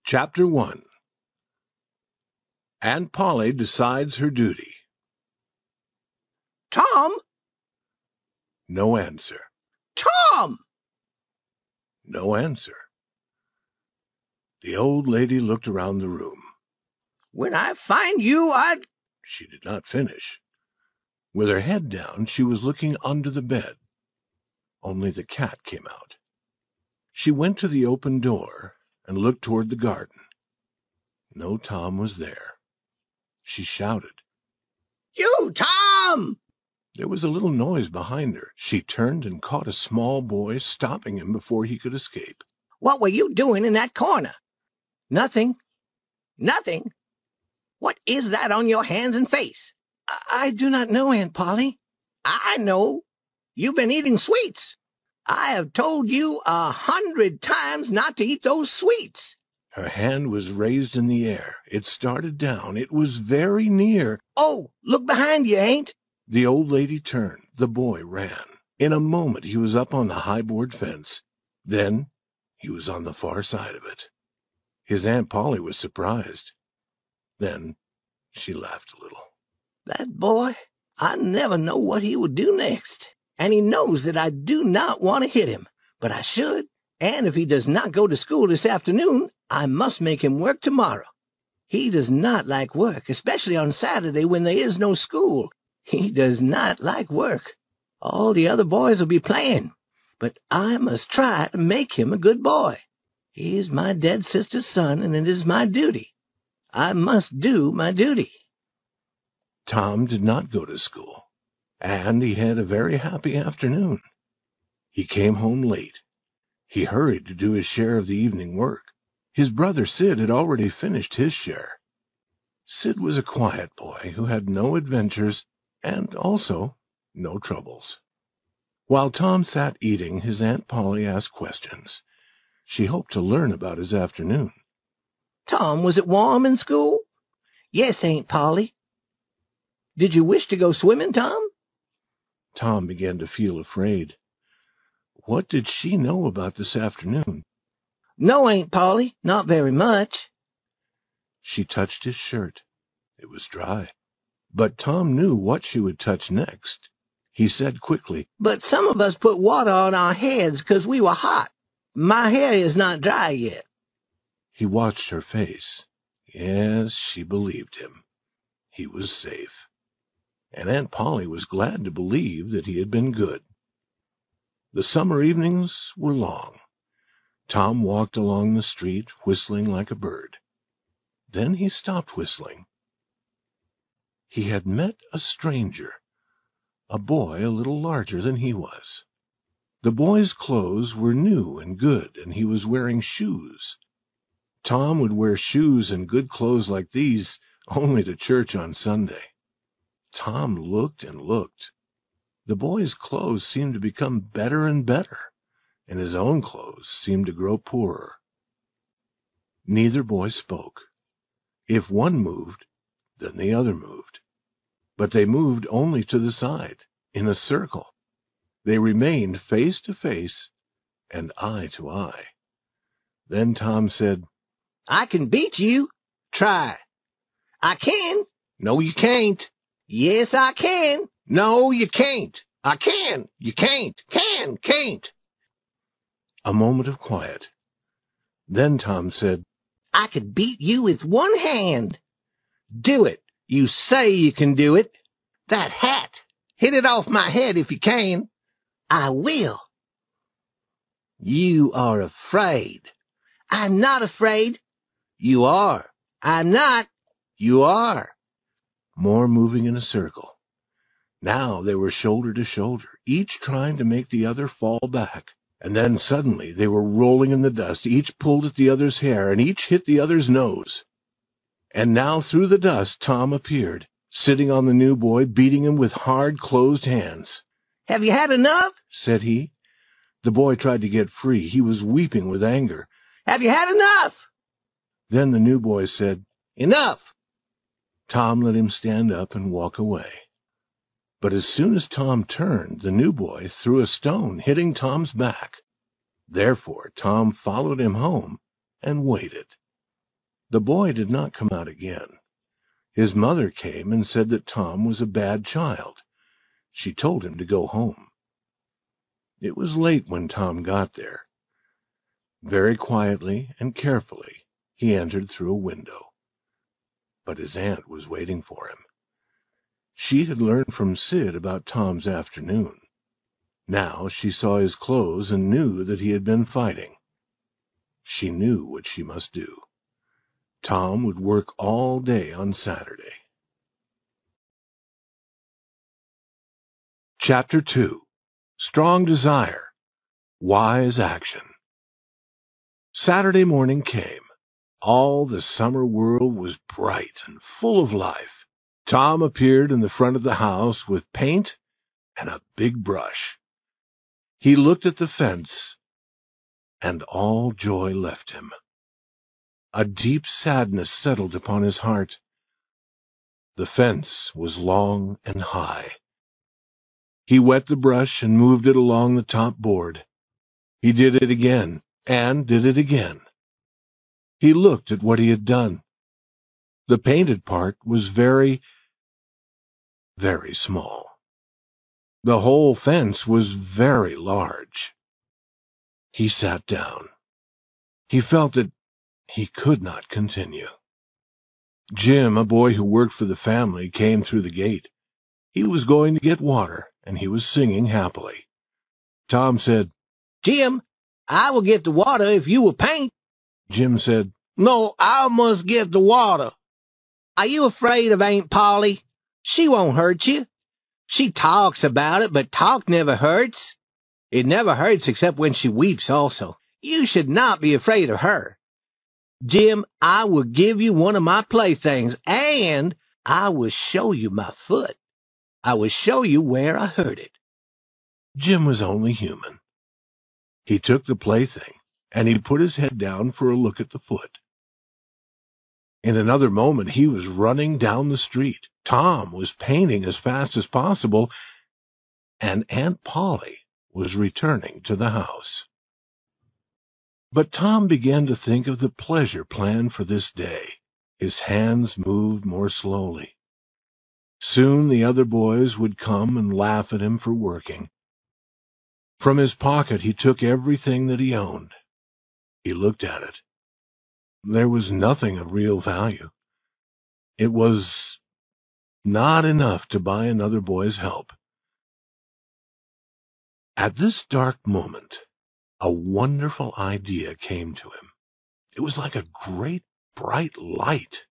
Chapter 1. Aunt Polly decides her duty. Tom? No answer. Tom! No answer. The old lady looked around the room. When I find you, I'd... She did not finish. With her head down, she was looking under the bed. Only the cat came out. She went to the open door and looked toward the garden. No Tom was there. She shouted, You, Tom! There was a little noise behind her. She turned and caught a small boy, stopping him before he could escape. What were you doing in that corner? Nothing. Nothing? What is that on your hands and face? I do not know, Aunt Polly. I know. You've been eating sweets. I have told you 100 times not to eat those sweets. Her hand was raised in the air. It started down. It was very near. Oh, look behind you, Aunt. The old lady turned. The boy ran. In a moment he was up on the high board fence. Then he was on the far side of it. His Aunt Polly was surprised. Then she laughed a little. That boy, I never know what he will do next. And he knows that I do not want to hit him, but I should. And if he does not go to school this afternoon, I must make him work tomorrow. He does not like work, especially on Saturday when there is no school. He does not like work. All the other boys will be playing, but I must try to make him a good boy. He is my dead sister's son, and it is my duty. I must do my duty. Tom did not go to school, and he had a very happy afternoon. He came home late. He hurried to do his share of the evening work. His brother Sid had already finished his share. Sid was a quiet boy who had no adventures and also no troubles. While Tom sat eating, his Aunt Polly asked questions. She hoped to learn about his afternoon. Tom, was it warm in school? Yes, Aunt Polly. Did you wish to go swimming, Tom? Tom began to feel afraid. What did she know about this afternoon? No, Aunt Polly, not very much. She touched his shirt. It was dry. But Tom knew what she would touch next. He said quickly, But some of us put water on our heads because we were hot. My hair is not dry yet. He watched her face. Yes, she believed him. He was safe. And Aunt Polly was glad to believe that he had been good. The summer evenings were long. Tom walked along the street, whistling like a bird. Then he stopped whistling. He had met a stranger, a boy a little larger than he was. The boy's clothes were new and good, and he was wearing shoes. Tom would wear shoes and good clothes like these only to church on Sunday. Tom looked and looked. The boy's clothes seemed to become better and better, and his own clothes seemed to grow poorer. Neither boy spoke. If one moved, then the other moved. But they moved only to the side, in a circle. They remained face to face and eye to eye. Then Tom said, I can beat you. Try. I can. No, you can't. Yes, I can. No, you can't. I can. You can't. Can't. A moment of quiet. Then Tom said, I could beat you with one hand. Do it. You say you can do it. That hat. Hit it off my head if you can. I will. You are afraid. I'm not afraid. You are. I'm not. You are. More moving in a circle. Now they were shoulder to shoulder, each trying to make the other fall back. And then suddenly they were rolling in the dust. Each pulled at the other's hair, and each hit the other's nose. And now through the dust Tom appeared, sitting on the new boy, beating him with hard, closed hands. Have you had enough? Said he. The boy tried to get free. He was weeping with anger. Have you had enough? Then the new boy said, Enough. Tom let him stand up and walk away. But as soon as Tom turned, the new boy threw a stone, hitting Tom's back. Therefore Tom followed him home and waited. The boy did not come out again. His mother came and said that Tom was a bad child. She told him to go home. It was late when Tom got there. Very quietly and carefully, he entered through a window. But his aunt was waiting for him. She had learned from Sid about Tom's afternoon. Now she saw his clothes and knew that he had been fighting. She knew what she must do. Tom would work all day on Saturday. Chapter 2. Strong Desire, Wise Action. Saturday morning came. All the summer world was bright and full of life. Tom appeared in the front of the house with paint and a big brush. He looked at the fence, and all joy left him. A deep sadness settled upon his heart. The fence was long and high. He wet the brush and moved it along the top board. He did it again, and did it again. He looked at what he had done. The painted part was very, very small. The whole fence was very large. He sat down. He felt that he could not continue. Jim, a boy who worked for the family, came through the gate. He was going to get water, and he was singing happily. Tom said, "Jim, I will get the water if you will paint." Jim said, "No, I must get the water." "Are you afraid of Aunt Polly? She won't hurt you. She talks about it, but talk never hurts. It never hurts except when she weeps also. You should not be afraid of her." "Jim, I will give you one of my playthings, and I will show you my foot. I will show you where I hurt it." Jim was only human. He took the plaything, and he put his head down for a look at the foot. In another moment he was running down the street. Tom was painting as fast as possible, and Aunt Polly was returning to the house. But Tom began to think of the pleasure planned for this day. His hands moved more slowly. Soon the other boys would come and laugh at him for working. From his pocket he took everything that he owned. He looked at it. There was nothing of real value. It was not enough to buy another boy's help. At this dark moment, a wonderful idea came to him. It was like a great bright light.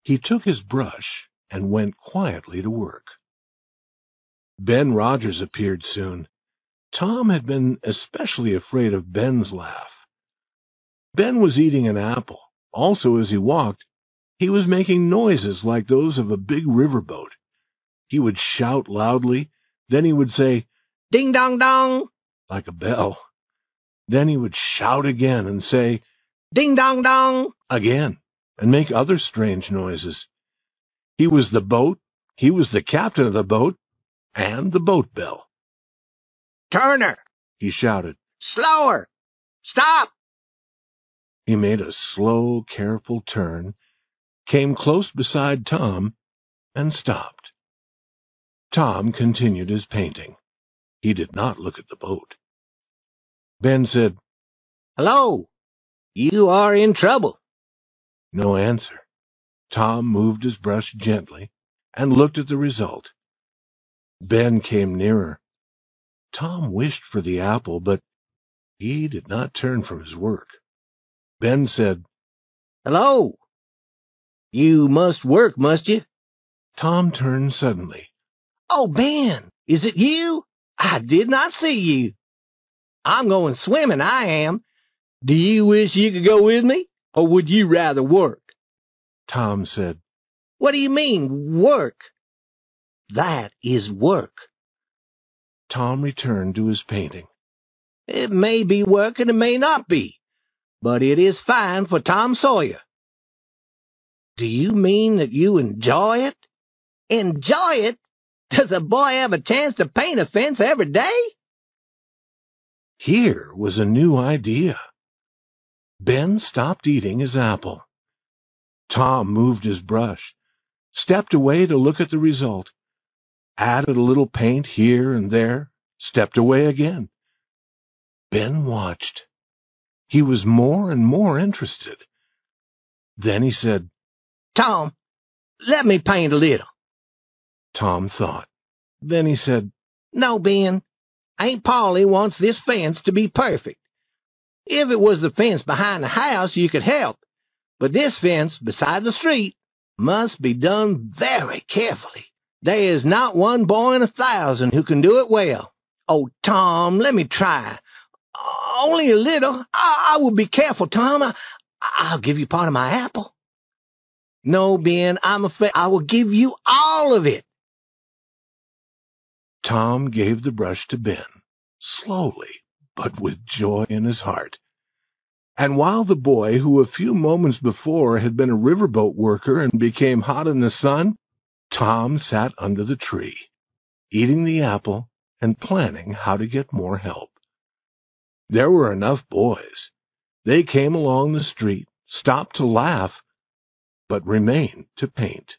He took his brush and went quietly to work. Ben Rogers appeared soon. Tom had been especially afraid of Ben's laugh. Ben was eating an apple. Also, as he walked, he was making noises like those of a big riverboat. He would shout loudly, then he would say, "Ding dong dong," like a bell. Then he would shout again and say, "Ding dong dong," again, and make other strange noises. He was the boat, he was the captain of the boat, and the boat bell. "Turner," he shouted, "slower! Stop!" He made a slow, careful turn, came close beside Tom, and stopped. Tom continued his painting. He did not look at the boat. Ben said, "Hello, you are in trouble." No answer. Tom moved his brush gently and looked at the result. Ben came nearer. Tom wished for the apple, but he did not turn from his work. Ben said, "Hello, you must work, must you?" Tom turned suddenly. "Oh, Ben, is it you? I did not see you. I'm going swimming, I am. Do you wish you could go with me, or would you rather work?" Tom said, "What do you mean, work?" "That is work." Tom returned to his painting. "It may be work and it may not be, but it is fine for Tom Sawyer." "Do you mean that you enjoy it?" "Enjoy it? Does a boy have a chance to paint a fence every day?" Here was a new idea. Ben stopped eating his apple. Tom moved his brush, stepped away to look at the result, added a little paint here and there, stepped away again. Ben watched. He was more and more interested. Then he said, "Tom, let me paint a little." Tom thought. Then he said, "No, Ben. Aunt Polly wants this fence to be perfect. If it was the fence behind the house, you could help. But this fence beside the street must be done very carefully. There is not one boy in 1,000 who can do it well. Oh, Tom, let me try. Only a little. I will be careful, Tom. I'll give you part of my apple." "No, Ben, I'm afraid I will give you all of it." Tom gave the brush to Ben, slowly, but with joy in his heart. And while the boy, who a few moments before had been a riverboat worker and became hot in the sun, Tom sat under the tree, eating the apple and planning how to get more help. There were enough boys. They came along the street, stopped to laugh, but remained to paint.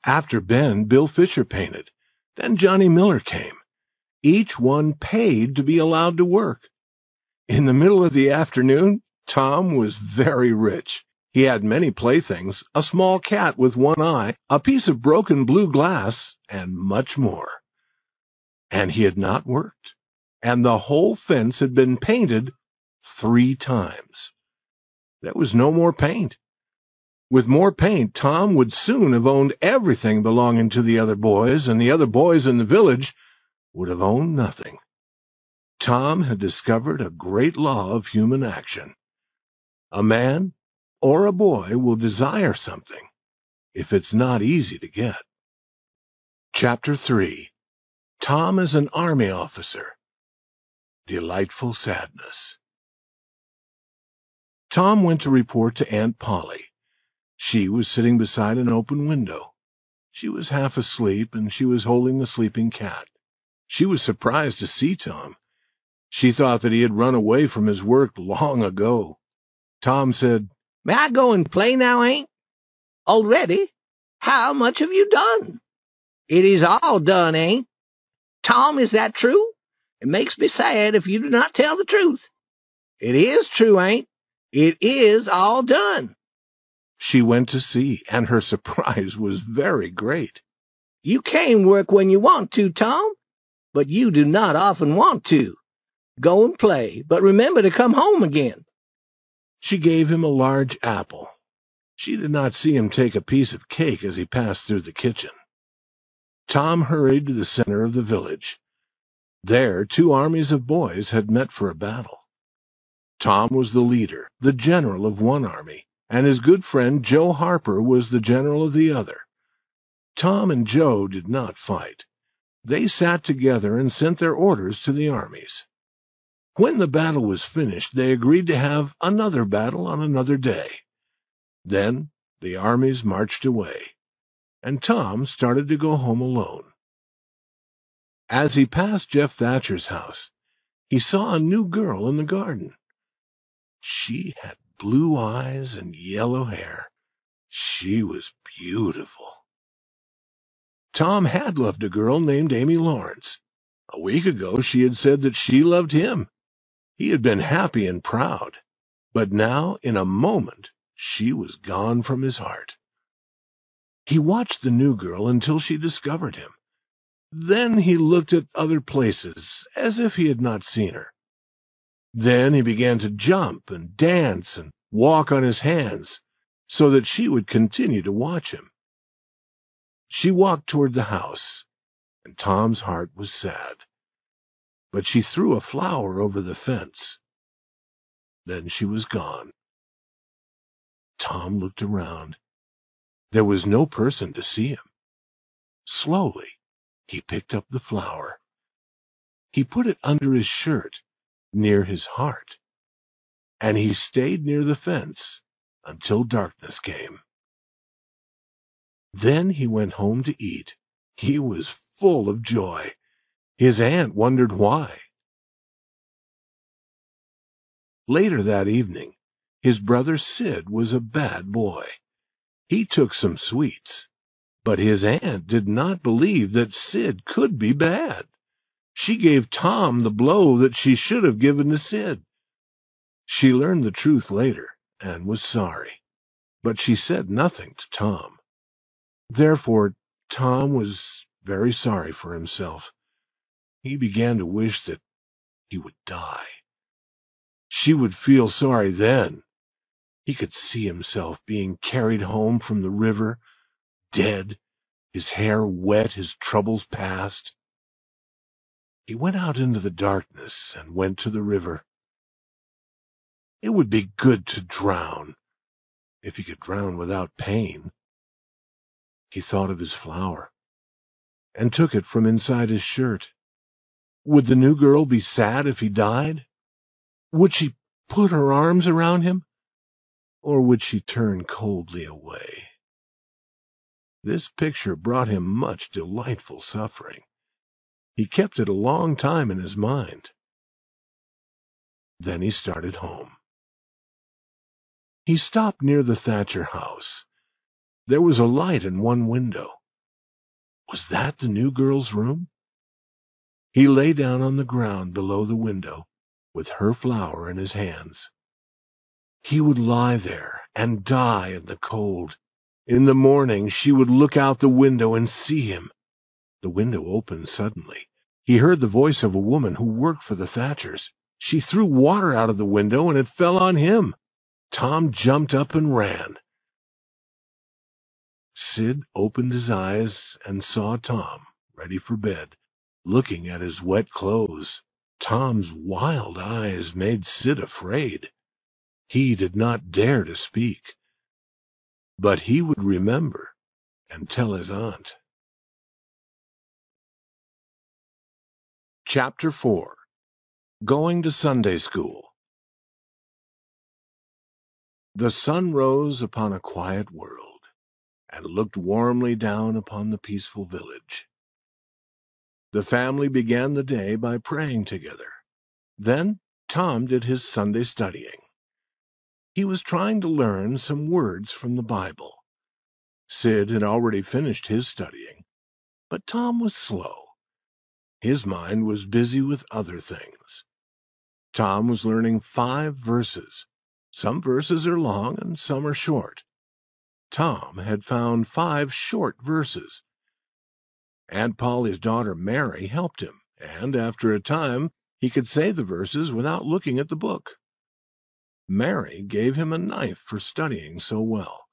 After Ben, Bill Fisher painted. Then Johnny Miller came. Each one paid to be allowed to work. In the middle of the afternoon, Tom was very rich. He had many playthings, a small cat with one eye, a piece of broken blue glass, and much more. And he had not worked, and the whole fence had been painted 3 times. There was no more paint. With more paint, Tom would soon have owned everything belonging to the other boys, and the other boys in the village would have owned nothing. Tom had discovered a great law of human action. A man or a boy will desire something if it's not easy to get. Chapter 3. Tom as an Army Officer. Delightful Sadness. Tom went to report to Aunt Polly. She was sitting beside an open window. She was half asleep, and she was holding the sleeping cat. She was surprised to see Tom. She thought that he had run away from his work long ago. Tom said, "May I go and play now, Aunt?" "Already? How much have you done?" "It is all done, Aunt." "Tom, is that true? It makes me sad if you do not tell the truth." "It is true, Aunt. It is all done." She went to see, and her surprise was very great. "You can work when you want to, Tom, but you do not often want to. Go and play, but remember to come home again." She gave him a large apple. She did not see him take a piece of cake as he passed through the kitchen. Tom hurried to the center of the village. There, 2 armies of boys had met for a battle. Tom was the leader, the general of one army, and his good friend Joe Harper was the general of the other. Tom and Joe did not fight. They sat together and sent their orders to the armies. When the battle was finished, they agreed to have another battle on another day. Then the armies marched away, and Tom started to go home alone. As he passed Jeff Thatcher's house, he saw a new girl in the garden. She had blue eyes and yellow hair. She was beautiful. Tom had loved a girl named Amy Lawrence. A week ago she had said that she loved him. He had been happy and proud, but now, in a moment, she was gone from his heart. He watched the new girl until she discovered him. Then he looked at other places, as if he had not seen her. Then he began to jump and dance and walk on his hands, so that she would continue to watch him. She walked toward the house, and Tom's heart was sad. But she threw a flower over the fence. Then she was gone. Tom looked around. There was no person to see him. Slowly, he picked up the flower. He put it under his shirt, near his heart, and he stayed near the fence until darkness came. Then he went home to eat. He was full of joy. His aunt wondered why. Later that evening, his brother Sid was a bad boy. He took some sweets, but his aunt did not believe that Sid could be bad. She gave Tom the blow that she should have given to Sid. She learned the truth later and was sorry, but she said nothing to Tom. Therefore, Tom was very sorry for himself. He began to wish that he would die. She would feel sorry then. He could see himself being carried home from the river, dead, his hair wet, his troubles past. He went out into the darkness and went to the river. It would be good to drown, if he could drown without pain. He thought of his flower, and took it from inside his shirt. Would the new girl be sad if he died? Would she put her arms around him? Or would she turn coldly away? This picture brought him much delightful suffering. He kept it a long time in his mind. Then he started home. He stopped near the Thatcher house. There was a light in one window. Was that the new girl's room? He lay down on the ground below the window, with her flower in his hands. He would lie there and die in the cold. In the morning she would look out the window and see him. The window opened suddenly. He heard the voice of a woman who worked for the Thatchers. She threw water out of the window, and it fell on him. Tom jumped up and ran. Sid opened his eyes and saw Tom, ready for bed, looking at his wet clothes. Tom's wild eyes made Sid afraid. He did not dare to speak, but he would remember and tell his aunt. Chapter 4. Going to Sunday School. The sun rose upon a quiet world, and looked warmly down upon the peaceful village. The family began the day by praying together. Then Tom did his Sunday studying. He was trying to learn some words from the Bible. Sid had already finished his studying, but Tom was slow. His mind was busy with other things. Tom was learning 5 verses. Some verses are long and some are short. Tom had found 5 short verses. Aunt Polly's daughter Mary helped him, and after a time he could say the verses without looking at the book. Mary gave him a knife for studying so well.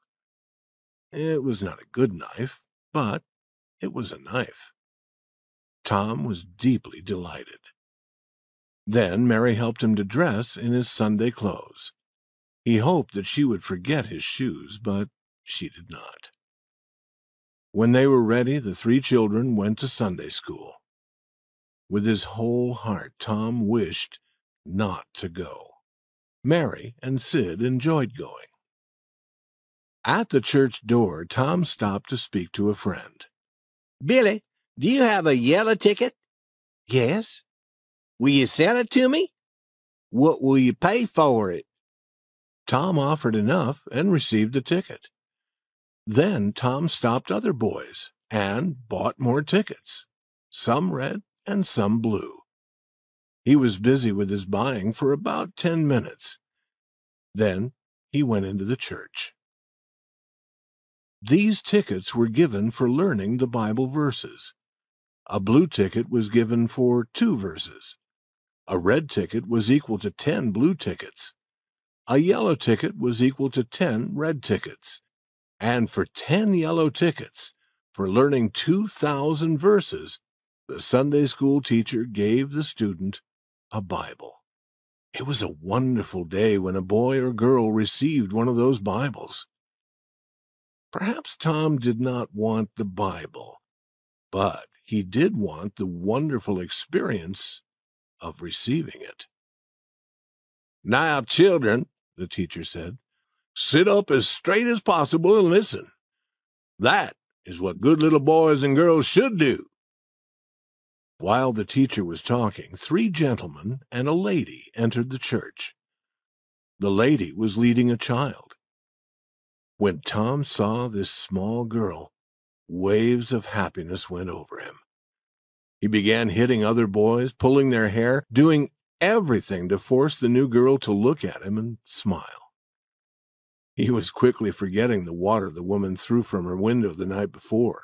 It was not a good knife, but it was a knife. Tom was deeply delighted. Then Mary helped him to dress in his Sunday clothes. He hoped that she would forget his shoes, but she did not. When they were ready, the 3 children went to Sunday school. With his whole heart, Tom wished not to go. Mary and Sid enjoyed going. At the church door, Tom stopped to speak to a friend. Billy, do you have a yellow ticket? Yes. Will you sell it to me? What will you pay for it? Tom offered enough and received the ticket. Then Tom stopped other boys and bought more tickets, some red and some blue. He was busy with his buying for about 10 minutes. Then he went into the church. These tickets were given for learning the Bible verses. A blue ticket was given for 2 verses. A red ticket was equal to 10 blue tickets. A yellow ticket was equal to 10 red tickets. And for 10 yellow tickets, for learning 2,000 verses, the Sunday school teacher gave the student a Bible. It was a wonderful day when a boy or girl received one of those Bibles. Perhaps Tom did not want the Bible, but he did want the wonderful experience of receiving it. "Now, children," the teacher said, "sit up as straight as possible and listen. That is what good little boys and girls should do." While the teacher was talking, 3 gentlemen and a lady entered the church. The lady was leading a child. When Tom saw this small girl, waves of happiness went over him. He began hitting other boys, pulling their hair, doing everything to force the new girl to look at him and smile. He was quickly forgetting the water the woman threw from her window the night before.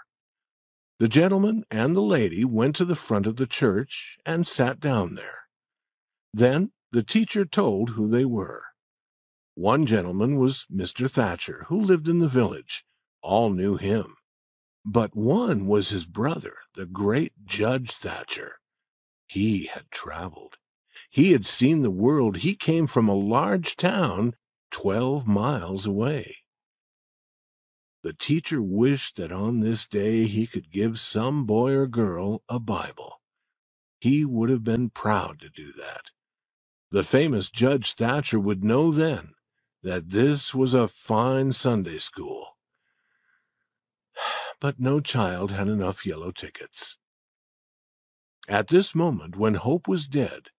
The gentleman and the lady went to the front of the church and sat down there. Then the teacher told who they were. One gentleman was Mr. Thatcher, who lived in the village. All knew him. But one was his brother, the great Judge Thatcher. He had traveled. He had seen the world. He came from a large town 12 miles away. The teacher wished that on this day he could give some boy or girl a Bible. He would have been proud to do that. The famous Judge Thatcher would know then that this was a fine Sunday school. But no child had enough yellow tickets. At this moment, when hope was dead,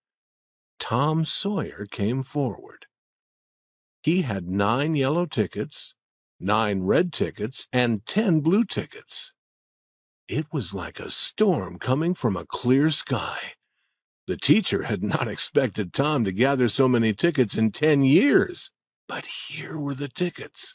Tom Sawyer came forward. He had 9 yellow tickets, 9 red tickets, and 10 blue tickets. It was like a storm coming from a clear sky. The teacher had not expected Tom to gather so many tickets in 10 years, but here were the tickets.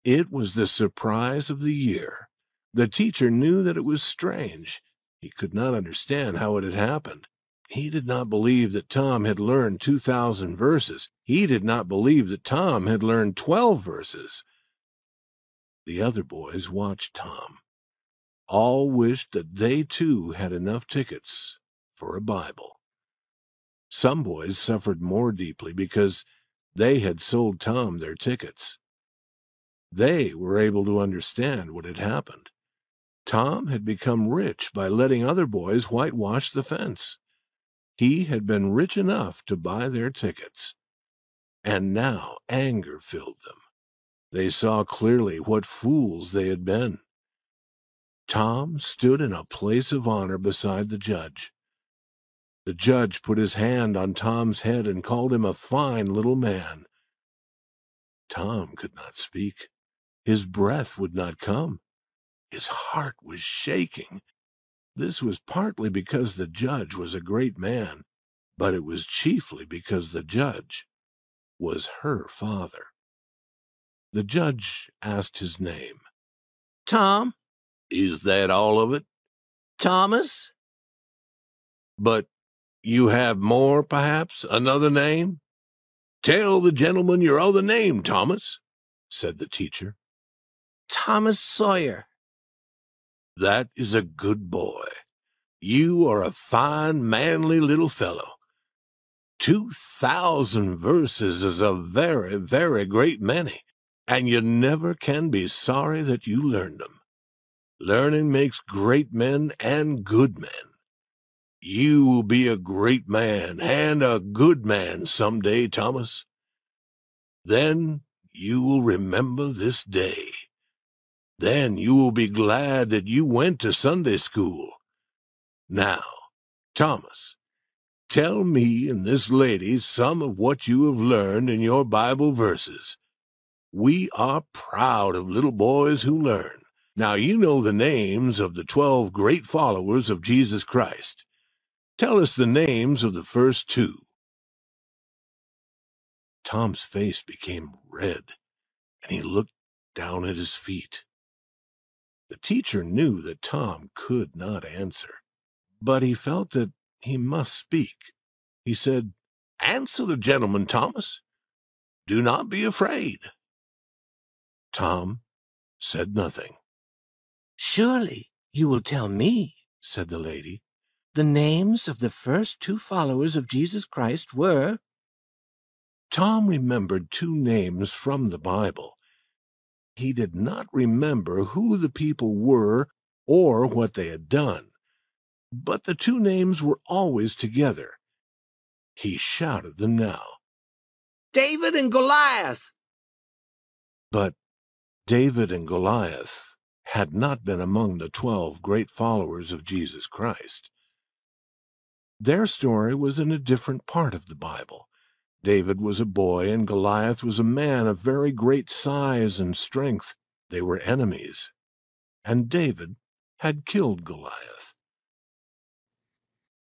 It was the surprise of the year. The teacher knew that it was strange. He could not understand how it had happened. He did not believe that Tom had learned 2,000 verses. He did not believe that Tom had learned 12 verses. The other boys watched Tom. All wished that they too had enough tickets for a Bible. Some boys suffered more deeply because they had sold Tom their tickets. They were able to understand what had happened. Tom had become rich by letting other boys whitewash the fence. He had been rich enough to buy their tickets. And now anger filled them. They saw clearly what fools they had been. Tom stood in a place of honor beside the judge. The judge put his hand on Tom's head and called him a fine little man. Tom could not speak. His breath would not come. His heart was shaking. This was partly because the judge was a great man, but it was chiefly because the judge was her father. The judge asked his name. Tom? Is that all of it? Thomas? But you have more, perhaps, another name? Tell the gentleman your other name, Thomas, said the teacher. Thomas Sawyer. That is a good boy. You are a fine, manly little fellow. 2,000 verses is a very, very great many, and you never can be sorry that you learned them. Learning makes great men and good men. You will be a great man and a good man some day, Thomas. Then you will remember this day. Then you will be glad that you went to Sunday school. Now, Thomas, tell me and this lady some of what you have learned in your Bible verses. We are proud of little boys who learn. Now you know the names of the 12 great followers of Jesus Christ. Tell us the names of the first 2. Tom's face became red, and he looked down at his feet. The teacher knew that Tom could not answer, but he felt that he must speak. He said, "Answer the gentleman, Thomas. Do not be afraid." Tom said nothing. Surely you will tell me, said the lady. The names of the first 2 followers of Jesus Christ were... Tom remembered 2 names from the Bible. He did not remember who the people were or what they had done, but the 2 names were always together. He shouted them now. David and Goliath! But David and Goliath had not been among the 12 great followers of Jesus Christ. Their story was in a different part of the Bible. David was a boy, and Goliath was a man of very great size and strength. They were enemies, and David had killed Goliath.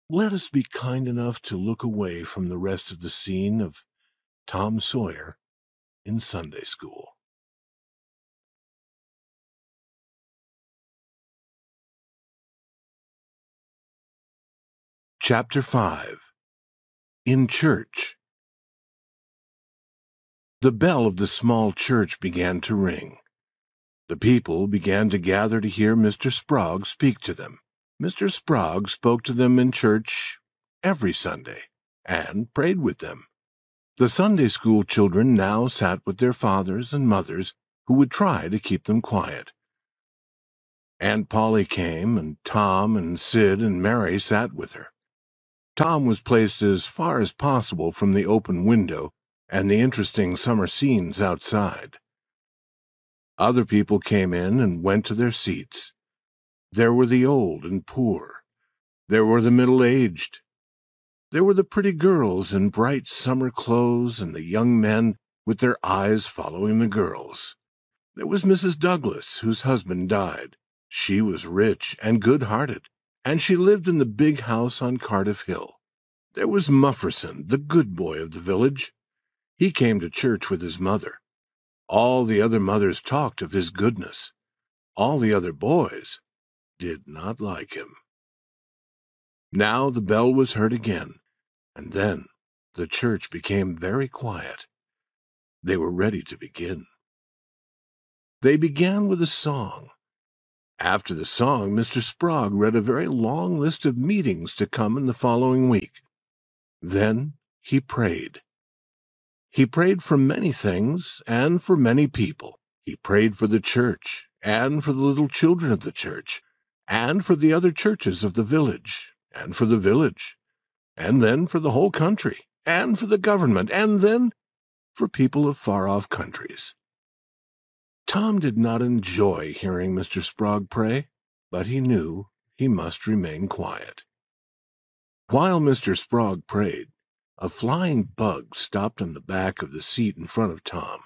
Let us be kind enough to look away from the rest of the scene of Tom Sawyer in Sunday school. Chapter 5. In Church. The bell of the small church began to ring. The people began to gather to hear Mr. Sprague speak to them. Mr. Sprague spoke to them in church every Sunday and prayed with them. The Sunday school children now sat with their fathers and mothers, who would try to keep them quiet. Aunt Polly came, and Tom and Sid and Mary sat with her. Tom was placed as far as possible from the open window and the interesting summer scenes outside. Other people came in and went to their seats. There were the old and poor. There were the middle-aged. There were the pretty girls in bright summer clothes and the young men with their eyes following the girls. There was Mrs. Douglas, whose husband died. She was rich and good-hearted, and she lived in the big house on Cardiff Hill. There was Mufferson, the good boy of the village. He came to church with his mother. All the other mothers talked of his goodness. All the other boys did not like him. Now the bell was heard again, and then the church became very quiet. They were ready to begin. They began with a song. After the song, Mr. Sprague read a very long list of meetings to come in the following week. Then he prayed. He prayed for many things and for many people. He prayed for the church and for the little children of the church and for the other churches of the village and for the village, and then for the whole country and for the government, and then for people of far-off countries. Tom did not enjoy hearing Mr. Sprague pray, but he knew he must remain quiet. While Mr. Sprague prayed, a flying bug stopped on the back of the seat in front of Tom.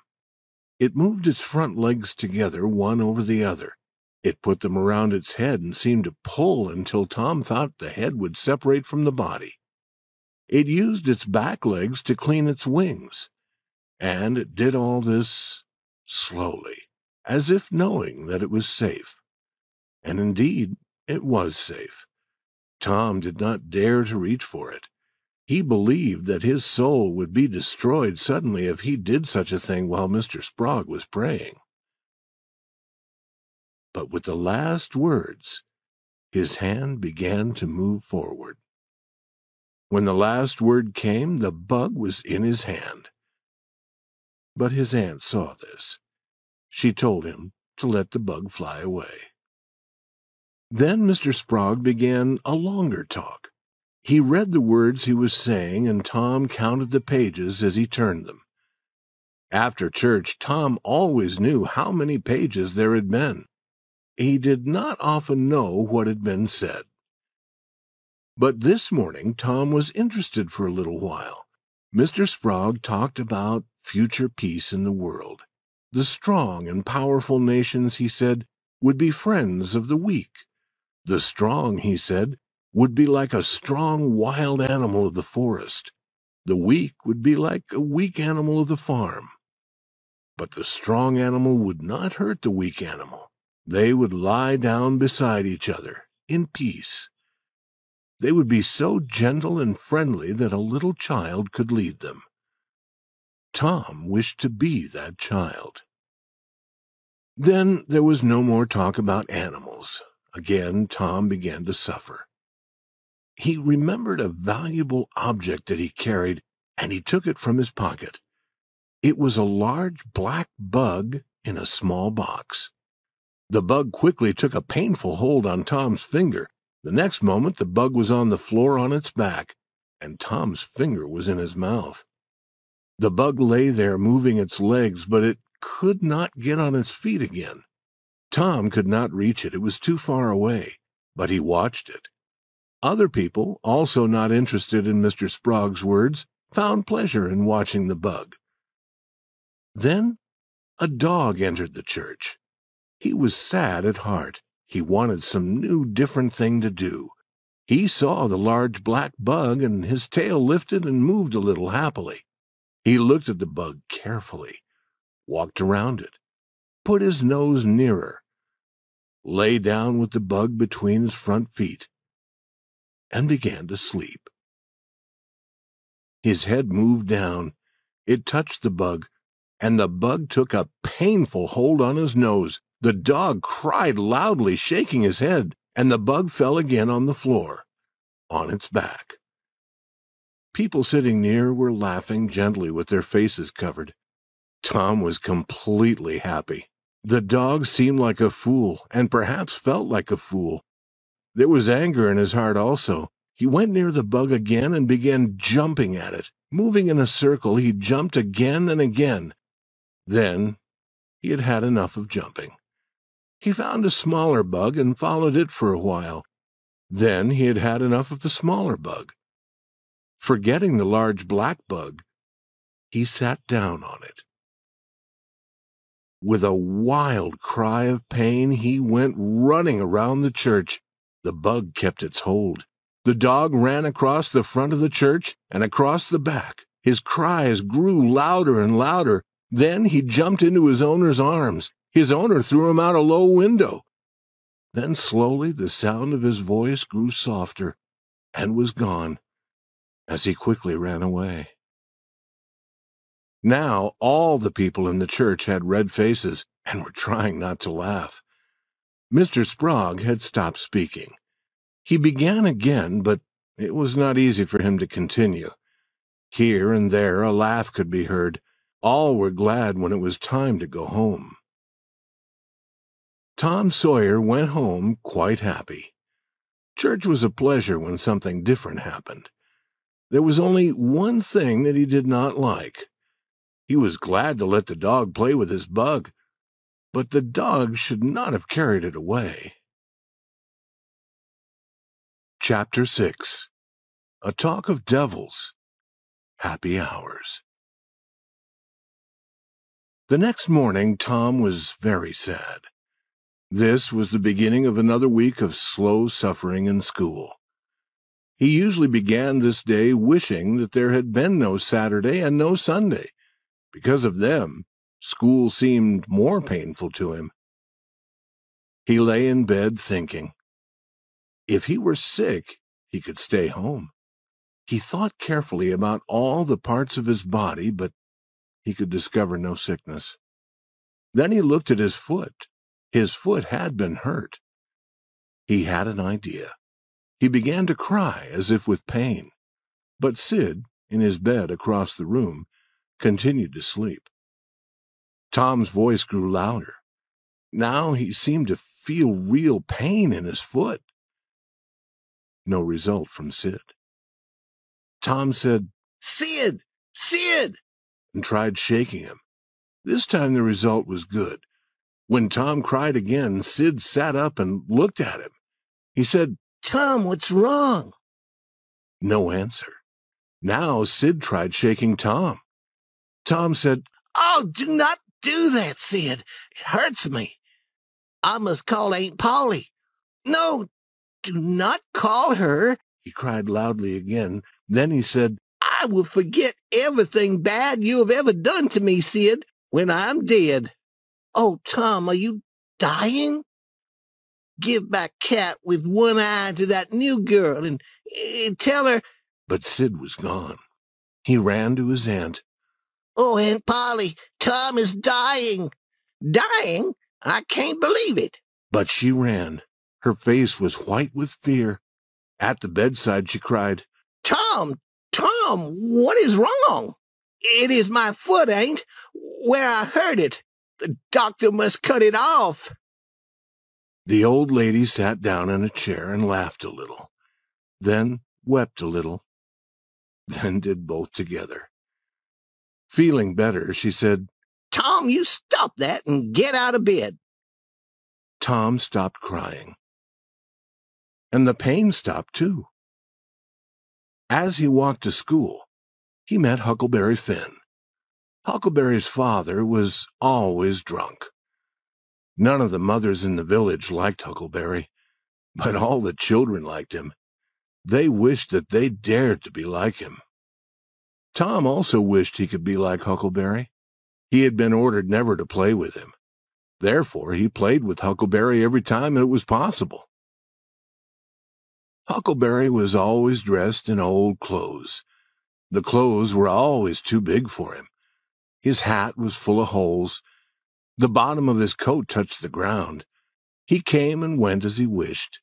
It moved its front legs together, one over the other. It put them around its head and seemed to pull until Tom thought the head would separate from the body. It used its back legs to clean its wings, and it did all this slowly, as if knowing that it was safe. And indeed, it was safe. Tom did not dare to reach for it. He believed that his soul would be destroyed suddenly if he did such a thing while Mr. Sprague was praying. But with the last words, his hand began to move forward. When the last word came, the bug was in his hand. But his aunt saw this. She told him to let the bug fly away. Then Mr. Sprague began a longer talk. He read the words he was saying, and Tom counted the pages as he turned them. After church, Tom always knew how many pages there had been. He did not often know what had been said. But this morning Tom was interested for a little while. Mr. Sprague talked about future peace in the world. The strong and powerful nations, he said, would be friends of the weak. The strong, he said, would be like a strong wild animal of the forest. The weak would be like a weak animal of the farm. But the strong animal would not hurt the weak animal. They would lie down beside each other, in peace. They would be so gentle and friendly that a little child could lead them. Tom wished to be that child. Then there was no more talk about animals. Again, Tom began to suffer. He remembered a valuable object that he carried, and he took it from his pocket. It was a large black bug in a small box. The bug quickly took a painful hold on Tom's finger. The next moment the bug was on the floor on its back, and Tom's finger was in his mouth. The bug lay there moving its legs, but it could not get on its feet again. Tom could not reach it. It was too far away, but he watched it. Other people, also not interested in Mr. Sprague's words, found pleasure in watching the bug. Then a dog entered the church. He was sad at heart. He wanted some new, different thing to do. He saw the large black bug, and his tail lifted and moved a little happily. He looked at the bug carefully, walked around it, put his nose nearer, lay down with the bug between his front feet, and began to sleep. His head moved down. It touched the bug, and the bug took a painful hold on his nose. The dog cried loudly, shaking his head, and the bug fell again on the floor, on its back. People sitting near were laughing gently with their faces covered. Tom was completely happy. The dog seemed like a fool, and perhaps felt like a fool. There was anger in his heart also. He went near the bug again and began jumping at it. Moving in a circle, he jumped again and again. Then he had had enough of jumping. He found a smaller bug and followed it for a while. Then he had had enough of the smaller bug. Forgetting the large black bug, he sat down on it. With a wild cry of pain, he went running around the church. The bug kept its hold. The dog ran across the front of the church and across the back. His cries grew louder and louder. Then he jumped into his owner's arms. His owner threw him out a low window. Then slowly the sound of his voice grew softer and was gone as he quickly ran away. Now all the people in the church had red faces and were trying not to laugh. Mr. Sprague had stopped speaking. He began again, but it was not easy for him to continue. Here and there a laugh could be heard. All were glad when it was time to go home. Tom Sawyer went home quite happy. Church was a pleasure when something different happened. There was only one thing that he did not like. He was glad to let the dog play with his bug, but the dog should not have carried it away. Chapter 6. A Talk of Devils. Happy Hours. The next morning, Tom was very sad. This was the beginning of another week of slow suffering in school. He usually began this day wishing that there had been no Saturday and no Sunday. Because of them, school seemed more painful to him. He lay in bed thinking. If he were sick, he could stay home. He thought carefully about all the parts of his body, but he could discover no sickness. Then he looked at his foot. His foot had been hurt. He had an idea. He began to cry as if with pain. But Sid, in his bed across the room, continued to sleep. Tom's voice grew louder. Now he seemed to feel real pain in his foot. No result from Sid. Tom said, "Sid! Sid!" and tried shaking him. This time the result was good. When Tom cried again, Sid sat up and looked at him. He said, "Tom, what's wrong?" No answer. Now Sid tried shaking Tom. Tom said, "Oh, do not do that, Sid. It hurts me. I must call Aunt Polly." "No, do not call her," he cried loudly again. Then he said, "I will forget everything bad you have ever done to me, Sid, when I'm dead. Oh, Tom, are you dying? Give my cat with one eye to that new girl and tell her—" But Sid was gone. He ran to his aunt. "Oh, Aunt Polly, Tom is dying." "Dying? I can't believe it." But she ran. Her face was white with fear. At the bedside she cried, "Tom, Tom, what is wrong?" "It is my foot, Aunt, where I hurt it. The doctor must cut it off." The old lady sat down in a chair and laughed a little, then wept a little, then did both together. Feeling better, she said, "Tom, you stop that and get out of bed." Tom stopped crying. And the pain stopped too. As he walked to school, he met Huckleberry Finn. Huckleberry's father was always drunk. None of the mothers in the village liked Huckleberry, but all the children liked him. They wished that they dared to be like him. Tom also wished he could be like Huckleberry. He had been ordered never to play with him. Therefore, he played with Huckleberry every time it was possible. Huckleberry was always dressed in old clothes. The clothes were always too big for him. His hat was full of holes. The bottom of his coat touched the ground. He came and went as he wished.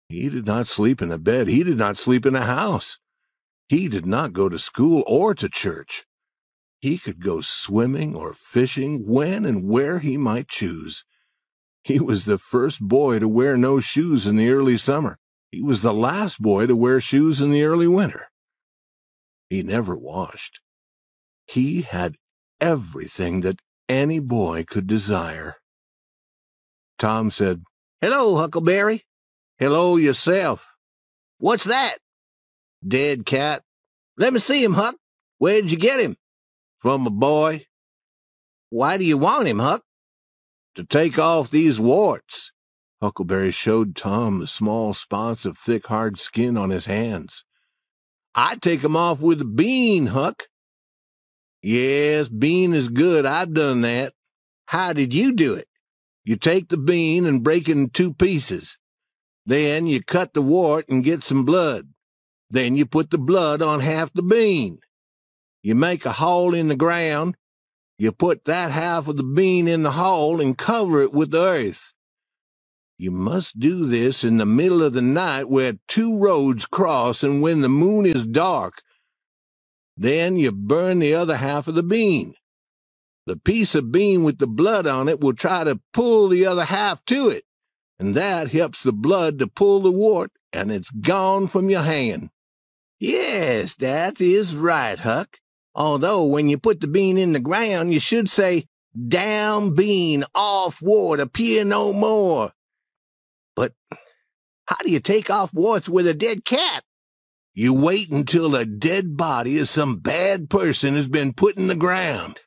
He did not sleep in a bed. He did not sleep in a house. He did not go to school or to church. He could go swimming or fishing when and where he might choose. He was the first boy to wear no shoes in the early summer. He was the last boy to wear shoes in the early winter. He never washed. He had everything that any boy could desire. Tom said, "Hello, Huckleberry." "Hello yourself." "What's that?" "Dead cat." "Let me see him, Huck. Where'd you get him?" "From a boy." "Why do you want him, Huck?" "To take off these warts." Huckleberry showed Tom the small spots of thick, hard skin on his hands. "I take 'em off with a bean, Huck." "Yes, bean is good. I've done that." "How did you do it?" "You take the bean and break it in 2 pieces. Then you cut the wart and get some blood. Then you put the blood on half the bean. You make a hole in the ground. You put that half of the bean in the hole and cover it with earth. You must do this in the middle of the night where 2 roads cross and when the moon is dark. Then you burn the other half of the bean. The piece of bean with the blood on it will try to pull the other half to it, and that helps the blood to pull the wart, and it's gone from your hand." "Yes, that is right, Huck. Although when you put the bean in the ground, you should say, 'Down bean, off wart, appear no more.' But how do you take off warts with a dead cat?" "You wait until a dead body of some bad person has been put in the ground.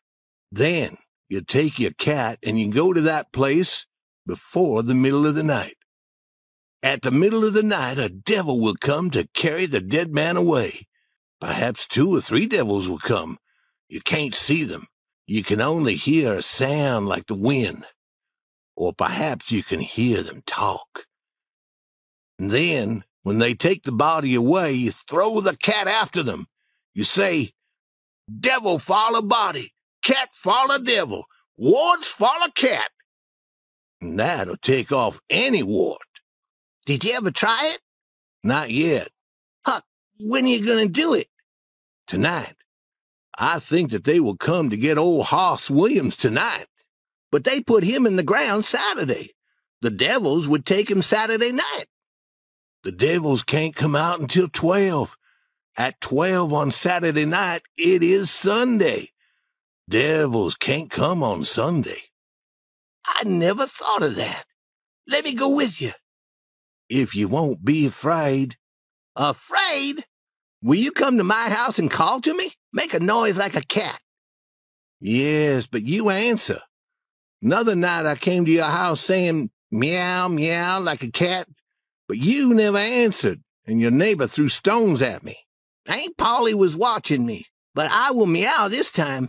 Then you take your cat and you go to that place before the middle of the night. At the middle of the night, a devil will come to carry the dead man away. Perhaps 2 or 3 devils will come. You can't see them. You can only hear a sound like the wind. Or perhaps you can hear them talk. And then, when they take the body away, you throw the cat after them. You say, 'Devil follow body, cat follow devil, warts follow cat.' And that'll take off any wart." "Did you ever try it?" "Not yet." "Huck, when are you going to do it?" "Tonight. I think that they will come to get old Hoss Williams tonight." "But they put him in the ground Saturday. The devils would take him Saturday night." "The devils can't come out until 12. At 12 on Saturday night, it is Sunday. Devils can't come on Sunday." "I never thought of that. Let me go with you." "If you won't be afraid." "Afraid? Will you come to my house and call to me? Make a noise like a cat." "Yes, but you answer. Another night I came to your house saying meow, meow like a cat, but you never answered, and your neighbor threw stones at me." "Aunt Polly was watching me, but I will meow this time."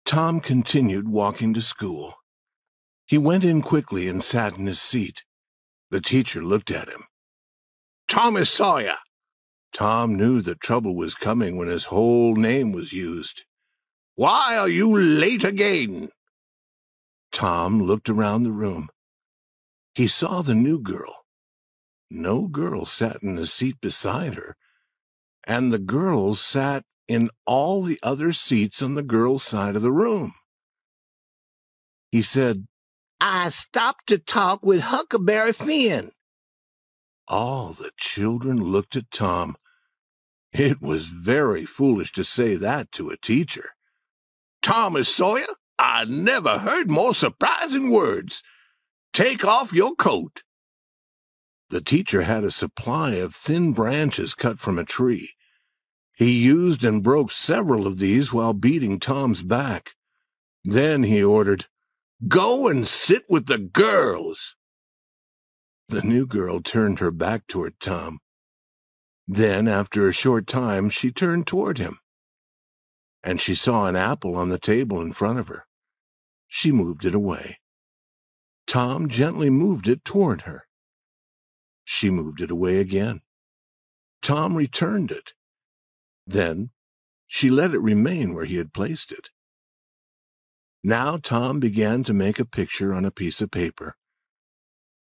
Tom continued walking to school. He went in quickly and sat in his seat. The teacher looked at him. "Thomas Sawyer." Tom knew that trouble was coming when his whole name was used. "Why are you late again?" Tom looked around the room. He saw the new girl. No girl sat in the seat beside her, and the girls sat in all the other seats on the girls' side of the room. He said, "I stopped to talk with Huckleberry Finn." All the children looked at Tom. It was very foolish to say that to a teacher. "Thomas Sawyer, I never heard more surprising words. Take off your coat." The teacher had a supply of thin branches cut from a tree. He used and broke several of these while beating Tom's back. Then he ordered, "Go and sit with the girls." The new girl turned her back toward Tom. Then, after a short time, she turned toward him, and she saw an apple on the table in front of her. She moved it away. Tom gently moved it toward her. She moved it away again. Tom returned it. Then she let it remain where he had placed it. Now Tom began to make a picture on a piece of paper.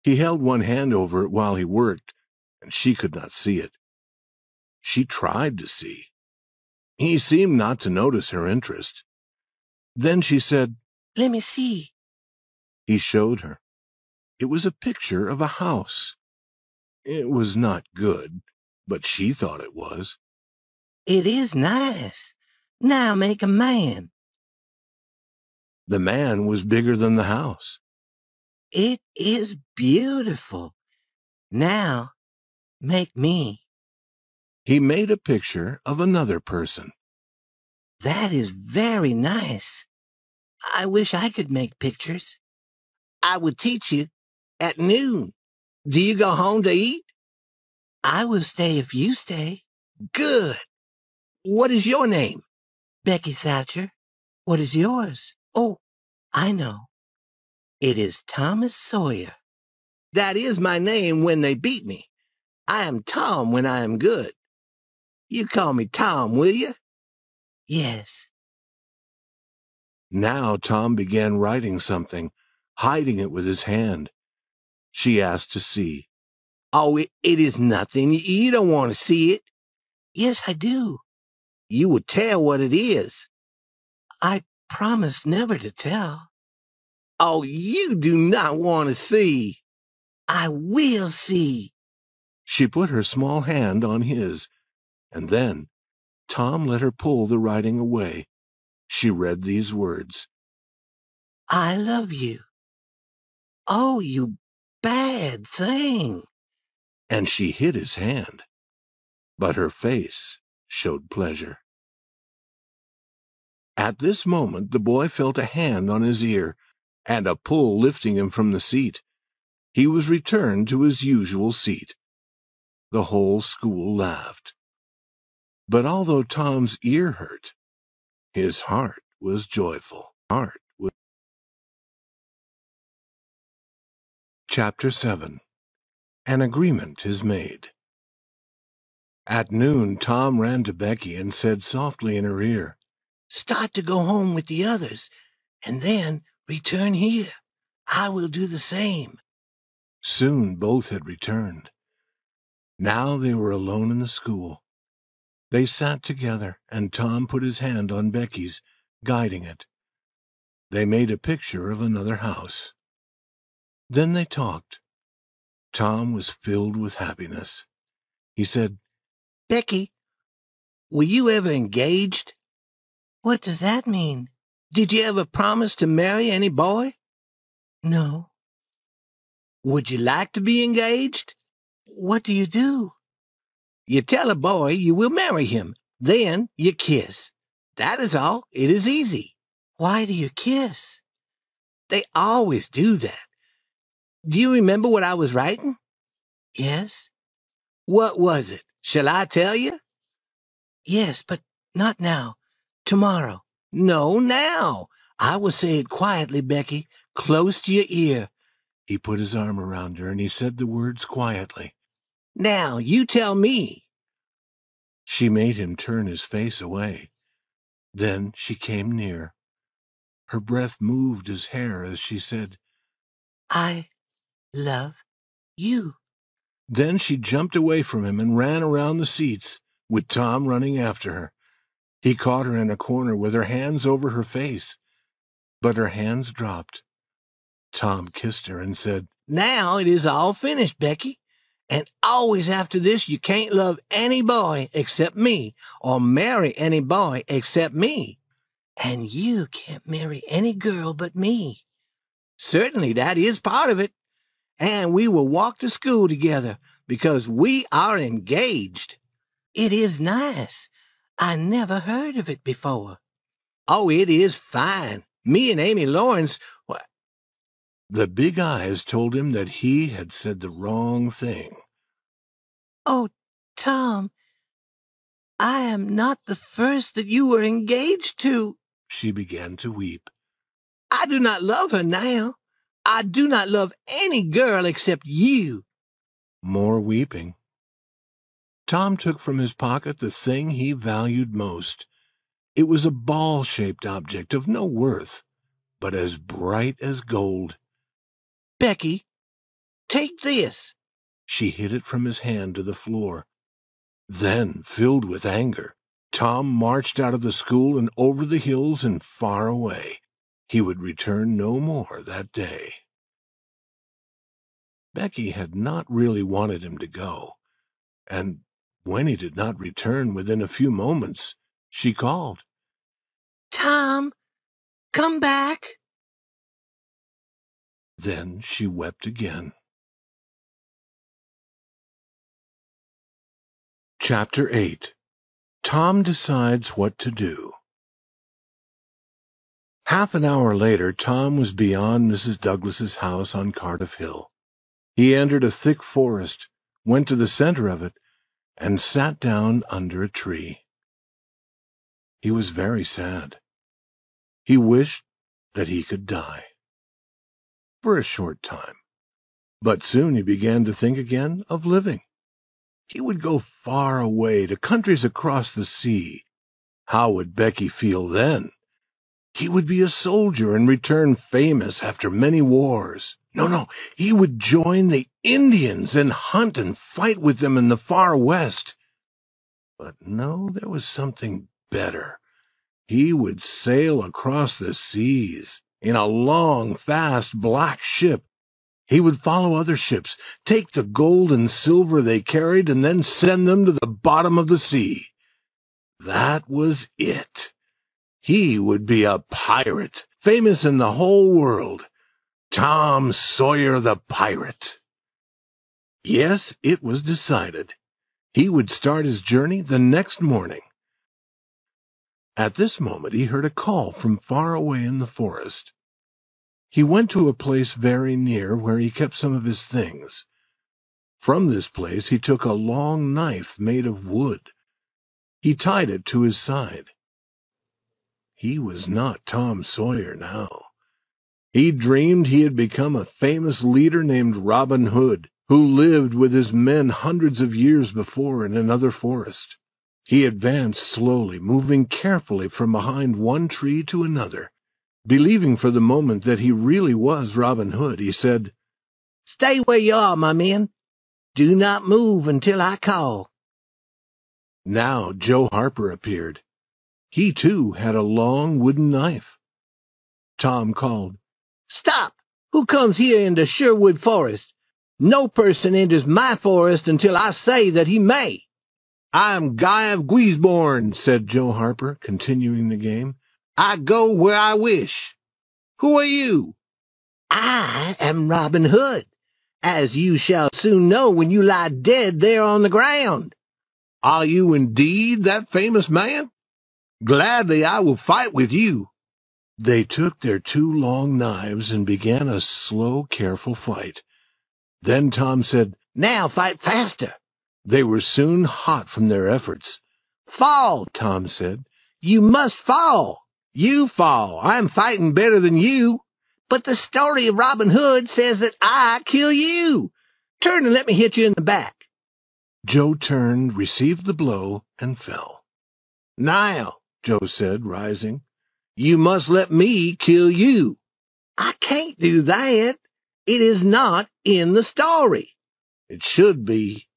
He held one hand over it while he worked, and she could not see it. She tried to see. He seemed not to notice her interest. Then she said, "Let me see." He showed her. It was a picture of a house. It was not good, but she thought it was. "It is nice. Now make a man." The man was bigger than the house. "It is beautiful. Now make me." He made a picture of another person. "That is very nice. I wish I could make pictures. I would teach you at noon. Do you go home to eat?" "I will stay if you stay." "Good. What is your name?" "Becky Thatcher." "What is yours?" "Oh, I know. It is Thomas Sawyer." "That is my name when they beat me. I am Tom when I am good. You call me Tom, will you?" "Yes." Now Tom began writing something, hiding it with his hand. She asked to see. "Oh, it is nothing. You don't want to see it." "Yes, I do." "You will tell what it is." "I promise never to tell." "Oh, you do not want to see." "I will see." She put her small hand on his, and then Tom let her pull the writing away. She read these words: "I love you." "Oh, you bad thing." And she hid his hand, but her face showed pleasure. At this moment the boy felt a hand on his ear and a pull lifting him from the seat. He was returned to his usual seat. The whole school laughed. But although Tom's ear hurt, his heart was joyful. Chapter 7. An Agreement is Made. At noon, Tom ran to Becky and said softly in her ear, "Start to go home with the others, and then return here. I will do the same." Soon both had returned. Now they were alone in the school. They sat together, and Tom put his hand on Becky's, guiding it. They made a picture of another house. Then they talked. Tom was filled with happiness. He said, "Becky, were you ever engaged?" "What does that mean?" "Did you ever promise to marry any boy?" "No." "Would you like to be engaged?" "What do you do?" "You tell a boy you will marry him. Then you kiss. That is all. It is easy." "Why do you kiss?" "They always do that. Do you remember what I was writing?" "Yes." "What was it? Shall I tell you?" "Yes, but not now. Tomorrow." "No, now. I will say it quietly, Becky, close to your ear." He put his arm around her and he said the words quietly. "Now, you tell me." She made him turn his face away. Then she came near. Her breath moved his hair as she said, "I love you." Then she jumped away from him and ran around the seats, with Tom running after her. He caught her in a corner with her hands over her face, but her hands dropped. Tom kissed her and said, "Now it is all finished, Becky. And always after this you can't love any boy except me, or marry any boy except me. And you can't marry any girl but me." "Certainly, that is part of it. And we will walk to school together, because we are engaged." "It is nice. I never heard of it before. Oh, it is fine. Me and Amy Lawrence... The big eyes told him that he had said the wrong thing. Oh, Tom, I am not the first that you were engaged to. She began to weep. I do not love her now. I do not love any girl except you. More weeping. Tom took from his pocket the thing he valued most. It was a ball-shaped object of no worth, but as bright as gold. Becky, take this. She hid it from his hand to the floor. Then, filled with anger, Tom marched out of the school and over the hills and far away. He would return no more that day. Becky had not really wanted him to go, and when he did not return within a few moments, she called, Tom, come back. Then she wept again. Chapter 8. Tom Decides What to Do. Half an hour later, Tom was beyond Mrs. Douglas's house on Cardiff Hill. He entered a thick forest, went to the center of it, and sat down under a tree. He was very sad. He wished that he could die. For a short time. But soon he began to think again of living. He would go far away to countries across the sea. How would Becky feel then? He would be a soldier and return famous after many wars. No, he would join the Indians and hunt and fight with them in the far west. But no, there was something better. He would sail across the seas in a long, fast, black ship. He would follow other ships, take the gold and silver they carried, and then send them to the bottom of the sea. That was it. He would be a pirate, famous in the whole world. Tom Sawyer the pirate. Yes, it was decided. He would start his journey the next morning. At this moment he heard a call from far away in the forest. He went to a place very near where he kept some of his things. From this place he took a long knife made of wood. He tied it to his side. He was not Tom Sawyer now. He dreamed he had become a famous leader named Robin Hood, who lived with his men hundreds of years before in another forest. He advanced slowly, moving carefully from behind one tree to another. Believing for the moment that he really was Robin Hood, he said, Stay where you are, my men. Do not move until I call. Now Joe Harper appeared. He, too, had a long wooden knife. Tom called, Stop! Who comes here into Sherwood Forest? No person enters my forest until I say that he may. I'm Guy of Guisborne, said Joe Harper, continuing the game. I go where I wish. Who are you? I am Robin Hood, as you shall soon know when you lie dead there on the ground. Are you indeed that famous man? Gladly I will fight with you. They took their two long knives and began a slow, careful fight. Then Tom said, Now fight faster. They were soon hot from their efforts. Fall, Tom said. You must fall. You fall. I'm fighting better than you. But the story of Robin Hood says that I kill you. Turn and let me hit you in the back. Joe turned, received the blow, and fell. Now, Joe said, rising, you must let me kill you. I can't do that. It is not in the story. It should be.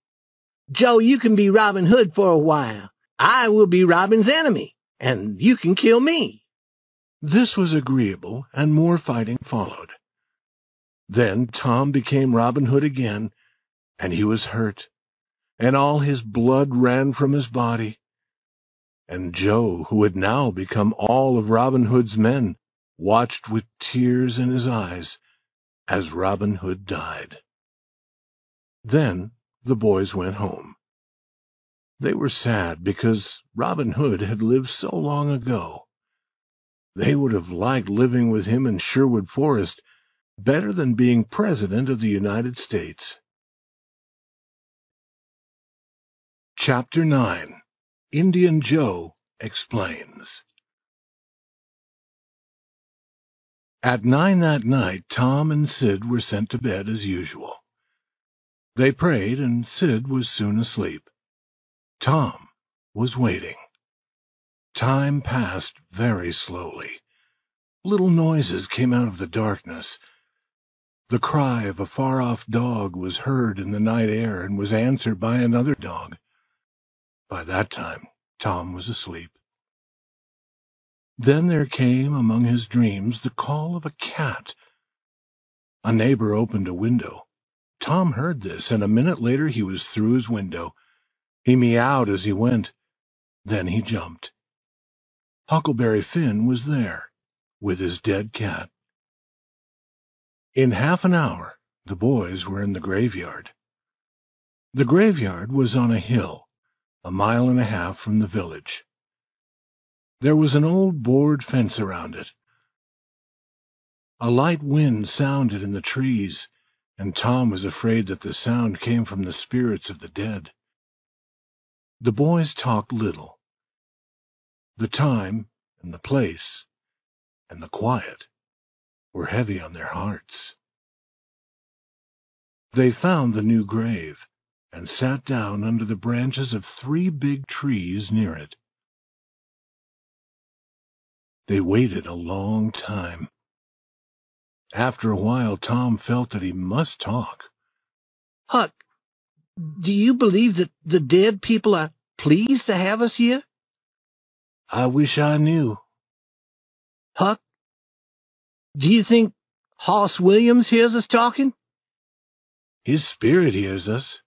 Joe, you can be Robin Hood for a while. I will be Robin's enemy, and you can kill me. This was agreeable, and more fighting followed. Then Tom became Robin Hood again, and he was hurt, and all his blood ran from his body. And Joe, who had now become all of Robin Hood's men, watched with tears in his eyes as Robin Hood died. Then the boys went home. They were sad because Robin Hood had lived so long ago. They would have liked living with him in Sherwood Forest better than being President of the United States. Chapter 9. Indian Joe Explains. At 9 that night, Tom and Sid were sent to bed as usual. They prayed, and Sid was soon asleep. Tom was waiting. Time passed very slowly. Little noises came out of the darkness. The cry of a far-off dog was heard in the night air and was answered by another dog. By that time, Tom was asleep. Then there came among his dreams the call of a cat. A neighbor opened a window. Tom heard this, and a minute later he was through his window. He meowed as he went. Then he jumped. Huckleberry Finn was there, with his dead cat. In half an hour, the boys were in the graveyard. The graveyard was on a hill, 1.5 miles from the village. There was an old board fence around it. A light wind sounded in the trees, and Tom was afraid that the sound came from the spirits of the dead. The boys talked little. The time and the place and the quiet were heavy on their hearts. They found the new grave and sat down under the branches of 3 big trees near it. They waited a long time. After a while, Tom felt that he must talk. Huck, do you believe that the dead people are pleased to have us here? I wish I knew. Huck, do you think Hoss Williams hears us talking? His spirit hears us.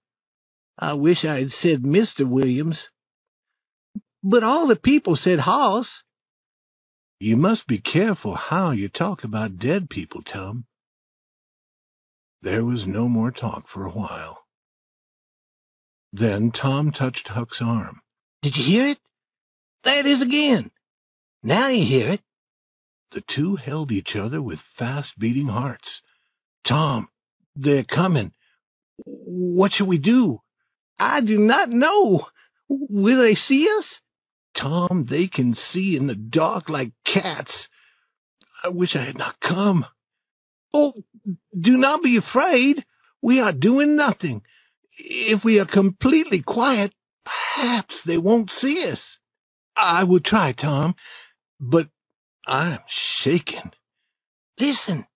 I wish I had said Mr. Williams. But all the people said Hoss. You must be careful how you talk about dead people, Tom. There was no more talk for a while. Then Tom touched Huck's arm. Did you hear it? There it is again. Now you hear it. The two held each other with fast-beating hearts. Tom, they're coming. What shall we do? I do not know. Will they see us? Tom, they can see in the dark like cats. I wish I had not come. Oh, do not be afraid. We are doing nothing. If we are completely quiet, perhaps they won't see us. I will try, Tom, but I'm shaken. Listen.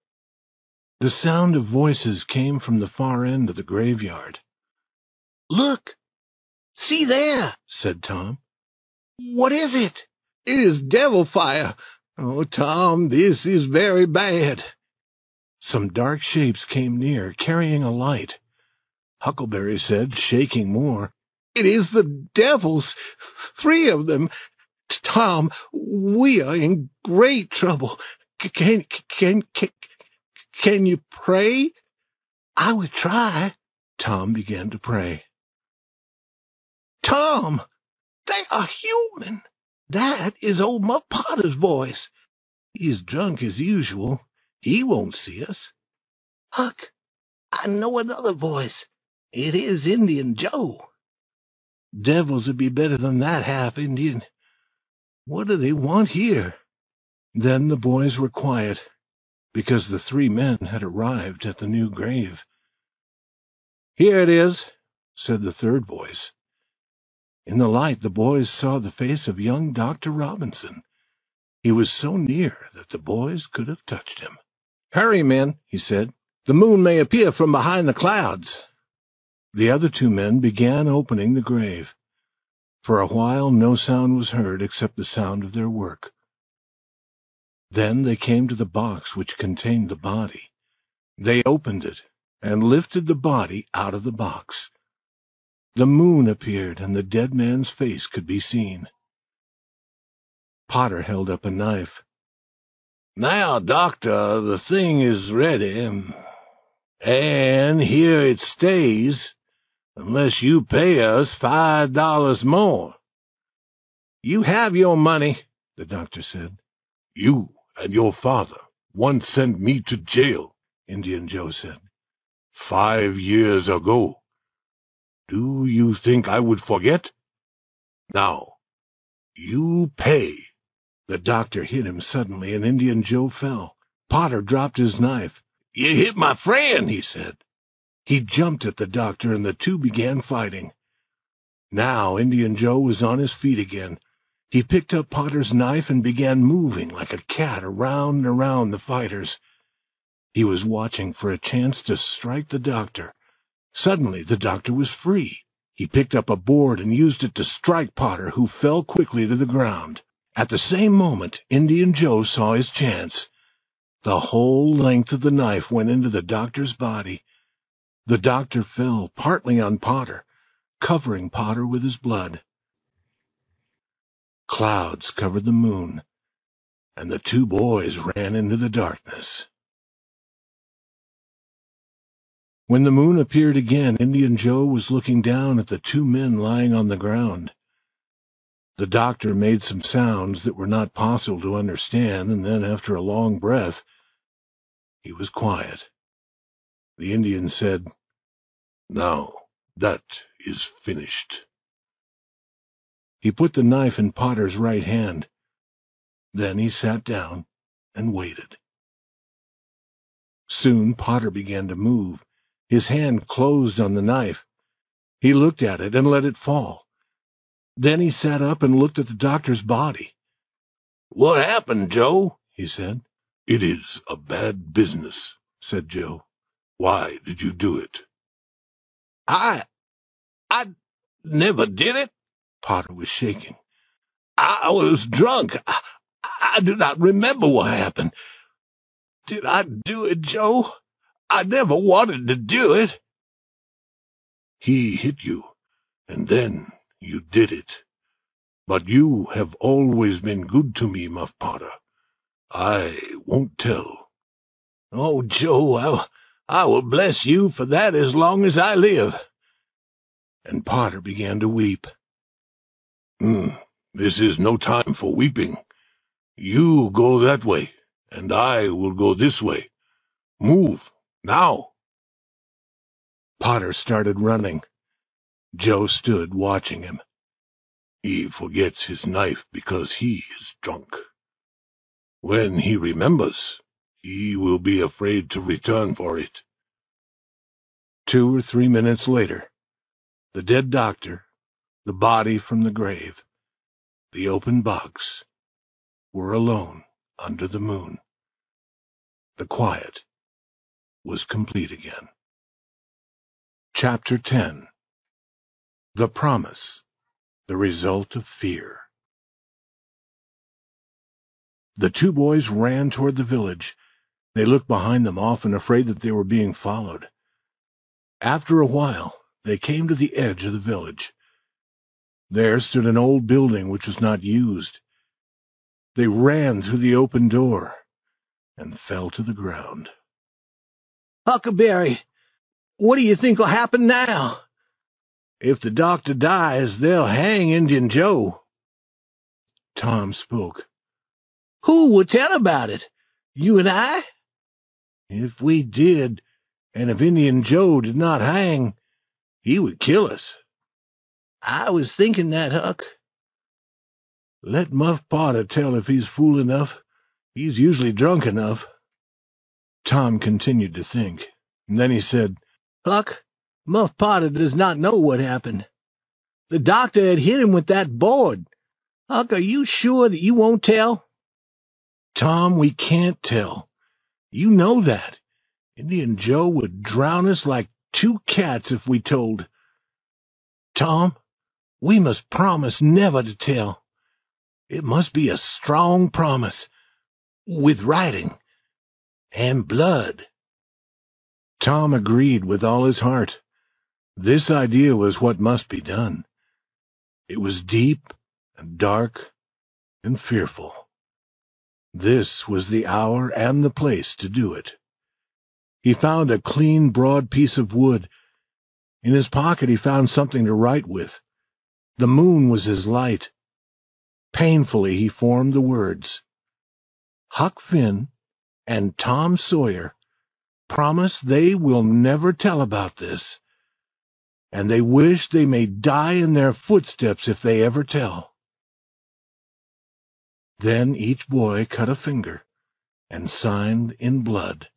The sound of voices came from the far end of the graveyard. Look. See there, said Tom. What is it? It is devil fire. Oh, Tom, this is very bad. Some dark shapes came near, carrying a light. Huckleberry said, shaking more, It is the devils, 3 of them. Tom, we are in great trouble. Can you pray? I will try. Tom began to pray. Tom, they are human. That is old Muff Potter's voice. He's drunk as usual. He won't see us. Huck, I know another voice. It is Indian Joe. Devils would be better than that half-Indian. What do they want here? Then the boys were quiet, because the 3 men had arrived at the new grave. Here it is, said the third voice. In the light, the boys saw the face of young Dr. Robinson. He was so near that the boys could have touched him. Hurry, men, he said. The moon may appear from behind the clouds. The other 2 men began opening the grave. For a while no sound was heard except the sound of their work. Then they came to the box which contained the body. They opened it and lifted the body out of the box. The moon appeared, and the dead man's face could be seen. Potter held up a knife. Now, Doctor, the thing is ready, and here it stays. unless you pay us $5 more." "You have your money," the doctor said. "You and your father once sent me to jail," Indian Joe said. 5 years ago. Do you think I would forget? Now, you pay." The doctor hit him suddenly, and Indian Joe fell. Potter dropped his knife. "You hit my friend," he said. He jumped at the doctor, and the two began fighting. Now Indian Joe was on his feet again. He picked up Potter's knife and began moving like a cat around and around the fighters. He was watching for a chance to strike the doctor. Suddenly the doctor was free. He picked up a board and used it to strike Potter, who fell quickly to the ground. At the same moment, Indian Joe saw his chance. The whole length of the knife went into the doctor's body. The doctor fell, partly on Potter, covering Potter with his blood. Clouds covered the moon, and the two boys ran into the darkness. When the moon appeared again, Indian Joe was looking down at the two men lying on the ground. The doctor made some sounds that were not possible to understand, and then, after a long breath, he was quiet. The Indian said, "Now, that is finished." He put the knife in Potter's right hand. Then he sat down and waited. Soon Potter began to move. His hand closed on the knife. He looked at it and let it fall. Then he sat up and looked at the doctor's body. "What happened, Joe?" he said. "It is a bad business," said Joe. "Why did you do it?" I never did it." Potter was shaking. "I was drunk. I do not remember what happened. Did I do it, Joe? I never wanted to do it." "He hit you, and then you did it. But you have always been good to me, Muff Potter. I won't tell." "Oh, Joe, I will bless you for that as long as I live." And Potter began to weep. This is no time for weeping. You go that way, and I will go this way. Move, now." Potter started running. Joe stood watching him. "He forgets his knife because he is drunk. When he remembers, he will be afraid to return for it." 2 or 3 minutes later, the dead doctor, the body from the grave, the open box, were alone under the moon. The quiet was complete again. Chapter 10. The Promise, the Result of Fear. The two boys ran toward the village. They looked behind them, often afraid that they were being followed. After a while, they came to the edge of the village. There stood an old building which was not used. They ran through the open door and fell to the ground. "Huckleberry, what do you think will happen now?" "If the doctor dies, they'll hang Indian Joe." Tom spoke. "Who will tell about it? You and I?" "If we did, and if Indian Joe did not hang, he would kill us." "I was thinking that, Huck." "Let Muff Potter tell if he's fool enough. He's usually drunk enough." Tom continued to think. And then he said, "Huck, Muff Potter does not know what happened. The doctor had hit him with that board. Huck, are you sure that you won't tell?" "Tom, we can't tell. You know that. Indian Joe would drown us like 2 cats if we told. Tom, we must promise never to tell. It must be a strong promise, with writing and blood." Tom agreed with all his heart. This idea was what must be done. It was deep and dark and fearful. This was the hour and the place to do it. He found a clean, broad piece of wood. In his pocket he found something to write with. The moon was his light. Painfully he formed the words, Huck Finn and Tom Sawyer promise they will never tell about this, and they wish they may die in their footsteps if they ever tell. Then each boy cut a finger and signed in blood,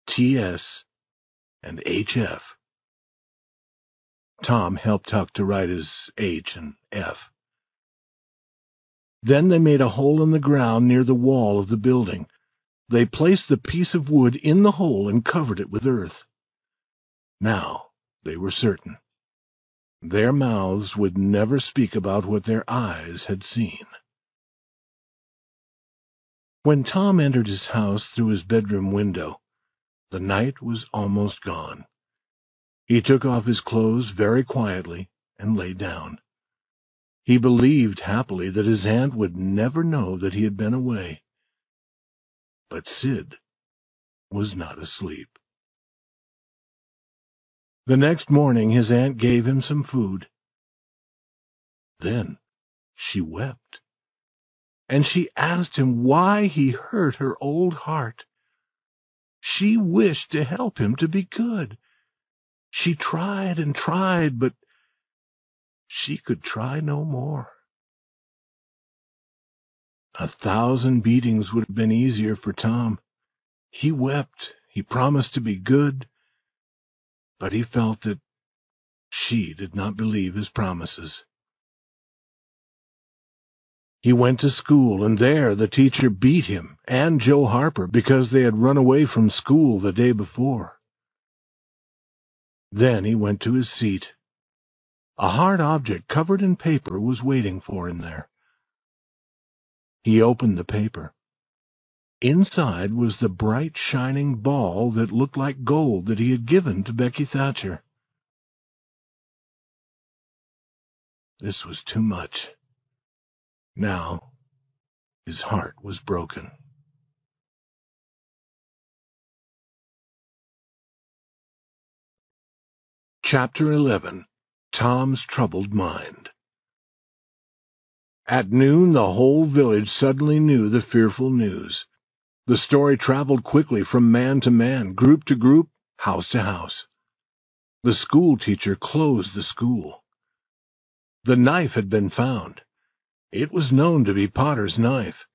T.S. and H.F. Tom helped Huck to write his H and F. Then they made a hole in the ground near the wall of the building. They placed the piece of wood in the hole and covered it with earth. Now they were certain. Their mouths would never speak about what their eyes had seen. When Tom entered his house through his bedroom window, the night was almost gone. He took off his clothes very quietly and lay down. He believed happily that his aunt would never know that he had been away. But Sid was not asleep. The next morning his aunt gave him some food. Then she wept, and she asked him why he hurt her old heart. She wished to help him to be good. She tried and tried, but she could try no more. 1,000 beatings would have been easier for Tom. He wept, he promised to be good, but he felt that she did not believe his promises. He went to school, and there the teacher beat him and Joe Harper because they had run away from school the day before. Then he went to his seat. A hard object covered in paper was waiting for him there. He opened the paper. Inside was the bright, shining ball that looked like gold that he had given to Becky Thatcher. This was too much. Now his heart was broken. Chapter 11. Tom's Troubled Mind. At noon the whole village suddenly knew the fearful news. The story traveled quickly from man to man, group to group, house to house. The school teacher closed the school. The knife had been found. It was known to be Potter's knife,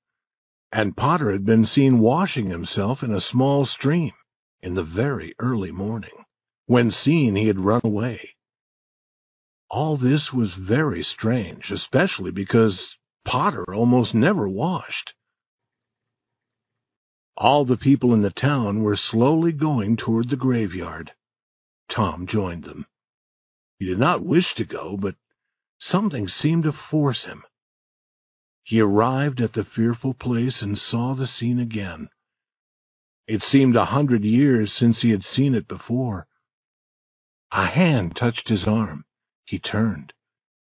and Potter had been seen washing himself in a small stream in the very early morning. When seen, he had run away. All this was very strange, especially because Potter almost never washed. All the people in the town were slowly going toward the graveyard. Tom joined them. He did not wish to go, but something seemed to force him. He arrived at the fearful place and saw the scene again. It seemed 100 years since he had seen it before. A hand touched his arm. He turned.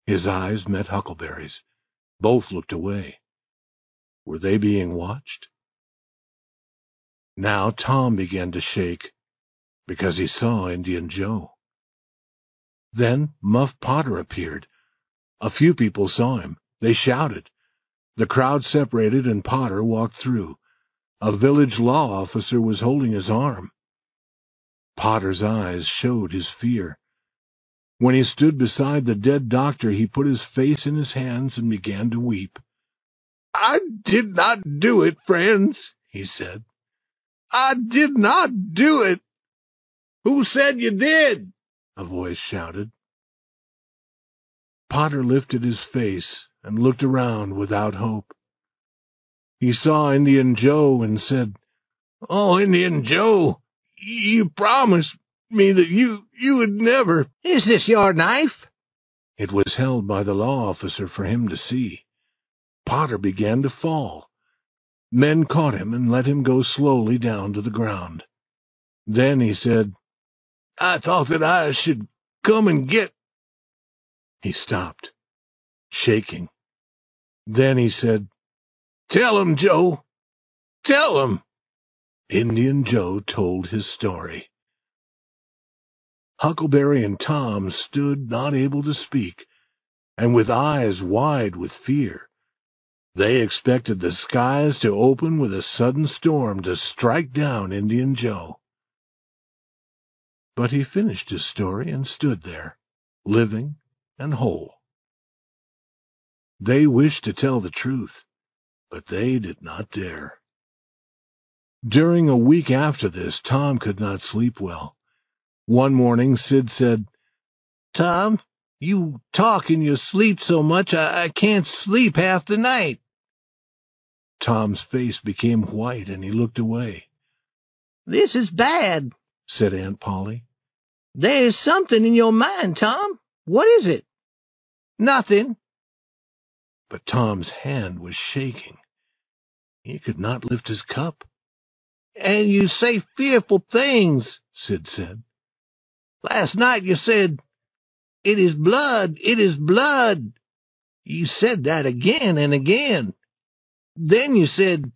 His eyes met Huckleberry's. Both looked away. Were they being watched? Now Tom began to shake, because he saw Indian Joe. Then Muff Potter appeared. A few people saw him. They shouted. The crowd separated and Potter walked through. A village law officer was holding his arm. Potter's eyes showed his fear. When he stood beside the dead doctor, he put his face in his hands and began to weep. "I did not do it, friends," he said. "I did not do it." "Who said you did?" a voice shouted. Potter lifted his face and looked around without hope. He saw Indian Joe and said, "Oh, Indian Joe, you promised me that you would never—" "Is this your knife?" It was held by the law officer for him to see. Potter began to fall. Men caught him and let him go slowly down to the ground. Then he said, "I thought that I should come and get—" He stopped, shaking. Then he said, "Tell him, Joe. Tell him." Indian Joe told his story. Huckleberry and Tom stood not able to speak, and with eyes wide with fear. They expected the skies to open with a sudden storm to strike down Indian Joe. But he finished his story and stood there, living and whole. They wished to tell the truth, but they did not dare. During a week after this, Tom could not sleep well. One morning, Sid said, "Tom, you talk in your sleep so much I can't sleep half the night." Tom's face became white, and he looked away. "This is bad," said Aunt Polly. "There's something in your mind, Tom. What is it?" "Nothing." But Tom's hand was shaking. He could not lift his cup. "And you say fearful things," Sid said. "Last night you said, 'It is blood, it is blood.' You said that again and again. Then you said,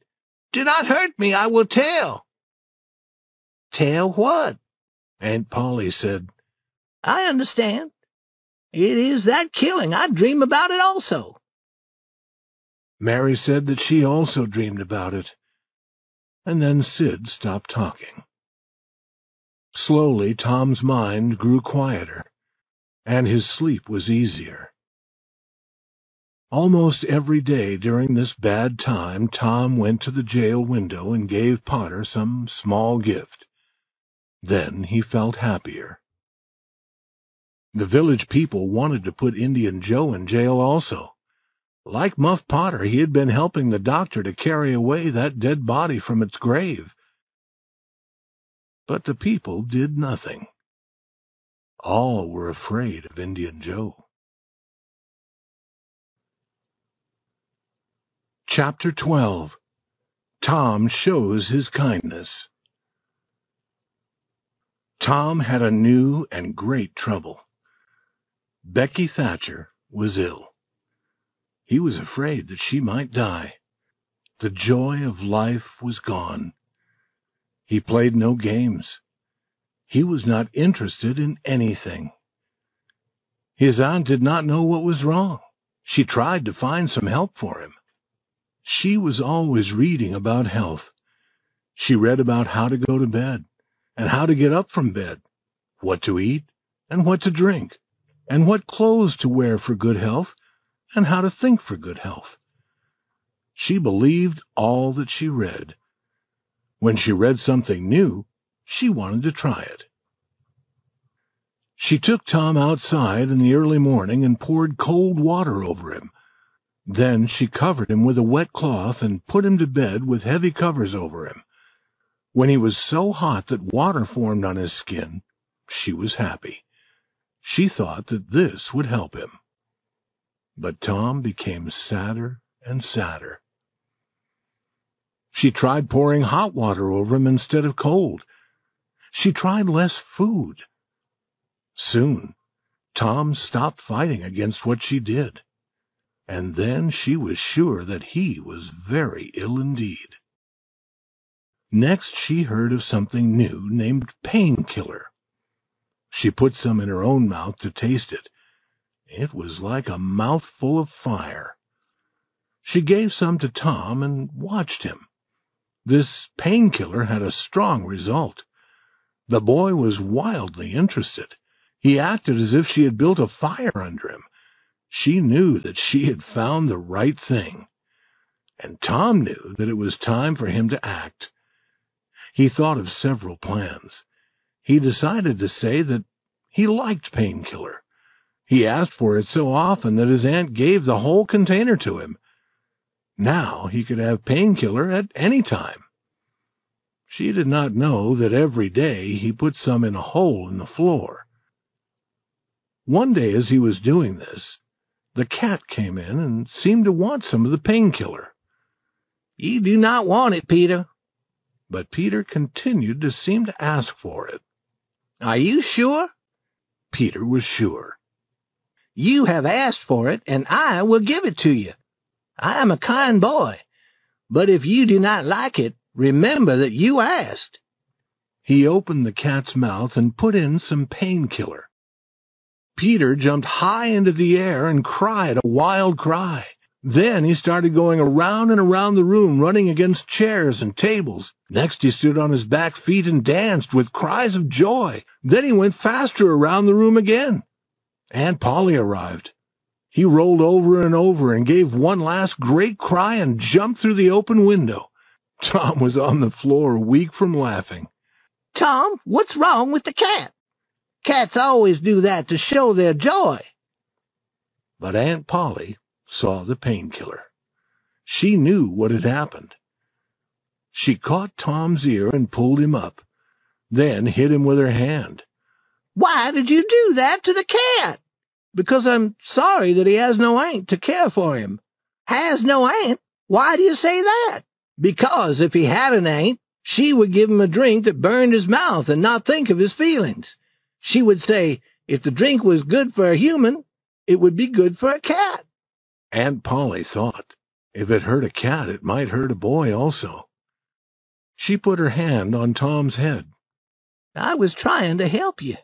'Do not hurt me, I will tell.'" "Tell what?" Aunt Polly said. "I understand. It is that killing. I dream about it also." Mary said that she also dreamed about it. And then Sid stopped talking. Slowly, Tom's mind grew quieter, and his sleep was easier. Almost every day during this bad time, Tom went to the jail window and gave Potter some small gift. Then he felt happier. The village people wanted to put Indian Joe in jail also. Like Muff Potter, he had been helping the doctor to carry away that dead body from its grave. But the people did nothing. All were afraid of Indian Joe. Chapter 12. Tom Shows His Kindness. Tom had a new and great trouble. Becky Thatcher was ill. He was afraid that she might die. The joy of life was gone. He played no games. He was not interested in anything. His aunt did not know what was wrong. She tried to find some help for him. She was always reading about health. She read about how to go to bed, and how to get up from bed, what to eat, and what to drink, and what clothes to wear for good health, and how to think for good health. She believed all that she read. When she read something new, she wanted to try it. She took Tom outside in the early morning and poured cold water over him. Then she covered him with a wet cloth and put him to bed with heavy covers over him. When he was so hot that water formed on his skin, she was happy. She thought that this would help him. But Tom became sadder and sadder. She tried pouring hot water over him instead of cold. She tried less food. Soon, Tom stopped fighting against what she did, and then she was sure that he was very ill indeed. Next, she heard of something new named painkiller. She put some in her own mouth to taste it. It was like a mouthful of fire. She gave some to Tom and watched him. This painkiller had a strong result. The boy was wildly interested. He acted as if she had built a fire under him. She knew that she had found the right thing. And Tom knew that it was time for him to act. He thought of several plans. He decided to say that he liked painkiller. He asked for it so often that his aunt gave the whole container to him. Now he could have painkiller at any time. She did not know that every day he put some in a hole in the floor. One day as he was doing this, the cat came in and seemed to want some of the painkiller. "You do not want it, Peter." But Peter continued to seem to ask for it. "Are you sure?" Peter was sure. "You have asked for it, and I will give it to you. I am a kind boy. But if you do not like it, remember that you asked." He opened the cat's mouth and put in some painkiller. Peter jumped high into the air and cried a wild cry. Then he started going around and around the room, running against chairs and tables. Next he stood on his back feet and danced with cries of joy. Then he went faster around the room again. Aunt Polly arrived. He rolled over and over and gave one last great cry and jumped through the open window. Tom was on the floor, weak from laughing. Tom, what's wrong with the cat? Cats always do that to show their joy. But Aunt Polly saw the painkiller. She knew what had happened. She caught Tom's ear and pulled him up, then hit him with her hand. Why did you do that to the cat? Because I'm sorry that he has no aunt to care for him. Has no aunt? Why do you say that? Because if he had an aunt, she would give him a drink that burned his mouth and not think of his feelings. She would say, if the drink was good for a human, it would be good for a cat. Aunt Polly thought, if it hurt a cat, it might hurt a boy also. She put her hand on Tom's head. I was trying to help you,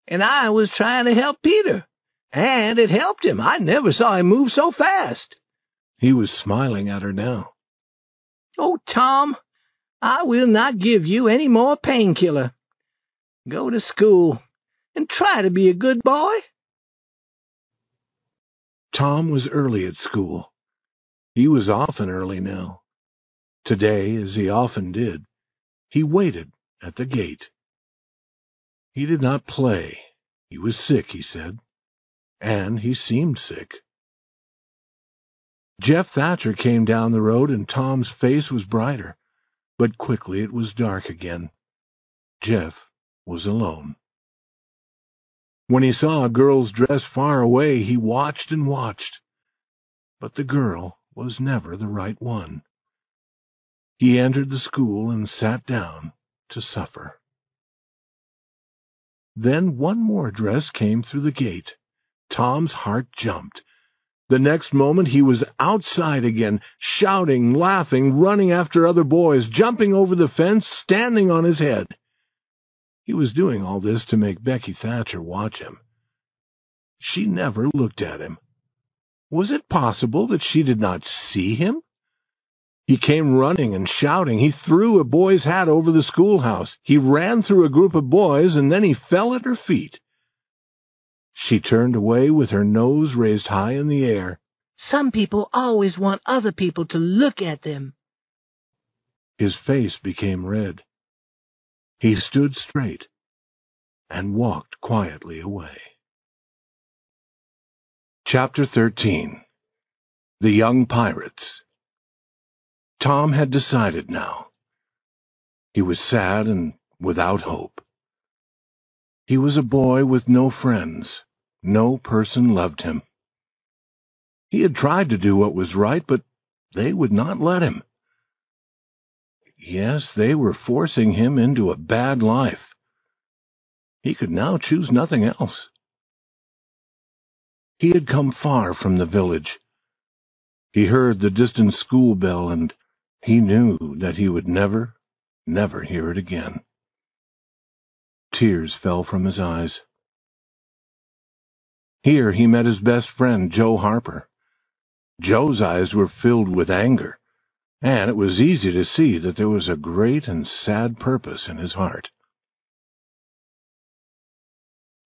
and I was trying to help Peter, and it helped him. I never saw him move so fast. He was smiling at her now. Oh, Tom, I will not give you any more painkiller. Go to school and try to be a good boy. Tom was early at school. He was often early now. Today, as he often did, he waited at the gate. He did not play. He was sick, he said, and he seemed sick. Jeff Thatcher came down the road, and Tom's face was brighter, but quickly it was dark again. Jeff was alone. When he saw a girl's dress far away, he watched and watched, but the girl was never the right one. He entered the school and sat down to suffer. Then one more dress came through the gate. Tom's heart jumped. The next moment he was outside again, shouting, laughing, running after other boys, jumping over the fence, standing on his head. He was doing all this to make Becky Thatcher watch him. She never looked at him. Was it possible that she did not see him? He came running and shouting. He threw a boy's hat over the schoolhouse. He ran through a group of boys, and then he fell at her feet. She turned away with her nose raised high in the air. Some people always want other people to look at them. His face became red. He stood straight and walked quietly away. Chapter 13. The Young Pirates. Tom had decided now. He was sad and without hope. He was a boy with no friends. No person loved him. He had tried to do what was right, but they would not let him. Yes, they were forcing him into a bad life. He could now choose nothing else. He had come far from the village. He heard the distant school bell, and he knew that he would never hear it again. Tears fell from his eyes. Here he met his best friend, Joe Harper. Joe's eyes were filled with anger, and it was easy to see that there was a great and sad purpose in his heart.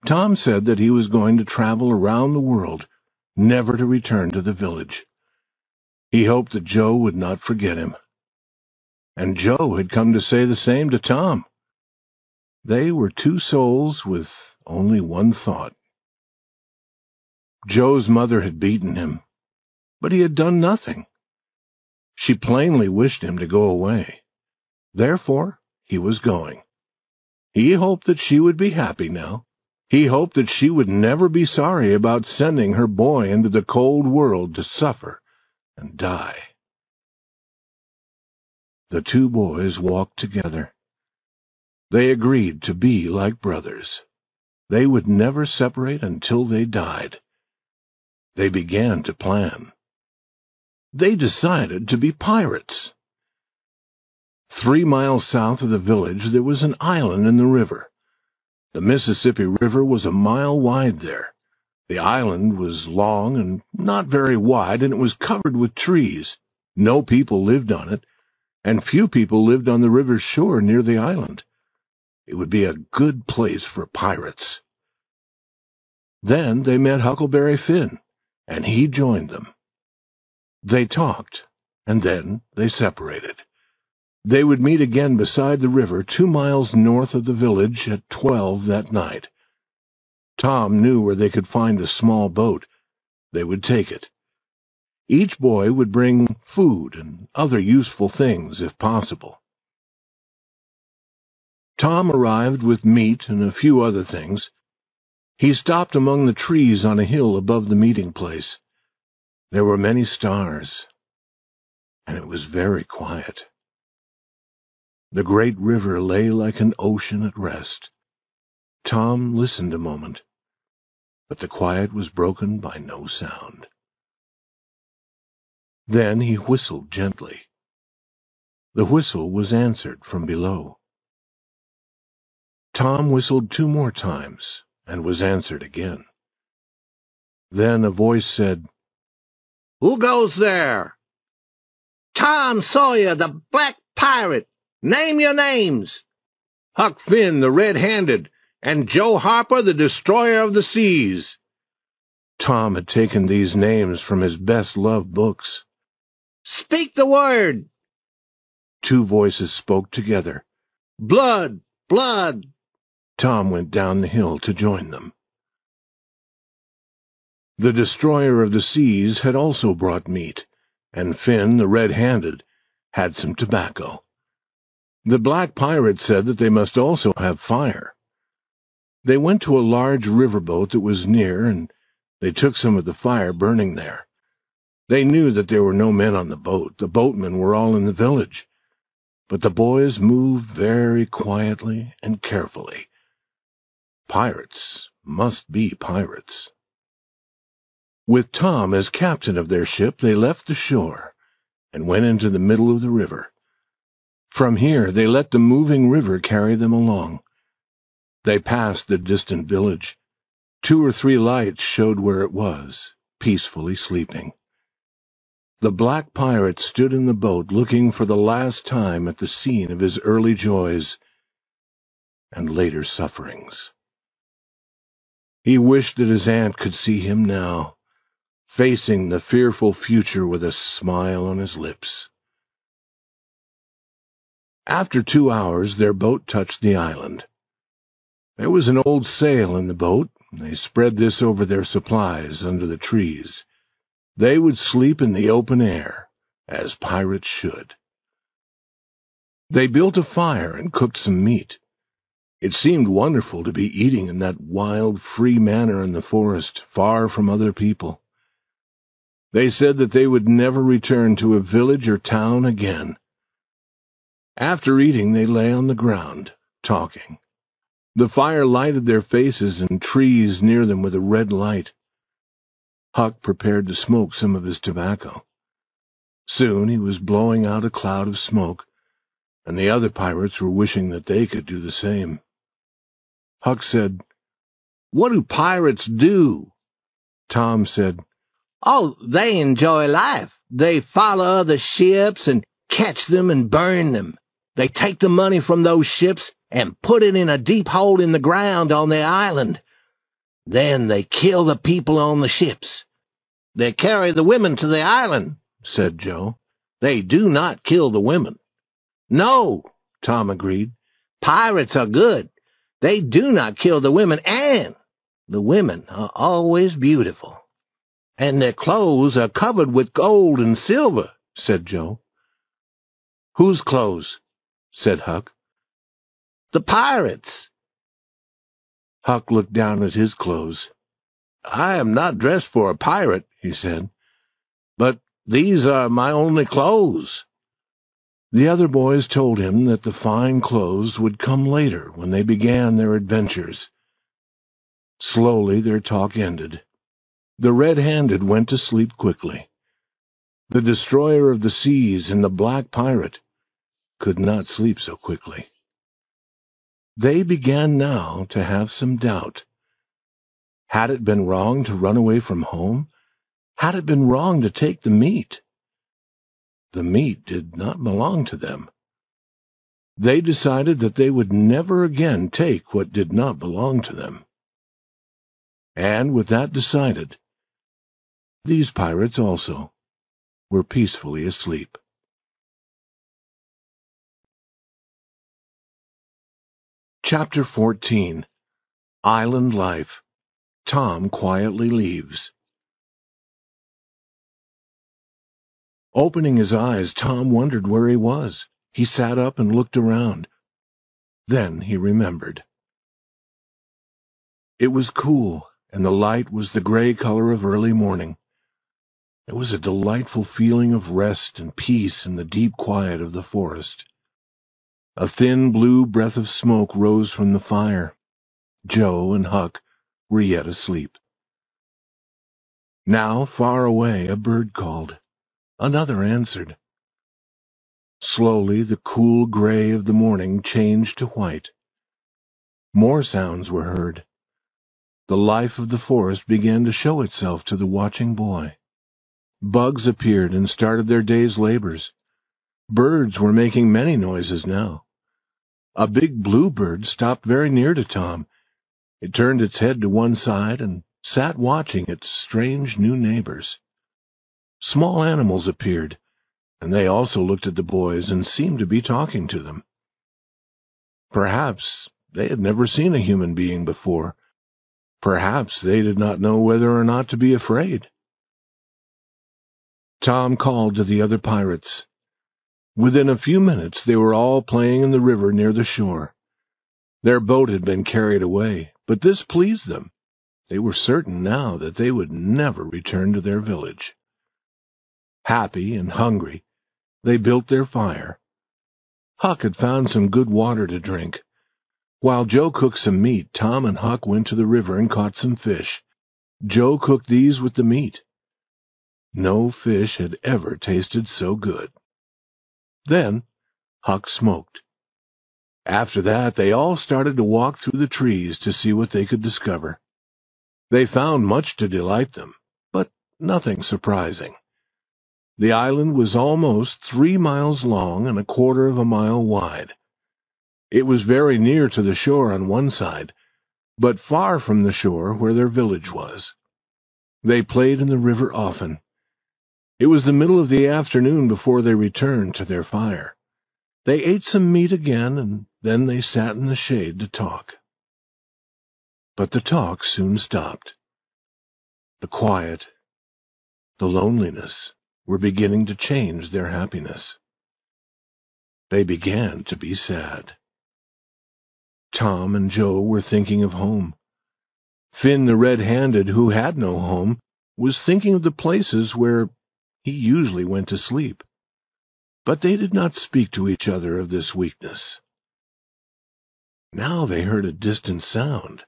Tom said that he was going to travel around the world, never to return to the village. He hoped that Joe would not forget him. And Joe had come to say the same to Tom. They were two souls with only one thought. Joe's mother had beaten him, but he had done nothing. She plainly wished him to go away. Therefore, he was going. He hoped that she would be happy now. He hoped that she would never be sorry about sending her boy into the cold world to suffer and die. The two boys walked together. They agreed to be like brothers. They would never separate until they died. They began to plan. They decided to be pirates. 3 miles south of the village there was an island in the river. The Mississippi River was a mile wide there. The island was long and not very wide, and it was covered with trees. No people lived on it, and few people lived on the river's shore near the island. It would be a good place for pirates. Then they met Huckleberry Finn, and he joined them. They talked, and then they separated. They would meet again beside the river 2 miles north of the village at 12 that night. Tom knew where they could find a small boat. They would take it. Each boy would bring food and other useful things if possible. Tom arrived with meat and a few other things. He stopped among the trees on a hill above the meeting place. There were many stars, and it was very quiet. The great river lay like an ocean at rest. Tom listened a moment, but the quiet was broken by no sound. Then he whistled gently. The whistle was answered from below. Tom whistled 2 more times and was answered again. Then a voice said, "Who goes there?" "Tom Sawyer, the black pirate. Name your names." "Huck Finn, the red-handed, and Joe Harper, the destroyer of the seas." Tom had taken these names from his best-loved books. "Speak the word." 2 voices spoke together. "Blood! Blood!" Tom went down the hill to join them. The destroyer of the seas had also brought meat, and Finn, the red-handed, had some tobacco. The black pirate said that they must also have fire. They went to a large riverboat that was near, and they took some of the fire burning there. They knew that there were no men on the boat. The boatmen were all in the village. But the boys moved very quietly and carefully. Pirates must be pirates. With Tom as captain of their ship, they left the shore and went into the middle of the river. From here, they let the moving river carry them along. They passed the distant village. 2 or 3 lights showed where it was, peacefully sleeping. The black pirate stood in the boat looking for the last time at the scene of his early joys and later sufferings. He wished that his aunt could see him now, facing the fearful future with a smile on his lips. After 2 hours, their boat touched the island. There was an old sail in the boat. They spread this over their supplies under the trees. They would sleep in the open air, as pirates should. They built a fire and cooked some meat. It seemed wonderful to be eating in that wild, free manner in the forest, far from other people. They said that they would never return to a village or town again. After eating, they lay on the ground, talking. The fire lighted their faces and trees near them with a red light. Huck prepared to smoke some of his tobacco. Soon he was blowing out a cloud of smoke, and the other pirates were wishing that they could do the same. Huck said, "What do pirates do?" Tom said, "Oh, they enjoy life. They follow other ships and catch them and burn them. They take the money from those ships and put it in a deep hole in the ground on their island. Then they kill the people on the ships. They carry the women to the island," said Joe. "They do not kill the women." "No," Tom agreed. "Pirates are good. They do not kill the women, and the women are always beautiful. And their clothes are covered with gold and silver," said Joe. "Whose clothes?" said Huck. "The pirates." Huck looked down at his clothes. "I am not dressed for a pirate," he said, "but these are my only clothes." The other boys told him that the fine clothes would come later when they began their adventures. Slowly their talk ended. The red-handed went to sleep quickly. The destroyer of the seas and the black pirate could not sleep so quickly. They began now to have some doubt. Had it been wrong to run away from home? Had it been wrong to take the meat? The meat did not belong to them. They decided that they would never again take what did not belong to them. And with that decided, these pirates also were peacefully asleep. Chapter 14. Island Life. Tom quietly leaves. Opening his eyes, Tom wondered where he was. He sat up and looked around. Then he remembered. It was cool, and the light was the gray color of early morning. There was a delightful feeling of rest and peace in the deep quiet of the forest. A thin blue breath of smoke rose from the fire. Joe and Huck were yet asleep. Now, far away, a bird called. Another answered. Slowly, the cool gray of the morning changed to white. More sounds were heard. The life of the forest began to show itself to the watching boy. Bugs appeared and started their day's labors. Birds were making many noises now. A big bluebird stopped very near to Tom. It turned its head to one side and sat watching its strange new neighbors. Small animals appeared, and they also looked at the boys and seemed to be talking to them. Perhaps they had never seen a human being before. Perhaps they did not know whether or not to be afraid. Tom called to the other pirates. Within a few minutes they were all playing in the river near the shore. Their boat had been carried away, but this pleased them. They were certain now that they would never return to their village. Happy and hungry, they built their fire. Huck had found some good water to drink. While Joe cooked some meat, Tom and Huck went to the river and caught some fish. Joe cooked these with the meat. No fish had ever tasted so good. Then Huck smoked. After that, they all started to walk through the trees to see what they could discover. They found much to delight them, but nothing surprising. The island was almost 3 miles long and 1/4 of a mile wide. It was very near to the shore on one side, but far from the shore where their village was. They played in the river often. It was the middle of the afternoon before they returned to their fire. They ate some meat again, and then they sat in the shade to talk. But the talk soon stopped. The quiet, the loneliness were beginning to change their happiness. They began to be sad. Tom and Joe were thinking of home. Finn the red-handed, who had no home, was thinking of the places where he usually went to sleep. But they did not speak to each other of this weakness. Now they heard a distant sound.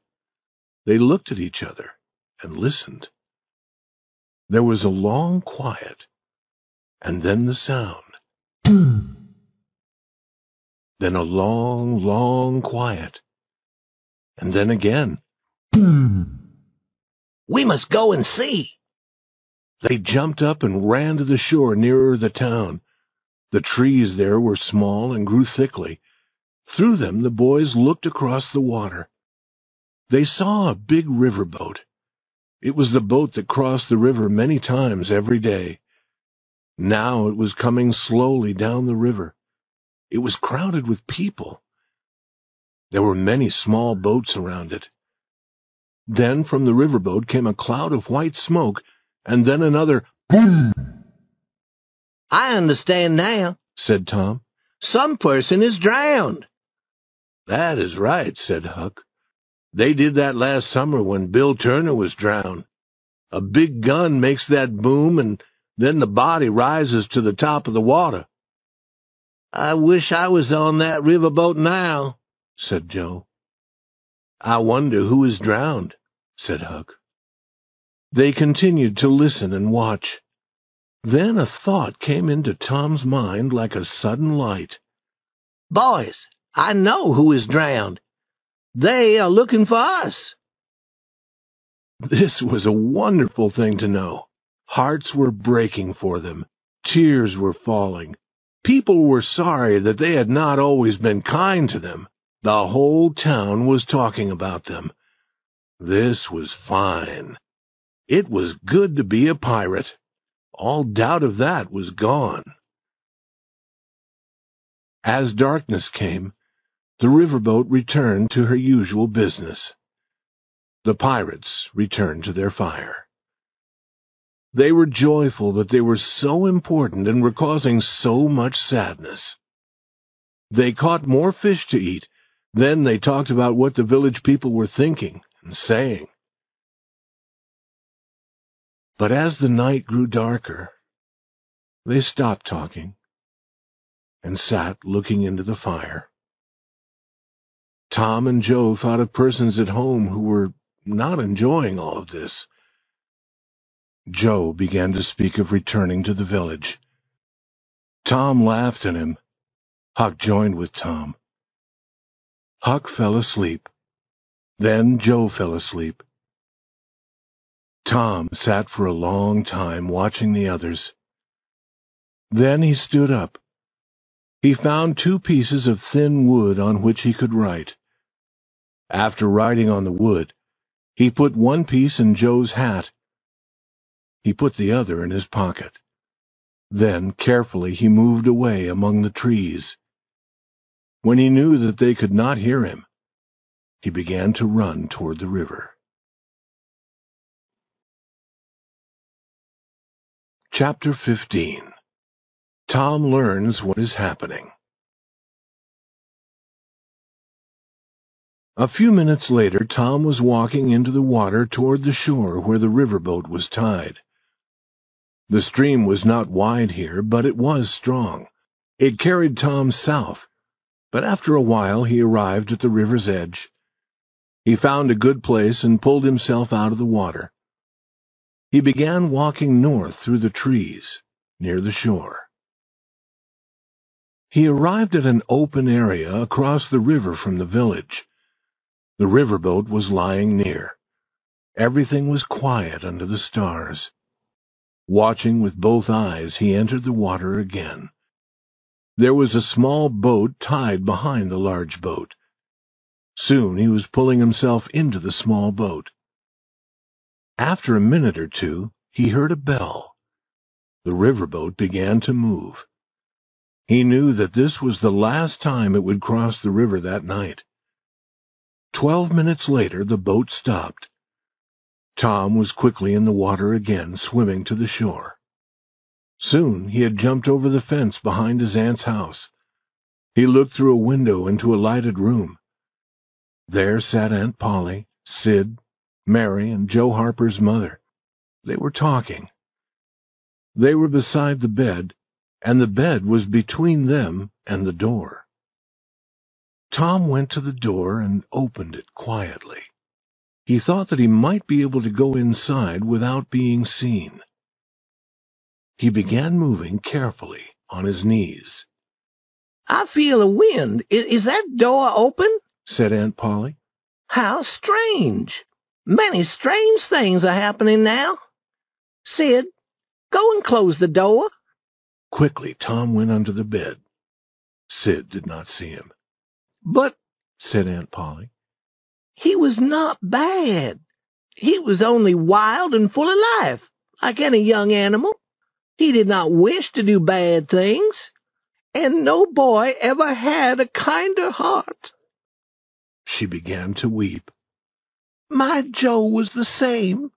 They looked at each other and listened. There was a long quiet, and then the sound. Then a long, long quiet, and then again. We must go and see. They jumped up and ran to the shore nearer the town. The trees there were small and grew thickly. Through them the boys looked across the water. They saw a big riverboat. It was the boat that crossed the river many times every day. Now it was coming slowly down the river. It was crowded with people. There were many small boats around it. Then from the riverboat came a cloud of white smoke, and then another boom. I understand now, said Tom. Some person is drowned. That is right, said Huck. They did that last summer when Bill Turner was drowned. A big gun makes that boom, and then the body rises to the top of the water. I wish I was on that riverboat now, said Joe. I wonder who is drowned, said Huck. They continued to listen and watch. Then a thought came into Tom's mind like a sudden light. Boys, I know who is drowned. They are looking for us." This was a wonderful thing to know. Hearts were breaking for them. Tears were falling. People were sorry that they had not always been kind to them. The whole town was talking about them. This was fine. It was good to be a pirate. All doubt of that was gone. As darkness came, the riverboat returned to her usual business. The pirates returned to their fire. They were joyful that they were so important and were causing so much sadness. They caught more fish to eat. Then they talked about what the village people were thinking and saying. But as the night grew darker, they stopped talking and sat looking into the fire. Tom and Joe thought of persons at home who were not enjoying all of this. Joe began to speak of returning to the village. Tom laughed at him. Huck joined with Tom. Huck fell asleep. Then Joe fell asleep. Tom sat for a long time watching the others. Then he stood up. He found 2 pieces of thin wood on which he could write. After writing on the wood, he put one piece in Joe's hat. He put the other in his pocket. Then, carefully, he moved away among the trees. When he knew that they could not hear him, he began to run toward the river. Chapter 15. Tom learns what is happening. A few minutes later, Tom was walking into the water toward the shore where the riverboat was tied. The stream was not wide here, but it was strong. It carried Tom south, but after a while he arrived at the river's edge. He found a good place and pulled himself out of the water. He began walking north through the trees, near the shore. He arrived at an open area across the river from the village. The riverboat was lying near. Everything was quiet under the stars. Watching with both eyes, he entered the water again. There was a small boat tied behind the large boat. Soon he was pulling himself into the small boat. After a minute or two, he heard a bell. The riverboat began to move. He knew that this was the last time it would cross the river that night. 12 minutes later, the boat stopped. Tom was quickly in the water again, swimming to the shore. Soon he had jumped over the fence behind his aunt's house. He looked through a window into a lighted room. There sat Aunt Polly, Sid, Mary, and Joe Harper's mother. They were talking. They were beside the bed, and the bed was between them and the door. Tom went to the door and opened it quietly. He thought that he might be able to go inside without being seen. He began moving carefully on his knees. "I feel a wind. Is that door open?" said Aunt Polly. "How strange. Many strange things are happening now. Sid, go and close the door." Quickly, Tom went under the bed. Sid did not see him. "But," said Aunt Polly, "he was not bad. He was only wild and full of life, like any young animal. He did not wish to do bad things, and no boy ever had a kinder heart." She began to weep. "My Joe was the same.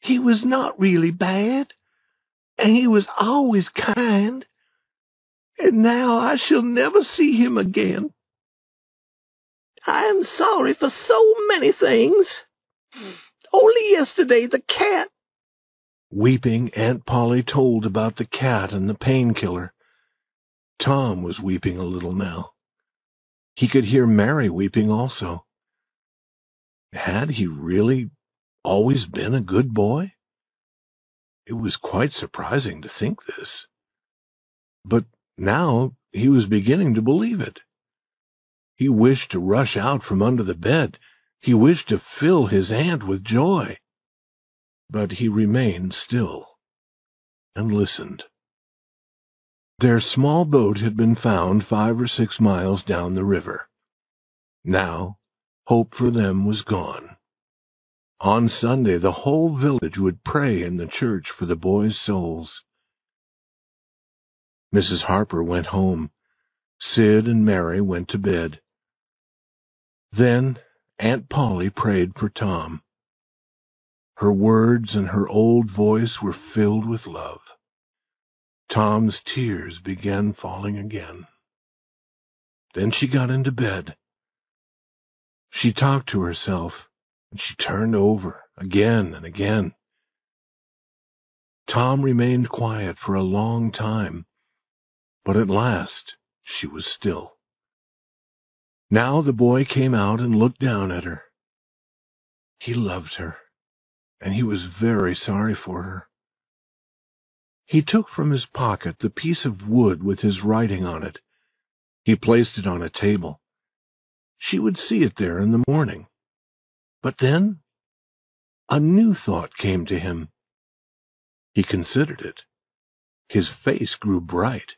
He was not really bad, and he was always kind, and now I shall never see him again. I am sorry for so many things. Only yesterday the cat—" Weeping, Aunt Polly told about the cat and the painkiller. Tom was weeping a little now. He could hear Mary weeping also. Had he really always been a good boy? It was quite surprising to think this. But now he was beginning to believe it. He wished to rush out from under the bed. He wished to fill his aunt with joy. But he remained still and listened. Their small boat had been found 5 or 6 miles down the river. Now, hope for them was gone. On Sunday, the whole village would pray in the church for the boys' souls. Mrs. Harper went home. Sid and Mary went to bed. Then Aunt Polly prayed for Tom. Her words and her old voice were filled with love. Tom's tears began falling again. Then she got into bed. She talked to herself, and she turned over again and again. Tom remained quiet for a long time, but at last she was still. Now the boy came out and looked down at her. He loved her, and he was very sorry for her. He took from his pocket the piece of wood with his writing on it. He placed it on a table. She would see it there in the morning. But then a new thought came to him. He considered it. His face grew bright.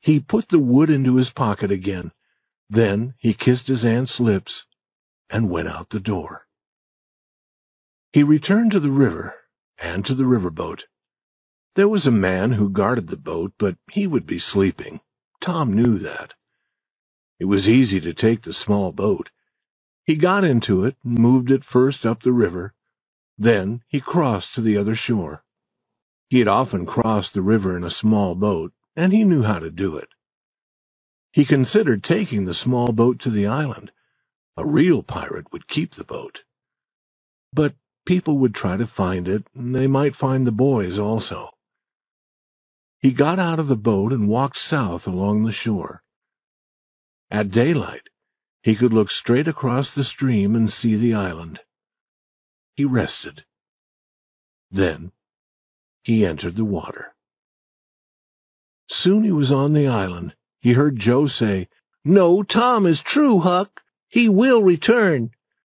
He put the wood into his pocket again. Then he kissed his aunt's lips and went out the door. He returned to the river and to the riverboat. There was a man who guarded the boat, but he would be sleeping. Tom knew that. It was easy to take the small boat. He got into it and moved it first up the river. Then he crossed to the other shore. He had often crossed the river in a small boat, and he knew how to do it. He considered taking the small boat to the island. A real pirate would keep the boat. But people would try to find it, and they might find the boys also. He got out of the boat and walked south along the shore. At daylight, he could look straight across the stream and see the island. He rested. Then he entered the water. Soon he was on the island. He heard Joe say, "No, Tom is true, Huck. He will return.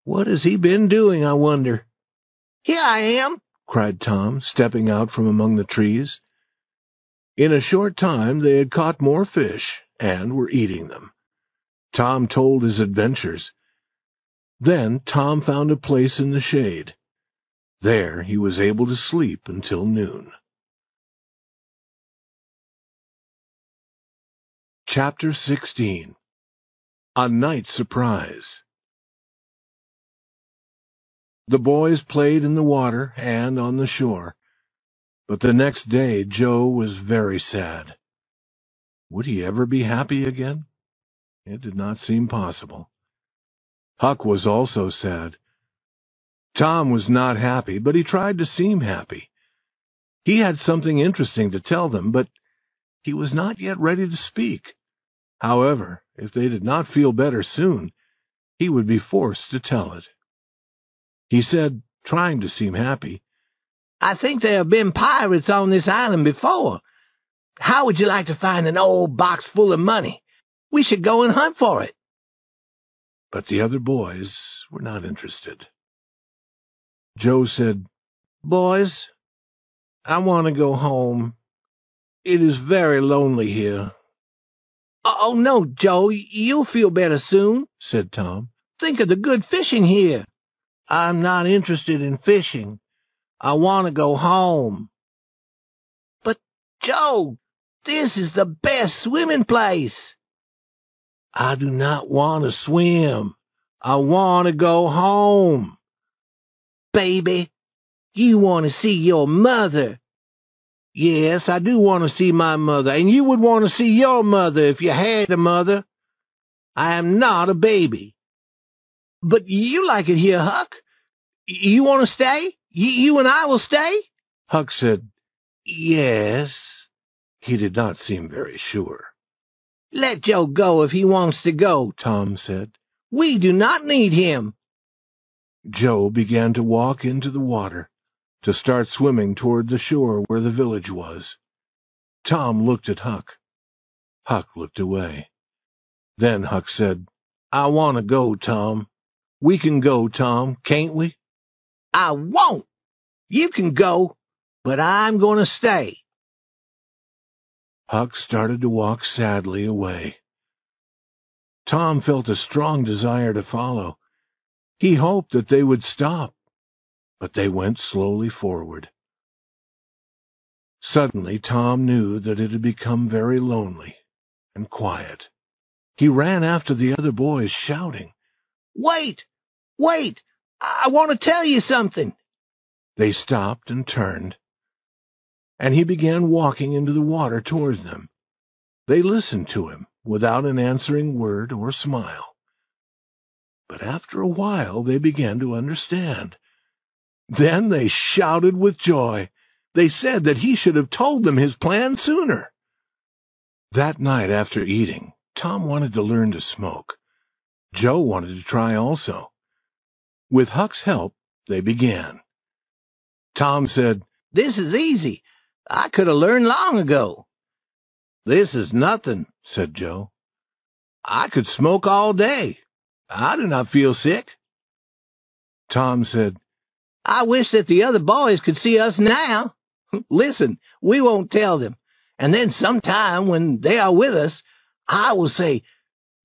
What has he been doing, I wonder?" "Here I am," cried Tom, stepping out from among the trees. In a short time they had caught more fish and were eating them. Tom told his adventures. Then Tom found a place in the shade. There he was able to sleep until noon. Chapter 16. A Night Surprise. The boys played in the water and on the shore, but the next day Joe was very sad. Would he ever be happy again? It did not seem possible. Huck was also sad. Tom was not happy, but he tried to seem happy. He had something interesting to tell them, but he was not yet ready to speak. However, if they did not feel better soon, he would be forced to tell it. He said, trying to seem happy, "I think there have been pirates on this island before. How would you like to find an old box full of money? We should go and hunt for it." But the other boys were not interested. Joe said, "Boys, I want to go home. It is very lonely here." "Oh, no, Joe, you'll feel better soon," said Tom. "Think of the good fishing here." "I'm not interested in fishing. I want to go home." "But, Joe, this is the best swimming place." "I do not want to swim. I want to go home." "Baby, you want to see your mother." "Yes, I do want to see my mother, and you would want to see your mother if you had a mother. I am not a baby." "But you like it here, Huck. You want to stay? You and I will stay?" Huck said, "Yes." He did not seem very sure. "Let Joe go if he wants to go," Tom said. "We do not need him." Joe began to walk into the water, to start swimming toward the shore where the village was. Tom looked at Huck. Huck looked away. Then Huck said, "I want to go, Tom. We can go, Tom, can't we?" "I won't. You can go, but I'm going to stay." Huck started to walk sadly away. Tom felt a strong desire to follow. He hoped that they would stop, but they went slowly forward. Suddenly Tom knew that it had become very lonely and quiet. He ran after the other boys, shouting, "Wait! Wait! I want to tell you something." They stopped and turned, and he began walking into the water towards them. They listened to him without an answering word or smile. But after a while they began to understand. Then they shouted with joy. They said that he should have told them his plan sooner. That night after eating, Tom wanted to learn to smoke. Joe wanted to try also. With Huck's help, they began. Tom said, "This is easy. I could have learned long ago." "This is nothing," said Joe. "I could smoke all day. I do not feel sick." Tom said, "I wish that the other boys could see us now. Listen, we won't tell them. And then sometime when they are with us, I will say,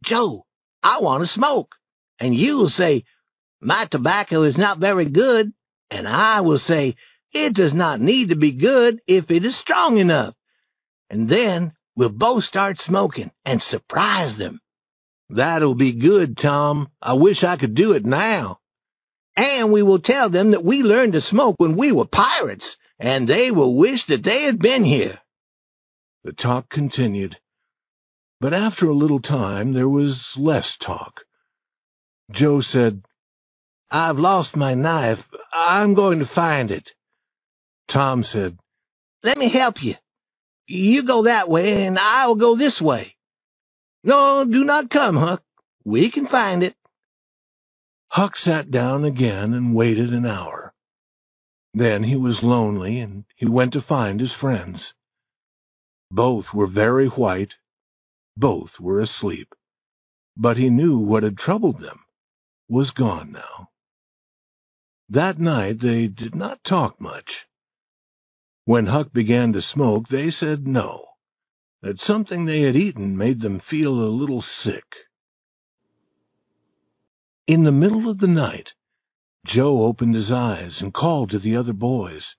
'Joe, I want to smoke.' And you will say, 'My tobacco is not very good.' And I will say, 'It does not need to be good if it is strong enough.' And then we'll both start smoking and surprise them." "That'll be good, Tom. I wish I could do it now." "And we will tell them that we learned to smoke when we were pirates, and they will wish that they had been here." The talk continued, but after a little time there was less talk. Joe said, "I've lost my knife. I'm going to find it." Tom said, "Let me help you. You go that way, and I will go this way." "No, do not come, Huck. We can find it." Huck sat down again and waited an hour. Then he was lonely, and he went to find his friends. Both were very white. Both were asleep. But he knew what had troubled them was gone now. That night they did not talk much. When Huck began to smoke, they said no, that something they had eaten made them feel a little sick. In the middle of the night, Joe opened his eyes and called to the other boys.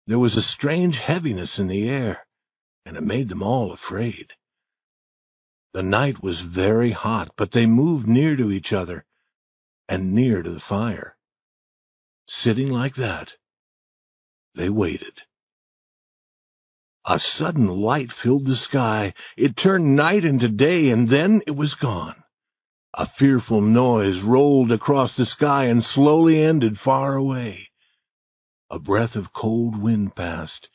There was a strange heaviness in the air, and it made them all afraid. The night was very hot, but they moved near to each other and near to the fire. Sitting like that, they waited. A sudden light filled the sky. It turned night into day, and then it was gone. A fearful noise rolled across the sky and slowly ended far away. A breath of cold wind passed.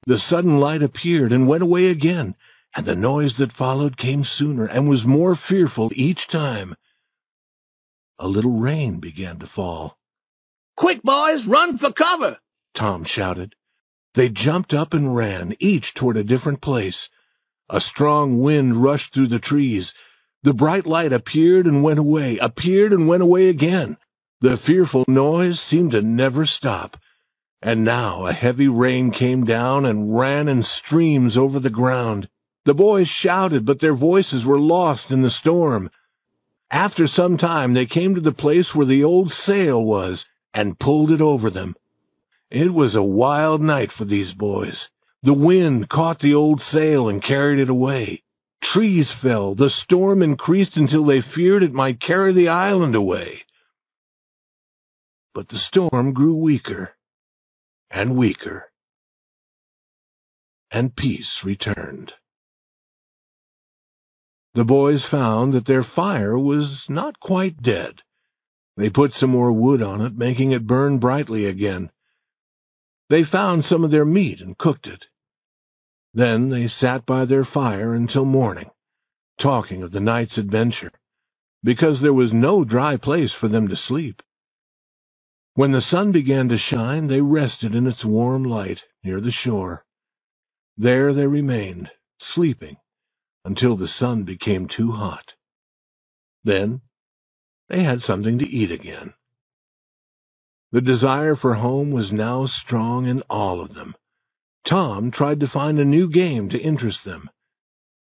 The sudden light appeared and went away again, and the noise that followed came sooner and was more fearful each time. A little rain began to fall. "Quick, boys, run for cover!" Tom shouted. They jumped up and ran, each toward a different place. A strong wind rushed through the trees. The bright light appeared and went away, appeared and went away again. The fearful noise seemed to never stop. And now a heavy rain came down and ran in streams over the ground. The boys shouted, but their voices were lost in the storm. After some time they came to the place where the old sail was and pulled it over them. It was a wild night for these boys. The wind caught the old sail and carried it away. Trees fell. The storm increased until they feared it might carry the island away. But the storm grew weaker and weaker, and peace returned. The boys found that their fire was not quite dead. They put some more wood on it, making it burn brightly again. They found some of their meat and cooked it. Then they sat by their fire until morning, talking of the night's adventure, because there was no dry place for them to sleep. When the sun began to shine, they rested in its warm light near the shore. There they remained, sleeping, until the sun became too hot. Then they had something to eat again. The desire for home was now strong in all of them. Tom tried to find a new game to interest them.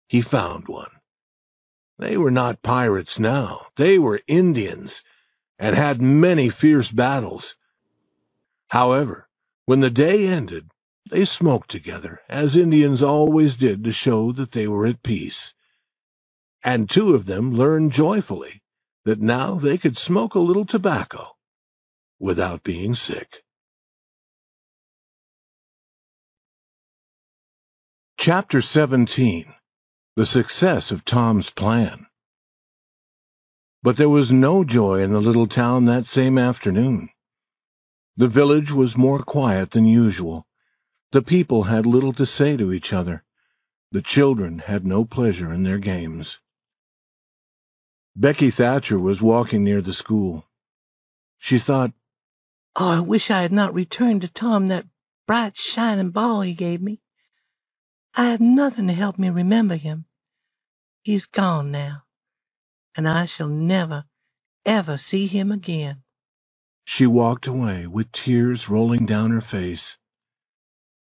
He found one. They were not pirates now. They were Indians, and had many fierce battles. However, when the day ended, they smoked together, as Indians always did to show that they were at peace. And two of them learned joyfully that now they could smoke a little tobacco without being sick. Chapter 17. The Success of Tom's Plan. But there was no joy in the little town that same afternoon. The village was more quiet than usual. The people had little to say to each other. The children had no pleasure in their games. Becky Thatcher was walking near the school. She thought, "Oh, I wish I had not returned to Tom that bright, shining ball he gave me. I have nothing to help me remember him. He's gone now, and I shall never, ever see him again." She walked away with tears rolling down her face.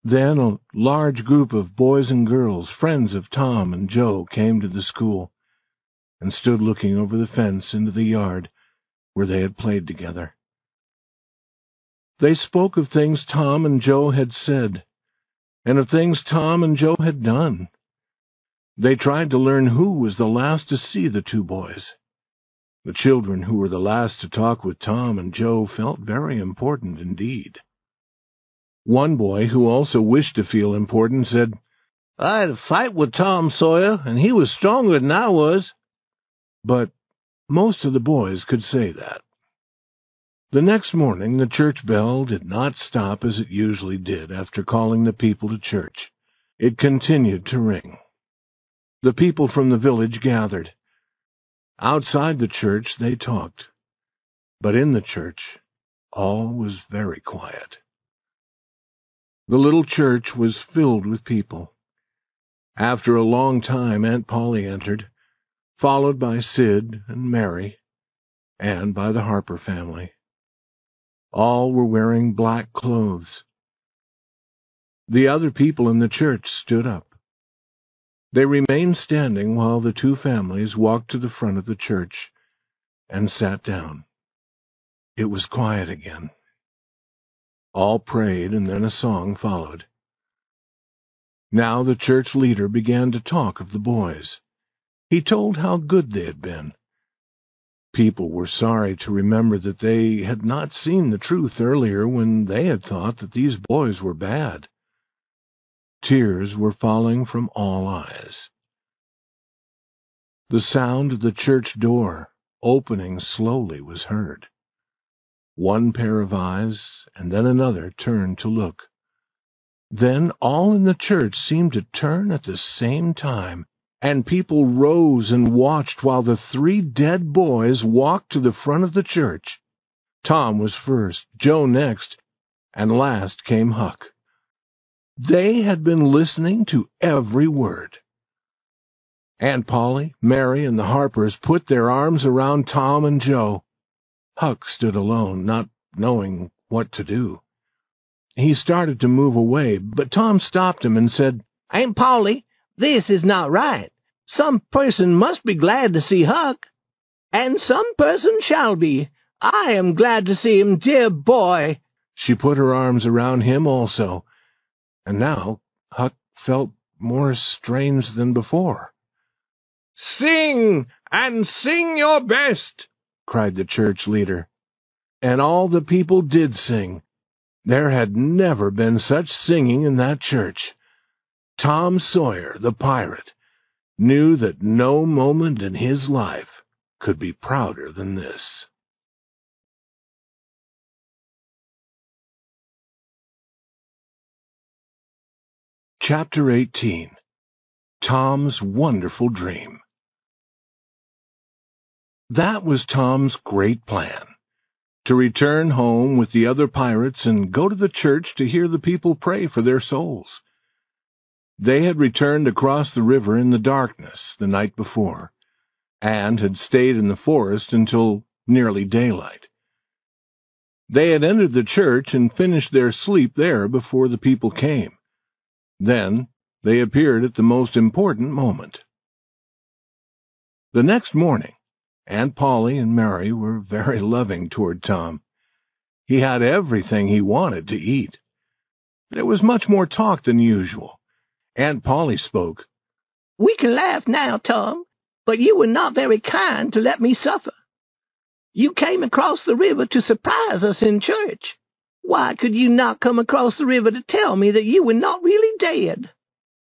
Then a large group of boys and girls, friends of Tom and Joe, came to the school and stood looking over the fence into the yard where they had played together. They spoke of things Tom and Joe had said, and of things Tom and Joe had done. They tried to learn who was the last to see the two boys. The children who were the last to talk with Tom and Joe felt very important indeed. One boy, who also wished to feel important, said, "I had a fight with Tom Sawyer, and he was stronger than I was." But most of the boys could say that. The next morning the church bell did not stop as it usually did after calling the people to church. It continued to ring. The people from the village gathered. Outside the church they talked, but in the church all was very quiet. The little church was filled with people. After a long time Aunt Polly entered, followed by Sid and Mary, and by the Harper family. All were wearing black clothes. The other people in the church stood up. They remained standing while the two families walked to the front of the church and sat down. It was quiet again. All prayed, and then a song followed. Now the church leader began to talk of the boys. He told how good they had been. People were sorry to remember that they had not seen the truth earlier when they had thought that these boys were bad. Tears were falling from all eyes. The sound of the church door opening slowly was heard. One pair of eyes, and then another, turned to look. Then all in the church seemed to turn at the same time, and people rose and watched while the three dead boys walked to the front of the church. Tom was first, Joe next, and last came Huck. They had been listening to every word. Aunt Polly, Mary, and the Harpers put their arms around Tom and Joe. Huck stood alone, not knowing what to do. He started to move away, but Tom stopped him and said, "Aunt Polly, this is not right. Some person must be glad to see Huck, and some person shall be. I am glad to see him, dear boy." She put her arms around him also, and now Huck felt more strange than before. "Sing, and sing your best," cried the church leader. And all the people did sing. There had never been such singing in that church. Tom Sawyer, the pirate, knew that no moment in his life could be prouder than this. Chapter 18. Tom's Wonderful Dream. That was Tom's great plan, to return home with the other pirates and go to the church to hear the people pray for their souls. They had returned across the river in the darkness the night before, and had stayed in the forest until nearly daylight. They had entered the church and finished their sleep there before the people came. Then they appeared at the most important moment. The next morning, Aunt Polly and Mary were very loving toward Tom. He had everything he wanted to eat. There was much more talk than usual. Aunt Polly spoke. "We can laugh now, Tom, but you were not very kind to let me suffer. You came across the river to surprise us in church. Why could you not come across the river to tell me that you were not really dead?"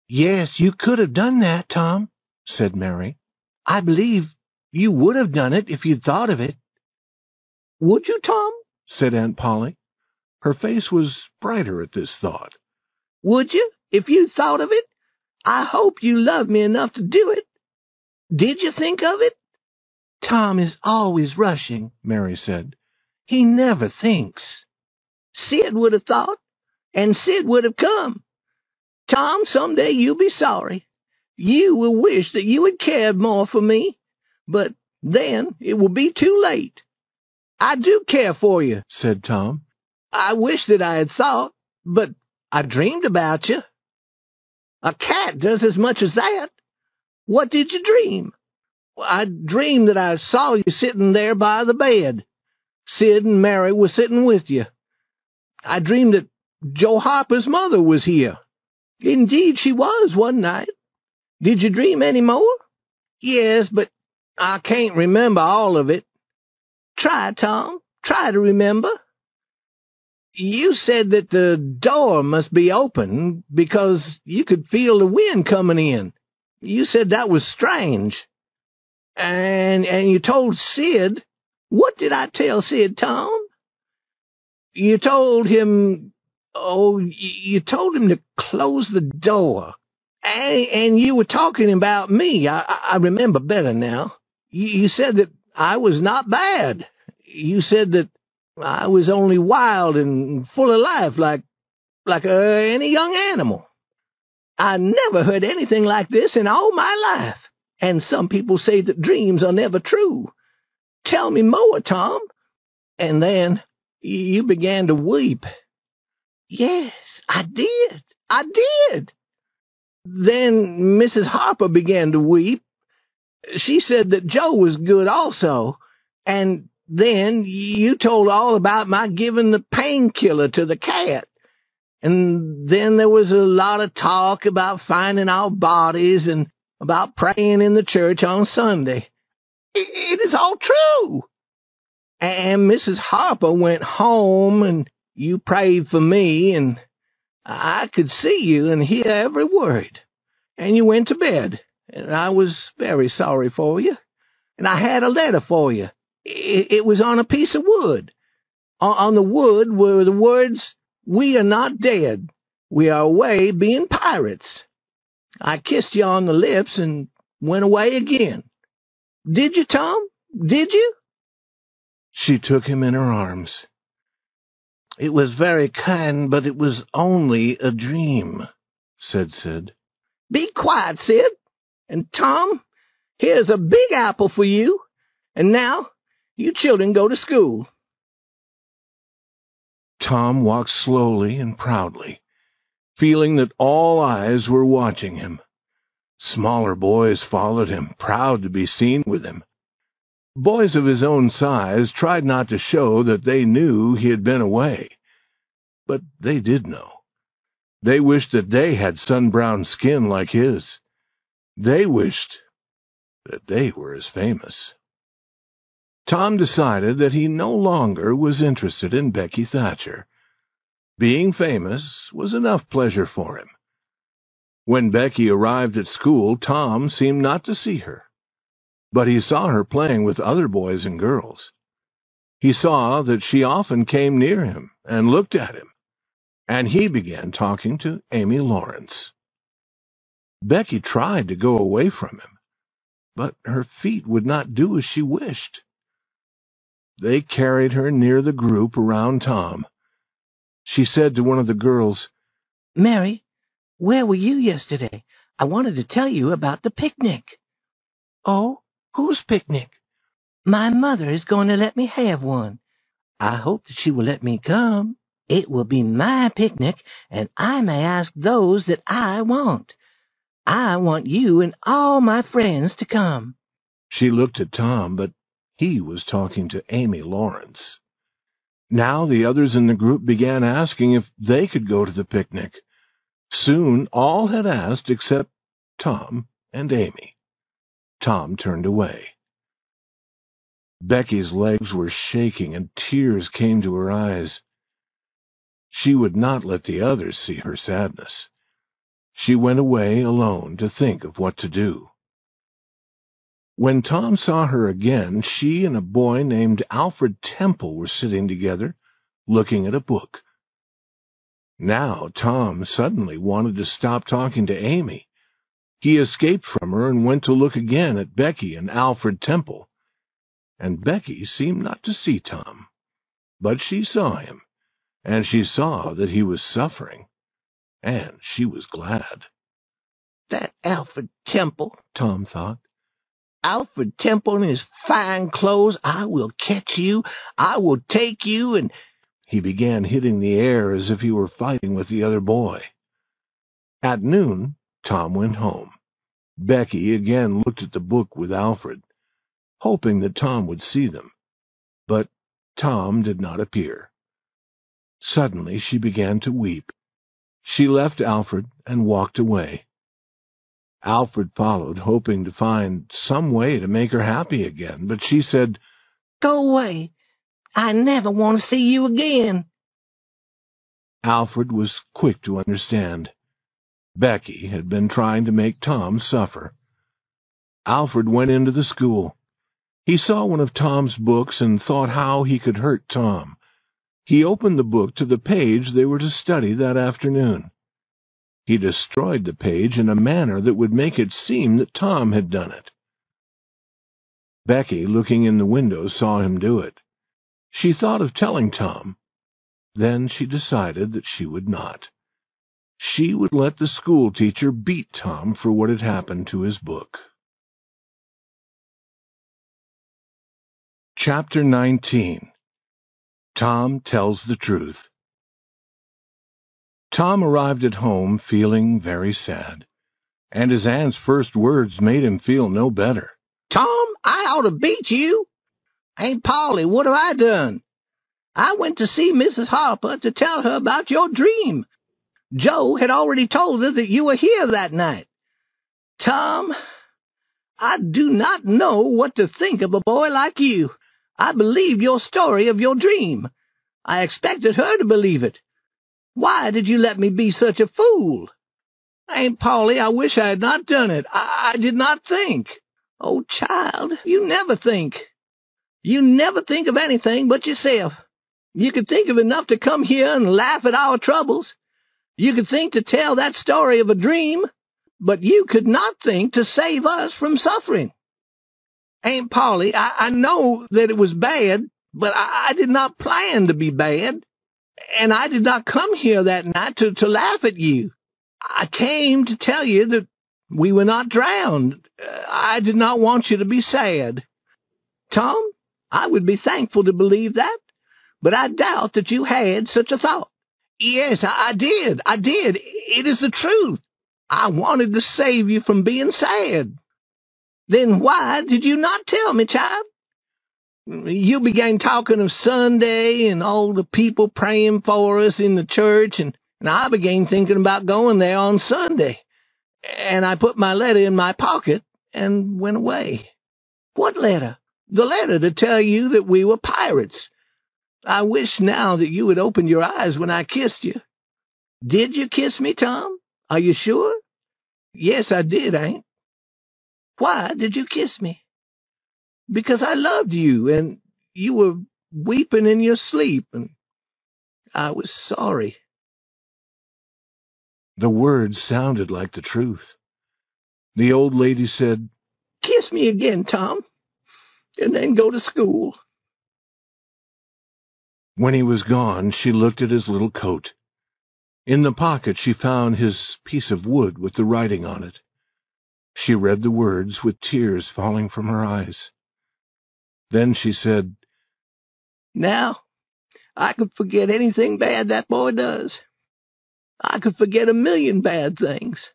"Yes, you could have done that, Tom," said Mary. "I believe you would have done it if you'd thought of it." "Would you, Tom?" said Aunt Polly. Her face was brighter at this thought. "Would you, if you thought of it? I hope you love me enough to do it. Did you think of it?" "Tom is always rushing," Mary said. "He never thinks." "Sid would have thought, and Sid would have come. Tom, someday you'll be sorry. You will wish that you had cared more for me, but then it will be too late." "I do care for you," said Tom. "I wish that I had thought, but I dreamed about you." "A cat does as much as that. What did you dream?" "I dreamed that I saw you sitting there by the bed. Sid and Mary were sitting with you. I dreamed that Joe Harper's mother was here. Indeed she was one night. Did you dream any more?" "Yes, but I can't remember all of it." "Try, Tom. Try to remember." "You said that the door must be open because you could feel the wind coming in. You said that was strange. And you told Sid—" "What did I tell Sid, Tom?" "You told him— you told him to close the door. And you were talking about me. I remember better now. You said that I was not bad. You said that I was only wild and full of life like any young animal. I never heard anything like this in all my life. And some people say that dreams are never true. Tell me more, Tom." And then you began to weep. "Yes, I did. I did." Then Mrs. Harper began to weep. She said that Joe was good also. And then you told all about my giving the painkiller to the cat. And then there was a lot of talk about finding our bodies and about praying in the church on Sunday. It is all true. And Mrs. Harper went home, and you prayed for me, and I could see you and hear every word. And you went to bed, and I was very sorry for you. And I had a letter for you. It was on a piece of wood. On the wood were the words, "We are not dead. We are away being pirates." I kissed you on the lips and went away again. Did you, Tom? Did you? She took him in her arms. "It was very kind, but it was only a dream," said Sid. "Be quiet, Sid. And Tom, here's a big apple for you. And now, you children go to school." Tom walked slowly and proudly, feeling that all eyes were watching him. Smaller boys followed him, proud to be seen with him. Boys of his own size tried not to show that they knew he had been away. But they did know. They wished that they had sun-browned skin like his. They wished that they were as famous. Tom decided that he no longer was interested in Becky Thatcher. Being famous was enough pleasure for him. When Becky arrived at school, Tom seemed not to see her. But he saw her playing with other boys and girls. He saw that she often came near him and looked at him, and he began talking to Amy Lawrence. Becky tried to go away from him, but her feet would not do as she wished. They carried her near the group around Tom. She said to one of the girls, "Mary, Where were you yesterday? I wanted to tell you about the picnic. Oh, whose picnic? My mother is going to let me have one. I hope that she will let me come. It will be my picnic, and I may ask those that I want. I want you and all my friends to come. She looked at Tom, but he was talking to Amy Lawrence. Now the others in the group began asking if they could go to the picnic. Soon all had asked except Tom and Amy. Tom turned away. Becky's legs were shaking and tears came to her eyes. She would not let the others see her sadness. She went away alone to think of what to do. When Tom saw her again, she and a boy named Alfred Temple were sitting together, looking at a book. Now Tom suddenly wanted to stop talking to Amy. He escaped from her and went to look again at Becky and Alfred Temple. And Becky seemed not to see Tom, but she saw him, and she saw that he was suffering, and she was glad. That Alfred Temple, Tom thought. Alfred Temple in his fine clothes. I will catch you. I will take you. And he began hitting the air as if he were fighting with the other boy. At noon, Tom went home. Becky again looked at the book with Alfred, hoping that Tom would see them. But Tom did not appear. Suddenly she began to weep. She left Alfred and walked away. Alfred followed, hoping to find some way to make her happy again, but she said, Go away. I never want to see you again. Alfred was quick to understand. Becky had been trying to make Tom suffer. Alfred went into the school. He saw one of Tom's books and thought how he could hurt Tom. He opened the book to the page they were to study that afternoon. He destroyed the page in a manner that would make it seem that Tom had done it. Becky, looking in the window, saw him do it. She thought of telling Tom. Then she decided that she would not. She would let the school teacher beat Tom for what had happened to his book. Chapter 19. Tom Tells the Truth. Tom arrived at home feeling very sad, and his aunt's first words made him feel no better. Tom, I ought to beat you. Aunt Polly, what have I done? I went to see Mrs. Harper to tell her about your dream. Joe had already told her that you were here that night. Tom, I do not know what to think of a boy like you. I believed your story of your dream. I expected her to believe it. Why did you let me be such a fool? Aunt Polly, I wish I had not done it. I did not think. Oh, child, you never think. You never think of anything but yourself. You could think of enough to come here and laugh at our troubles. You could think to tell that story of a dream, but you could not think to save us from suffering. Aunt Polly, I know that it was bad, but I did not plan to be bad. And I did not come here that night to laugh at you. I came to tell you that we were not drowned. I did not want you to be sad. Tom, I would be thankful to believe that, but I doubt that you had such a thought. Yes, I did. It is the truth. I wanted to save you from being sad. Then why did you not tell me, child? You began talking of Sunday and all the people praying for us in the church, and I began thinking about going there on Sunday. And I put my letter in my pocket and went away. What letter? The letter to tell you that we were pirates. I wish now that you had opened your eyes when I kissed you. Did you kiss me, Tom? Are you sure? Yes, I did, Aunt. Why did you kiss me? Because I loved you, and you were weeping in your sleep, and I was sorry. The words sounded like the truth. The old lady said, Kiss me again, Tom, and then go to school. When he was gone, she looked at his little coat. In the pocket she found his piece of wood with the writing on it. She read the words with tears falling from her eyes. Then she said, "Now, I could forget anything bad that boy does. I could forget 1,000,000 bad things."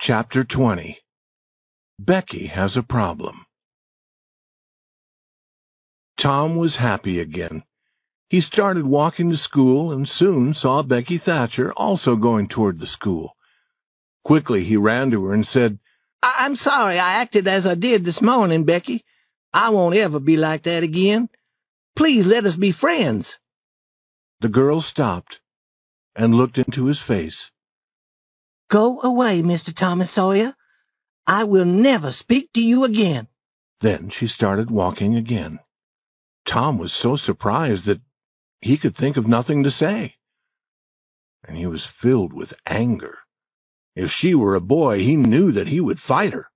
Chapter 20. Becky Has a Problem. Tom was happy again. He started walking to school and soon saw Becky Thatcher also going toward the school. Quickly he ran to her and said, "I'm sorry I acted as I did this morning, Becky. I won't ever be like that again. Please let us be friends." The girl stopped and looked into his face. "Go away, Mr. Thomas Sawyer. I will never speak to you again." Then she started walking again. Tom was so surprised that he could think of nothing to say. And he was filled with anger. If she were a boy, he knew that he would fight her.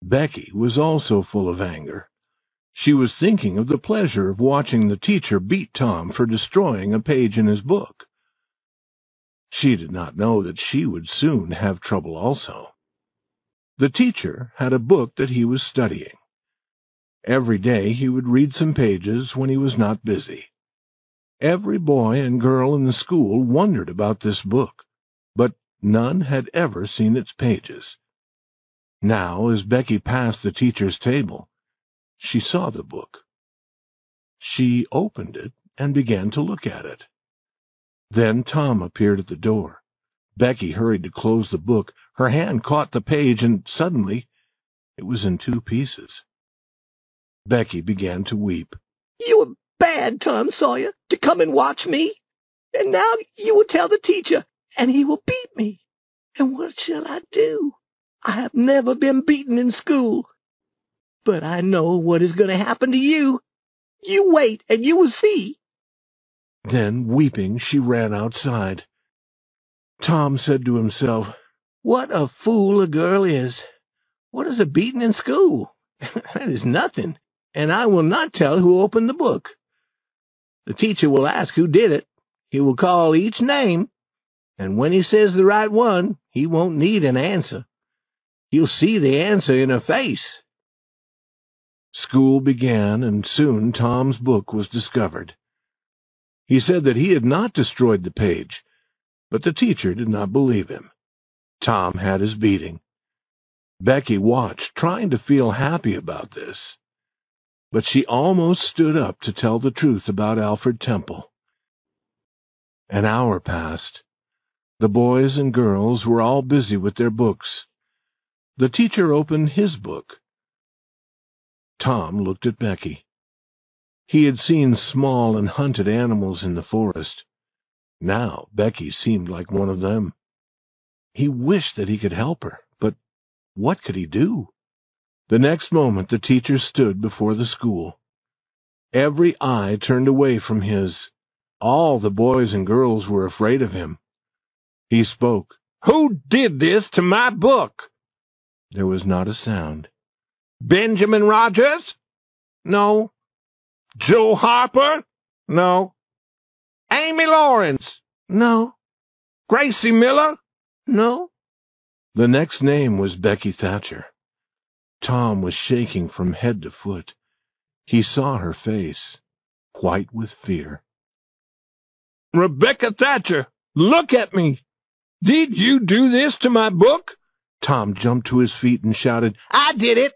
Becky was also full of anger. She was thinking of the pleasure of watching the teacher beat Tom for destroying a page in his book. She did not know that she would soon have trouble also. The teacher had a book that he was studying. Every day he would read some pages when he was not busy. Every boy and girl in the school wondered about this book, but none had ever seen its pages. Now, as Becky passed the teacher's table, she saw the book. She opened it and began to look at it. Then Tom appeared at the door. Becky hurried to close the book. Her hand caught the page, and suddenly it was in two pieces. Becky began to weep. "You were bad, Tom Sawyer, to come and watch me. And now you will tell the teacher, and he will beat me. And what shall I do? I have never been beaten in school. But I know what is going to happen to you. You wait, and you will see." Then, weeping, she ran outside. Tom said to himself, "What a fool a girl is. What is a beating in school? That is nothing, and I will not tell who opened the book. The teacher will ask who did it. He will call each name, and when he says the right one, he won't need an answer. He'll see the answer in her face." School began, and soon Tom's book was discovered. He said that he had not destroyed the page, but the teacher did not believe him. Tom had his beating. Becky watched, trying to feel happy about this. But she almost stood up to tell the truth about Alfred Temple. An hour passed. The boys and girls were all busy with their books. The teacher opened his book. Tom looked at Becky. He had seen small and hunted animals in the forest. Now Becky seemed like one of them. He wished that he could help her, but what could he do? The next moment the teacher stood before the school. Every eye turned away from his. All the boys and girls were afraid of him. He spoke. "Who did this to my book?" There was not a sound. "Benjamin Rogers?" "No." "Joe Harper?" "No." "Amy Lawrence?" "No." "Gracie Miller?" "No." The next name was Becky Thatcher. Tom was shaking from head to foot. He saw her face, white with fear. "Rebecca Thatcher, look at me. Did you do this to my book?" Tom jumped to his feet and shouted, "I did it."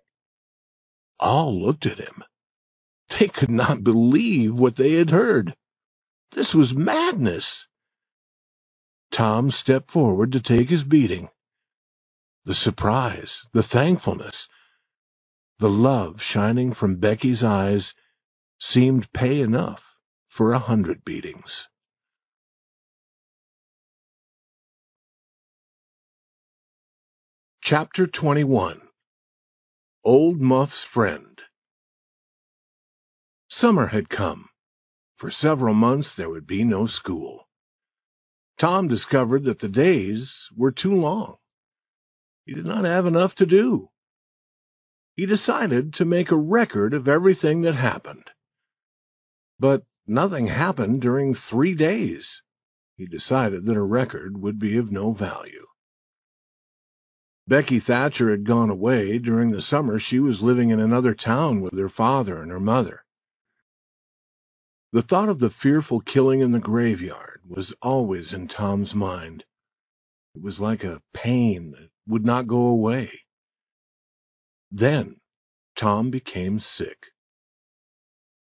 All looked at him. They could not believe what they had heard. This was madness. Tom stepped forward to take his beating. The surprise, the thankfulness, the love shining from Becky's eyes seemed pay enough for 100 beatings. Chapter 21. Old Muff's Friend. Summer had come. For several months there would be no school. Tom discovered that the days were too long. He did not have enough to do. he decided to make a record of everything that happened. But nothing happened during 3 days. He decided that a record would be of no value. Becky Thatcher had gone away. During the summer, she was living in another town with her father and her mother. The thought of the fearful killing in the graveyard was always in Tom's mind. It was like a pain that would not go away. Then Tom became sick.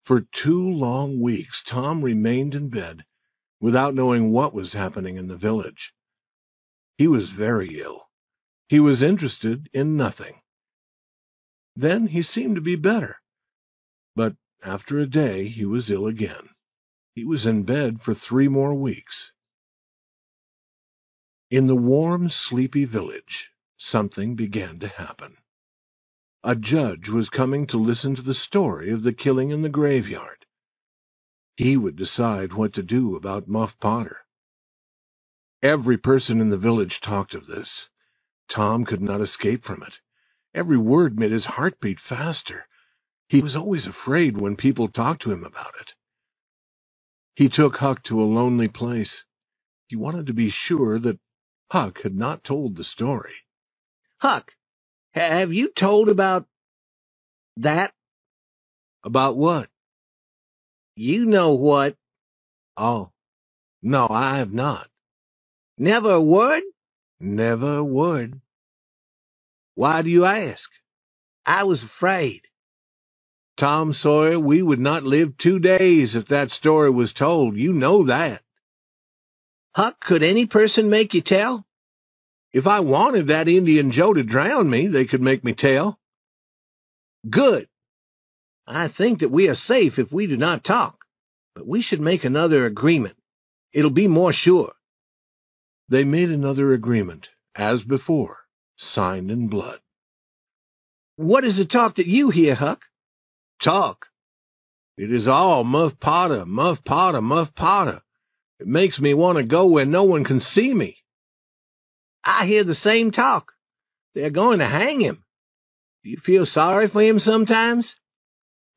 For 2 long weeks, Tom remained in bed without knowing what was happening in the village. He was very ill. He was interested in nothing. Then he seemed to be better. But after a day, he was ill again. He was in bed for 3 more weeks. In the warm, sleepy village, something began to happen. A judge was coming to listen to the story of the killing in the graveyard. He would decide what to do about Muff Potter. Every person in the village talked of this. Tom could not escape from it. Every word made his heart beat faster. He was always afraid when people talked to him about it. He took Huck to a lonely place. He wanted to be sure that Huck had not told the story. Huck, have you told about that? About what? You know what. Oh, no, I have not. Never a word? Never a word. Why do you ask? I was afraid. Tom Sawyer, we would not live 2 days if that story was told. You know that. Huck, could any person make you tell? If I wanted that Indian Joe to drown me, they could make me tell. Good. I think that we are safe if we do not talk, but we should make another agreement. It'll be more sure. They made another agreement, as before, signed in blood. What is the talk that you hear, Huck? Talk? It is all Muff Potter, Muff Potter, Muff Potter. It makes me want to go where no one can see me. I hear the same talk. They're going to hang him. Do you feel sorry for him sometimes?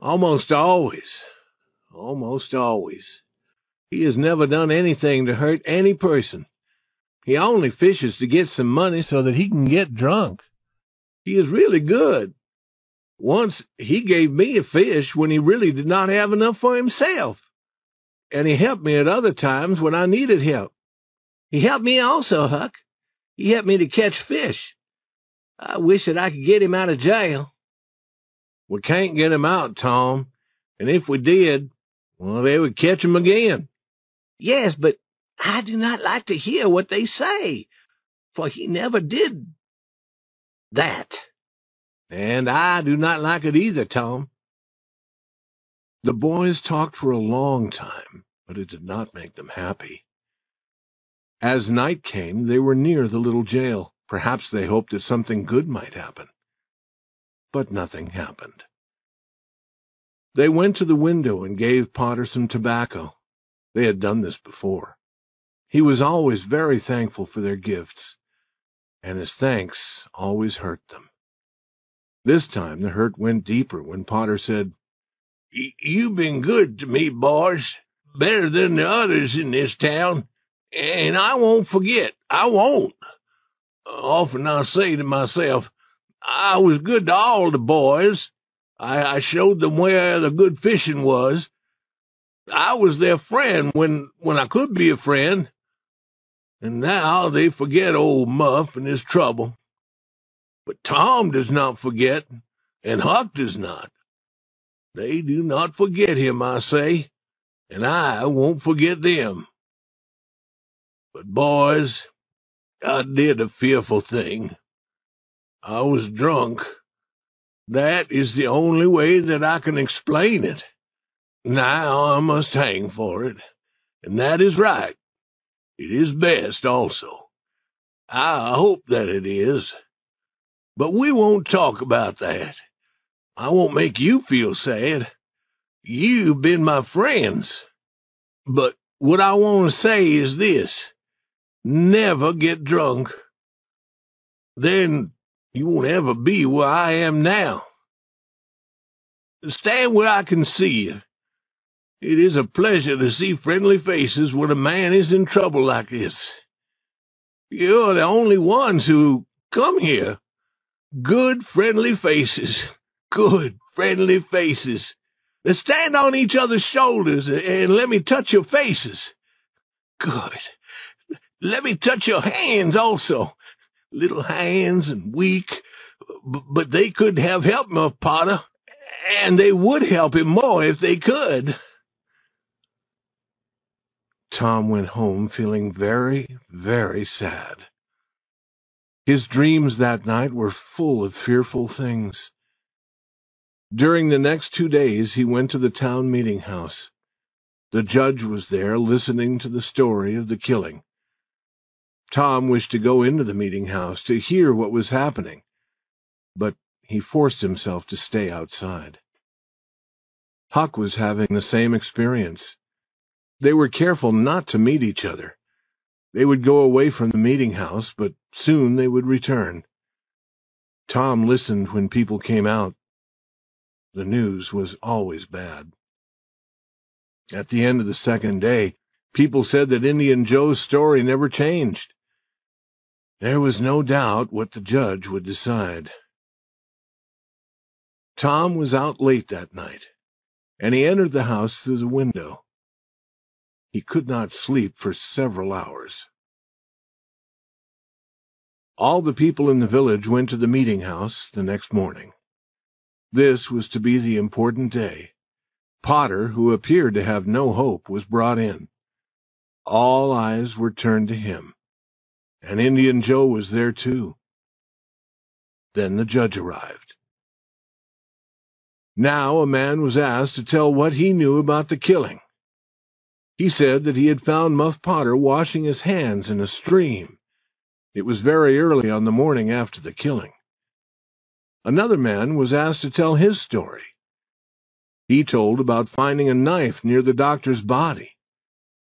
Almost always. Almost always. He has never done anything to hurt any person. He only fishes to get some money so that he can get drunk. He is really good. Once he gave me a fish when he really did not have enough for himself. And he helped me at other times when I needed help. He helped me also, Huck. He helped me to catch fish. I wish that I could get him out of jail. We can't get him out, Tom. And if we did, well, they would catch him again. Yes, but I do not like to hear what they say, for he never did that. And I do not like it either, Tom. The boys talked for a long time, but it did not make them happy. As night came, they were near the little jail. Perhaps they hoped that something good might happen. But nothing happened. They went to the window and gave Potter some tobacco. They had done this before. He was always very thankful for their gifts, and his thanks always hurt them. This time the hurt went deeper when Potter said, "You've been good to me, boys, better than the others in this town, and I won't forget. I won't. Often I say to myself, I was good to all the boys. I showed them where the good fishing was. I was their friend when I could be a friend. And now they forget old Muff and his trouble. But Tom does not forget, and Huck does not. They do not forget him, I say, and I won't forget them. But, boys, I did a fearful thing. I was drunk. That is the only way that I can explain it. Now I must hang for it, and that is right. It is best also. I hope that it is. But we won't talk about that. I won't make you feel sad. You've been my friends. But what I want to say is this. Never get drunk. Then you won't ever be where I am now, Stand where I can see you. It is a pleasure to see friendly faces when a man is in trouble like this. You're the only ones who come here. Good, friendly faces. Good, friendly faces. Now stand on each other's shoulders and let me touch your faces. Good. Let me touch your hands also. Little hands and weak, but they could have helped Muff Potter, and they would help him more if they could. Tom went home feeling very, very sad. His dreams that night were full of fearful things. During the next 2 days he went to the town meeting house. The judge was there listening to the story of the killing. Tom wished to go into the meeting house to hear what was happening, but he forced himself to stay outside. Huck was having the same experience. They were careful not to meet each other. They would go away from the meeting house, but soon they would return. Tom listened when people came out. The news was always bad. At the end of the second day, people said that Indian Joe's story never changed. There was no doubt what the judge would decide. Tom was out late that night, and he entered the house through the window. He could not sleep for several hours. All the people in the village went to the meeting house the next morning. This was to be the important day. Potter, who appeared to have no hope, was brought in. All eyes were turned to him, and Indian Joe was there too. Then the judge arrived. Now a man was asked to tell what he knew about the killing. He said that he had found Muff Potter washing his hands in a stream. It was very early on the morning after the killing. Another man was asked to tell his story. He told about finding a knife near the doctor's body.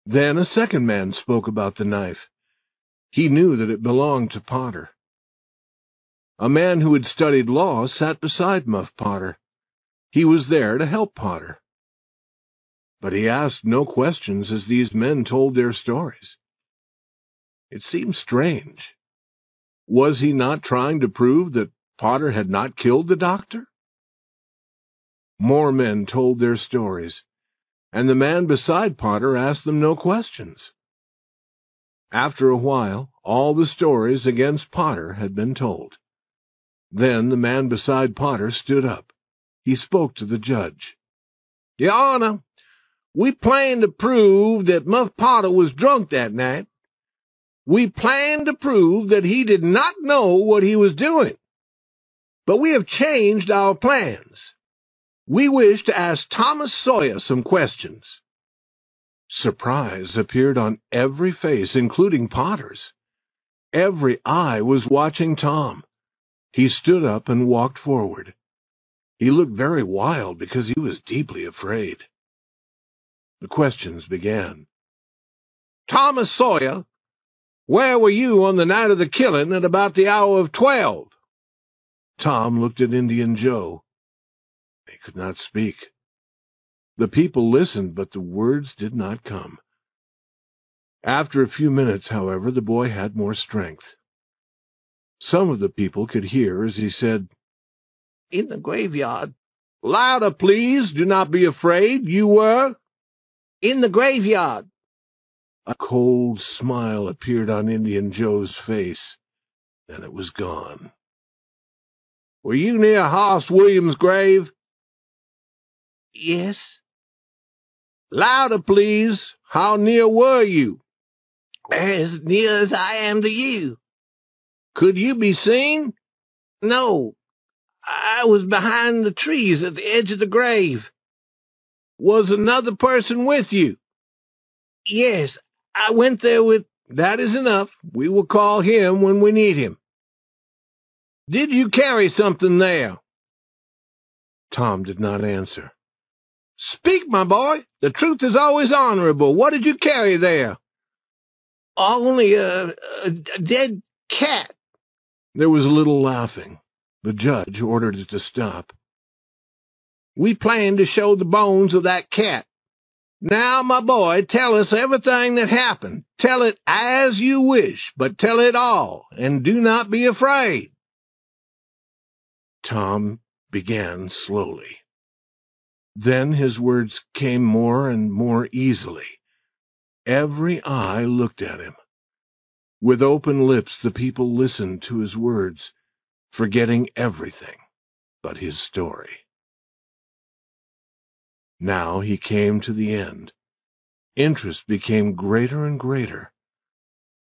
Then a second man spoke about the knife. He knew that it belonged to Potter. A man who had studied law sat beside Muff Potter. He was there to help Potter. But he asked no questions as these men told their stories. It seemed strange. Was he not trying to prove that Potter had not killed the doctor? More men told their stories, and the man beside Potter asked them no questions. After a while, all the stories against Potter had been told. Then the man beside Potter stood up. He spoke to the judge. Your Honor, we plan to prove that Muff Potter was drunk that night. We plan to prove that he did not know what he was doing. But we have changed our plans. We wish to ask Thomas Sawyer some questions. Surprise appeared on every face, including Potter's. Every eye was watching Tom. He stood up and walked forward. He looked very wild because he was deeply afraid. The questions began. Thomas Sawyer, where were you on the night of the killing at about the hour of 12? Tom looked at Indian Joe. He could not speak. The people listened, but the words did not come. After a few minutes, however, the boy had more strength. Some of the people could hear as he said, In the graveyard. Louder, please. Do not be afraid. You were? In the graveyard. A cold smile appeared on Indian Joe's face. Then it was gone. Were you near Hoss Williams' grave? Yes. Louder, please. How near were you? As near as I am to you. Could you be seen? No. I was behind the trees at the edge of the grave. Was another person with you? Yes, I went there with... That is enough. We will call him when we need him. Did you carry something there? Tom did not answer. Speak, my boy. The truth is always honorable. What did you carry there? Only a dead cat. There was a little laughing. The judge ordered it to stop. We plan to show the bones of that cat. Now, my boy, tell us everything that happened. Tell it as you wish, but tell it all, and do not be afraid." Tom began slowly. Then his words came more and more easily. Every eye looked at him. With open lips, the people listened to his words, forgetting everything but his story. Now he came to the end. Interest became greater and greater.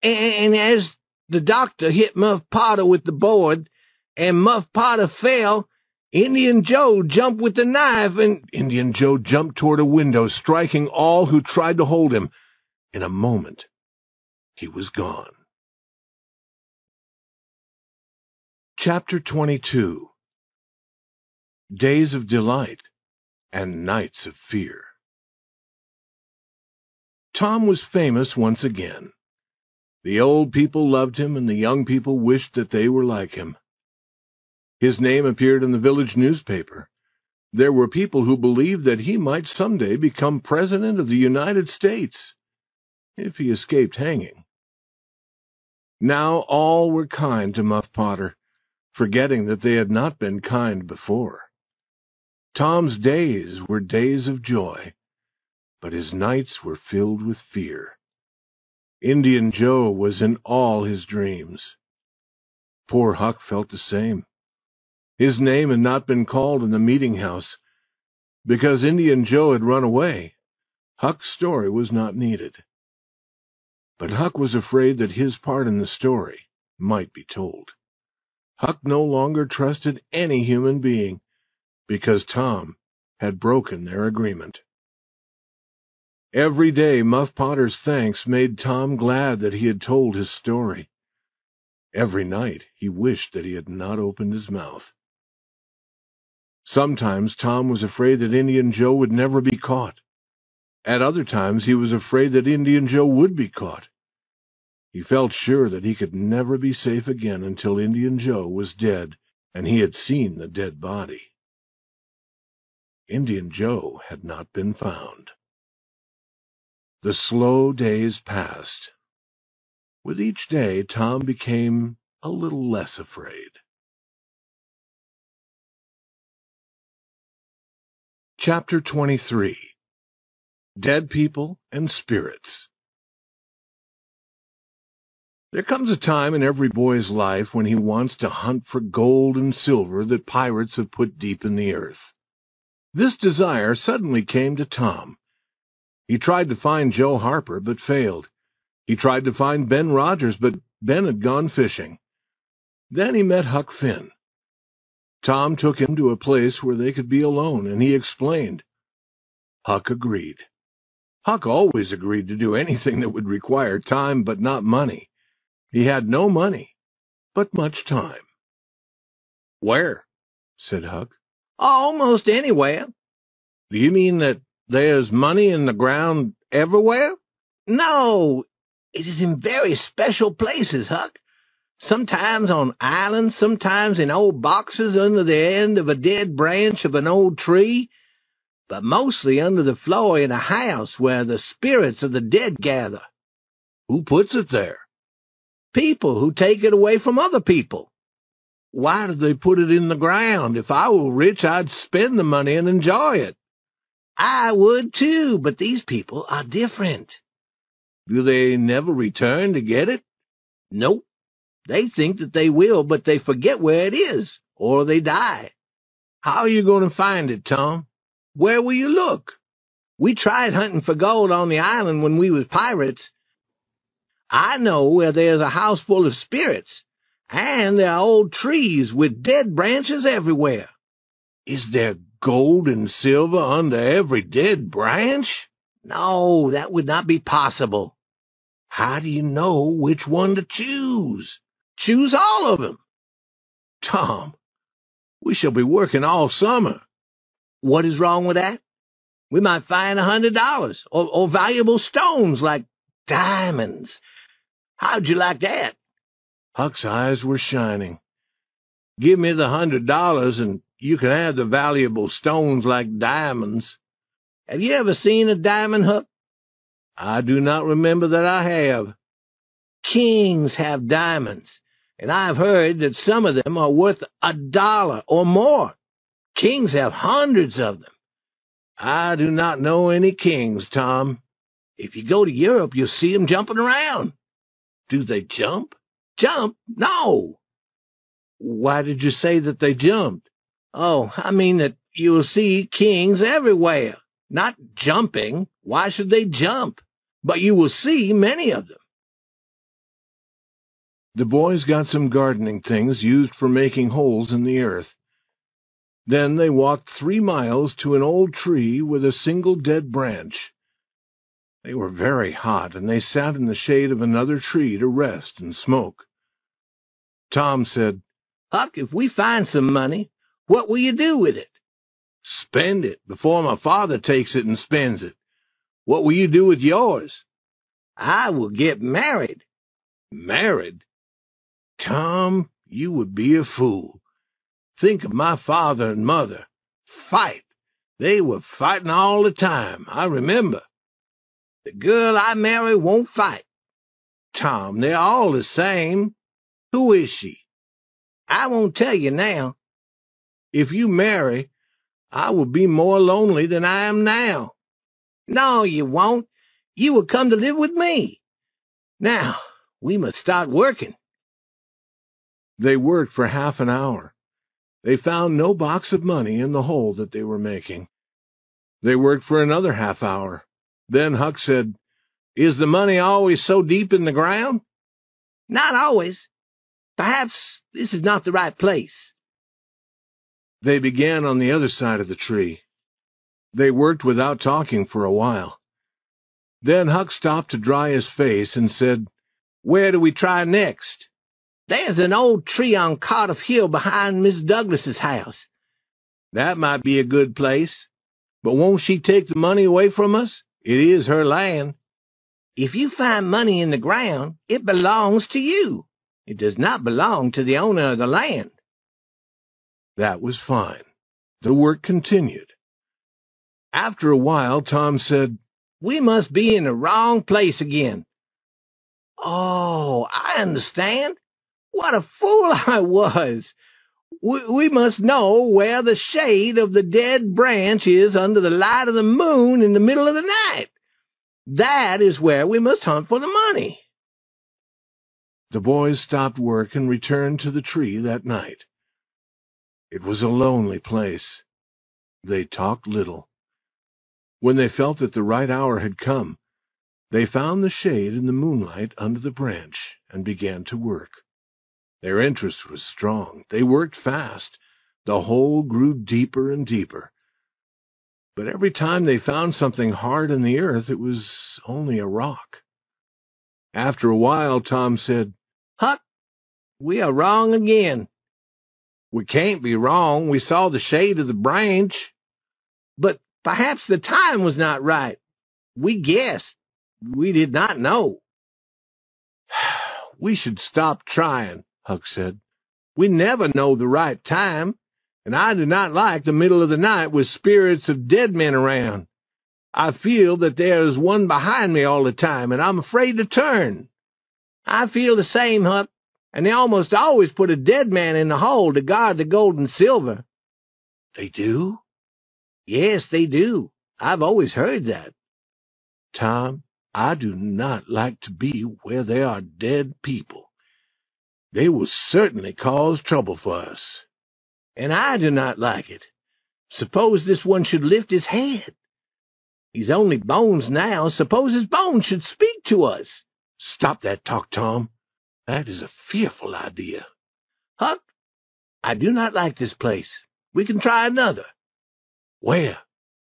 And as the doctor hit Muff Potter with the board, and Muff Potter fell, Indian Joe jumped with the knife, and Indian Joe jumped toward a window, striking all who tried to hold him. In a moment, he was gone. Chapter 22. Days of Delight and Nights of Fear. Tom was famous once again. The old people loved him, and the young people wished that they were like him. His name appeared in the village newspaper. There were people who believed that he might someday become President of the United States, if he escaped hanging. Now all were kind to Muff Potter, forgetting that they had not been kind before. Tom's days were days of joy, but his nights were filled with fear. Indian Joe was in all his dreams. Poor Huck felt the same. His name had not been called in the meeting house. Because Indian Joe had run away, Huck's story was not needed. But Huck was afraid that his part in the story might be told. Huck no longer trusted any human being, because Tom had broken their agreement. Every day Muff Potter's thanks made Tom glad that he had told his story. Every night he wished that he had not opened his mouth. Sometimes Tom was afraid that Indian Joe would never be caught. At other times he was afraid that Indian Joe would be caught. He felt sure that he could never be safe again until Indian Joe was dead and he had seen the dead body. Indian Joe had not been found. The slow days passed. With each day, Tom became a little less afraid. Chapter 23. Dead People and Spirits. There comes a time in every boy's life when he wants to hunt for gold and silver that pirates have put deep in the earth. This desire suddenly came to Tom. He tried to find Joe Harper, but failed. He tried to find Ben Rogers, but Ben had gone fishing. Then he met Huck Finn. Tom took him to a place where they could be alone, and he explained. Huck agreed. Huck always agreed to do anything that would require time, but not money. He had no money, but much time. "Where?" said Huck. "Almost anywhere." "Do you mean that there's money in the ground everywhere?" "No, it is in very special places, Huck. Sometimes on islands, sometimes in old boxes under the end of a dead branch of an old tree, but mostly under the floor in a house where the spirits of the dead gather." "Who puts it there?" "People who take it away from other people." "Why do they put it in the ground? If I were rich, I'd spend the money and enjoy it." "I would too, but these people are different." "Do they never return to get it?" "Nope. They think that they will, but they forget where it is, or they die." "How are you going to find it, Tom?" "Where will you look? We tried hunting for gold on the island when we was pirates. I know where there's a house full of spirits, and there are old trees with dead branches everywhere." "Is there gold and silver under every dead branch?" "No, that would not be possible." "How do you know which one to choose?" "Choose all of them." "Tom, we shall be working all summer." "What is wrong with that? We might find $100, or valuable stones like diamonds. How'd you like that?" Huck's eyes were shining. "Give me the $100, and you can have the valuable stones like diamonds. Have you ever seen a diamond, Huck? I do not remember that I have. Kings have diamonds, and I've heard that some of them are worth $1 or more. Kings have hundreds of them. I do not know any kings, Tom. If you go to Europe, you'll see them jumping around. Do they jump? Jump? No. Why did you say that they jumped? Oh, I mean that you'll see kings everywhere. Not jumping. Why should they jump? But you will see many of them. The boys got some gardening things used for making holes in the earth. Then they walked 3 miles to an old tree with a single dead branch. They were very hot, and they sat in the shade of another tree to rest and smoke. Tom said, Huck, if we find some money, what will you do with it? Spend it before my father takes it and spends it. What will you do with yours? I will get married. Married? Tom, you would be a fool. Think of my father and mother. Fight. They were fighting all the time, I remember. The girl I marry won't fight. Tom, they're all the same. Who is she? I won't tell you now. If you marry, I will be more lonely than I am now. No, you won't. You will come to live with me. Now, we must start working. They worked for half an hour. They found no box of money in the hole that they were making. They worked for another half hour. Then Huck said, Is the money always so deep in the ground? Not always. Perhaps this is not the right place. They began on the other side of the tree. They worked without talking for a while. Then Huck stopped to dry his face and said, Where do we try next? There's an old tree on Cardiff Hill behind Miss Douglas's house. That might be a good place. But won't she take the money away from us? It is her land. If you find money in the ground, it belongs to you. It does not belong to the owner of the land. That was fine. The work continued. After a while, Tom said, We must be in the wrong place again. Oh, I understand. What a fool I was! We must know where the shade of the dead branch is under the light of the moon in the middle of the night. That is where we must hunt for the money. The boys stopped work and returned to the tree that night. It was a lonely place. They talked little. When they felt that the right hour had come, they found the shade in the moonlight under the branch and began to work. Their interest was strong. They worked fast. The hole grew deeper and deeper. But every time they found something hard in the earth, it was only a rock. After a while, Tom said, Huck, we are wrong again. We can't be wrong. We saw the shade of the branch. But perhaps the time was not right. We guessed. We did not know. We should stop trying, Huck said. We never know the right time, and I do not like the middle of the night with spirits of dead men around. I feel that there is one behind me all the time, and I'm afraid to turn. I feel the same, Huck, and they almost always put a dead man in the hole to guard the gold and silver. They do? Yes, they do. I've always heard that. Tom, I do not like to be where there are dead people. They will certainly cause trouble for us. And I do not like it. Suppose this one should lift his head. He's only bones now. Suppose his bones should speak to us. Stop that talk, Tom. That is a fearful idea. Huck, I do not like this place. We can try another. Where?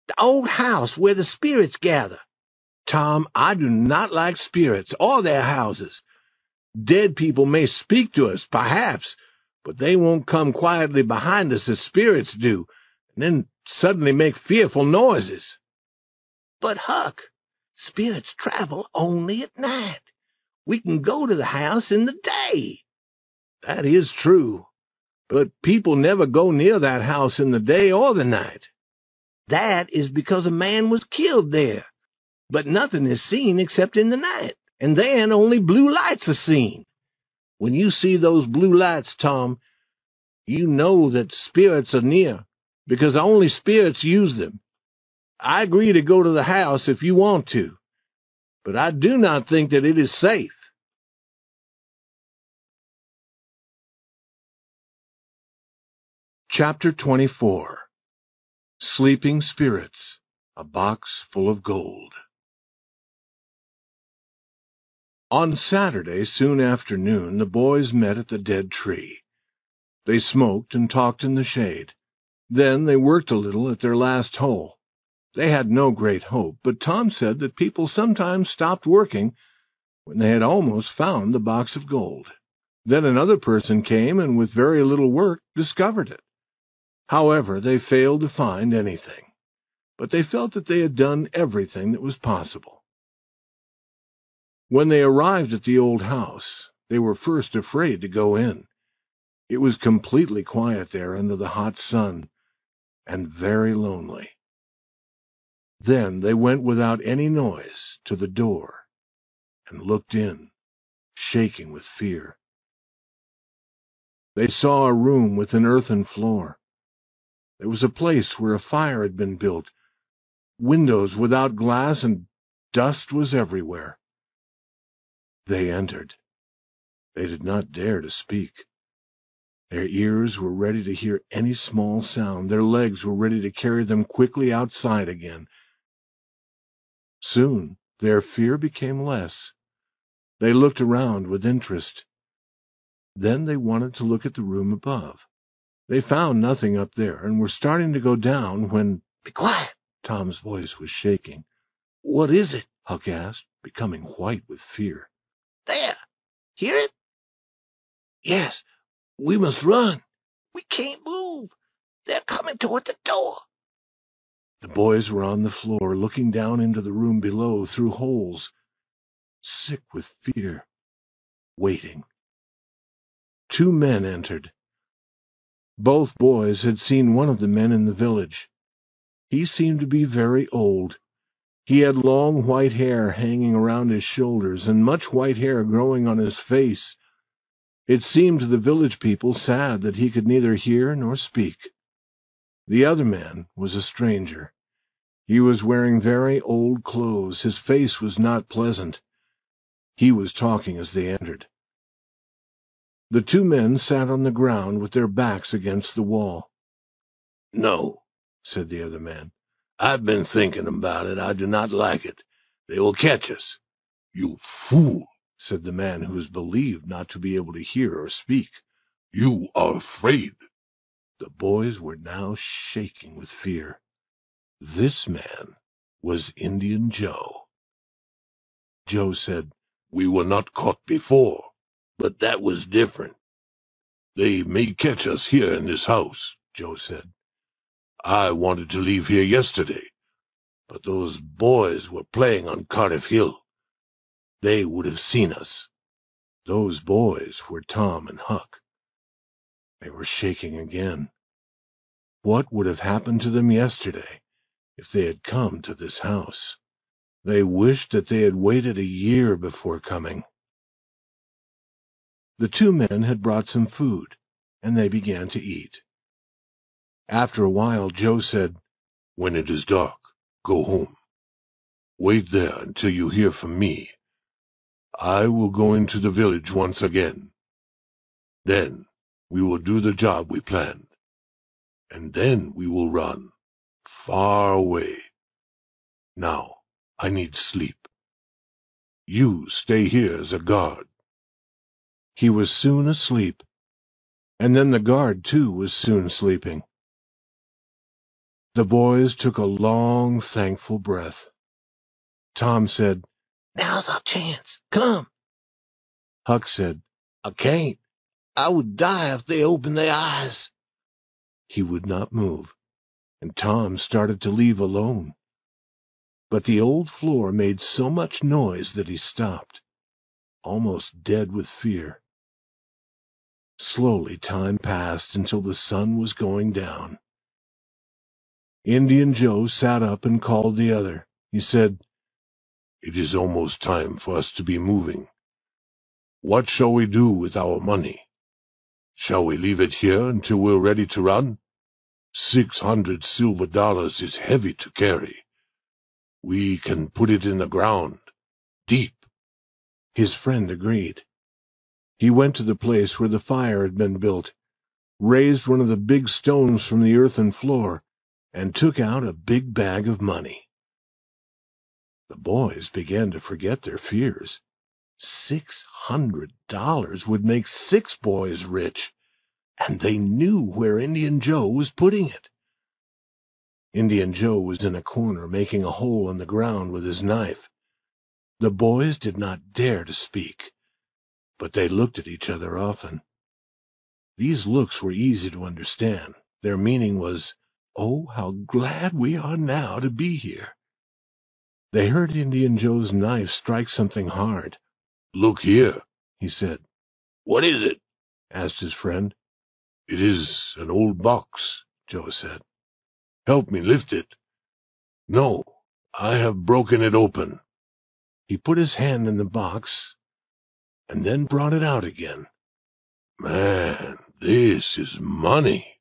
The old house where the spirits gather. Tom, I do not like spirits or their houses. Dead people may speak to us, perhaps, but they won't come quietly behind us as spirits do, and then suddenly make fearful noises. But, Huck, spirits travel only at night. We can go to the house in the day. That is true. But people never go near that house in the day or the night. That is because a man was killed there. But nothing is seen except in the night, and then only blue lights are seen. When you see those blue lights, Tom, you know that spirits are near, because only spirits use them. I agree to go to the house if you want to, but I do not think that it is safe. Chapter 24. Sleeping Spirits, a Box Full of Gold. On Saturday, soon after noon, the boys met at the dead tree. They smoked and talked in the shade. Then they worked a little at their last hole. They had no great hope, but Tom said that people sometimes stopped working when they had almost found the box of gold. Then another person came and with very little work discovered it. However, they failed to find anything, but they felt that they had done everything that was possible. When they arrived at the old house, they were first afraid to go in. It was completely quiet there under the hot sun, and very lonely. Then they went without any noise to the door and looked in, shaking with fear. They saw a room with an earthen floor. There was a place where a fire had been built, windows without glass, and dust was everywhere. They entered. They did not dare to speak. Their ears were ready to hear any small sound. Their legs were ready to carry them quickly outside again. Soon their fear became less. They looked around with interest. Then they wanted to look at the room above. They found nothing up there and were starting to go down when— "Be quiet!" Tom's voice was shaking. "What is it?" Huck asked, becoming white with fear. "There! Hear it?" "Yes. We must run. We can't move. They're coming toward the door." The boys were on the floor, looking down into the room below through holes, sick with fear, waiting. 2 men entered. Both boys had seen one of the men in the village. He seemed to be very old. He had long white hair hanging around his shoulders and much white hair growing on his face. It seemed to the village people sad that he could neither hear nor speak. The other man was a stranger. He was wearing very old clothes. His face was not pleasant. He was talking as they entered. The 2 men sat on the ground with their backs against the wall. "No," said the other man. "I've been thinking about it. I do not like it. They will catch us." "You fool," said the man who was believed not to be able to hear or speak. "You are afraid." The boys were now shaking with fear. This man was Indian Joe. Joe said, "We were not caught before, but that was different." "They may catch us here in this house," Joe said. "I wanted to leave here yesterday, but those boys were playing on Cardiff Hill. They would have seen us." Those boys were Tom and Huck. They were shaking again. What would have happened to them yesterday if they had come to this house? They wished that they had waited a year before coming. The 2 men had brought some food, and they began to eat. After a while, Joe said, "When it is dark, go home. Wait there until you hear from me. I will go into the village once again. Then we will do the job we planned, and then we will run far away. Now I need sleep. You stay here as a guard." He was soon asleep, and then the guard, too, was soon sleeping. The boys took a long, thankful breath. Tom said, "Now's our chance. Come." Huck said, "I can't. I would die if they opened their eyes." He would not move, and Tom started to leave alone. But the old floor made so much noise that he stopped, almost dead with fear. Slowly time passed until the sun was going down. Indian Joe sat up and called the other. He said, "It is almost time for us to be moving. What shall we do with our money? Shall we leave it here until we're ready to run? 600 silver dollars is heavy to carry. We can put it in the ground, deep." His friend agreed. He went to the place where the fire had been built, raised one of the big stones from the earthen floor, and took out a big bag of money. The boys began to forget their fears. $600 would make 6 boys rich, and they knew where Indian Joe was putting it. Indian Joe was in a corner making a hole in the ground with his knife. The boys did not dare to speak, but they looked at each other often. These looks were easy to understand. Their meaning was, "Oh, how glad we are now to be here." They heard Indian Joe's knife strike something hard. "Look here," he said. "What is it?" asked his friend. "It is an old box," Joe said. "Help me lift it." "No, I have broken it open." He put his hand in the box and then brought it out again. "Man, this is money."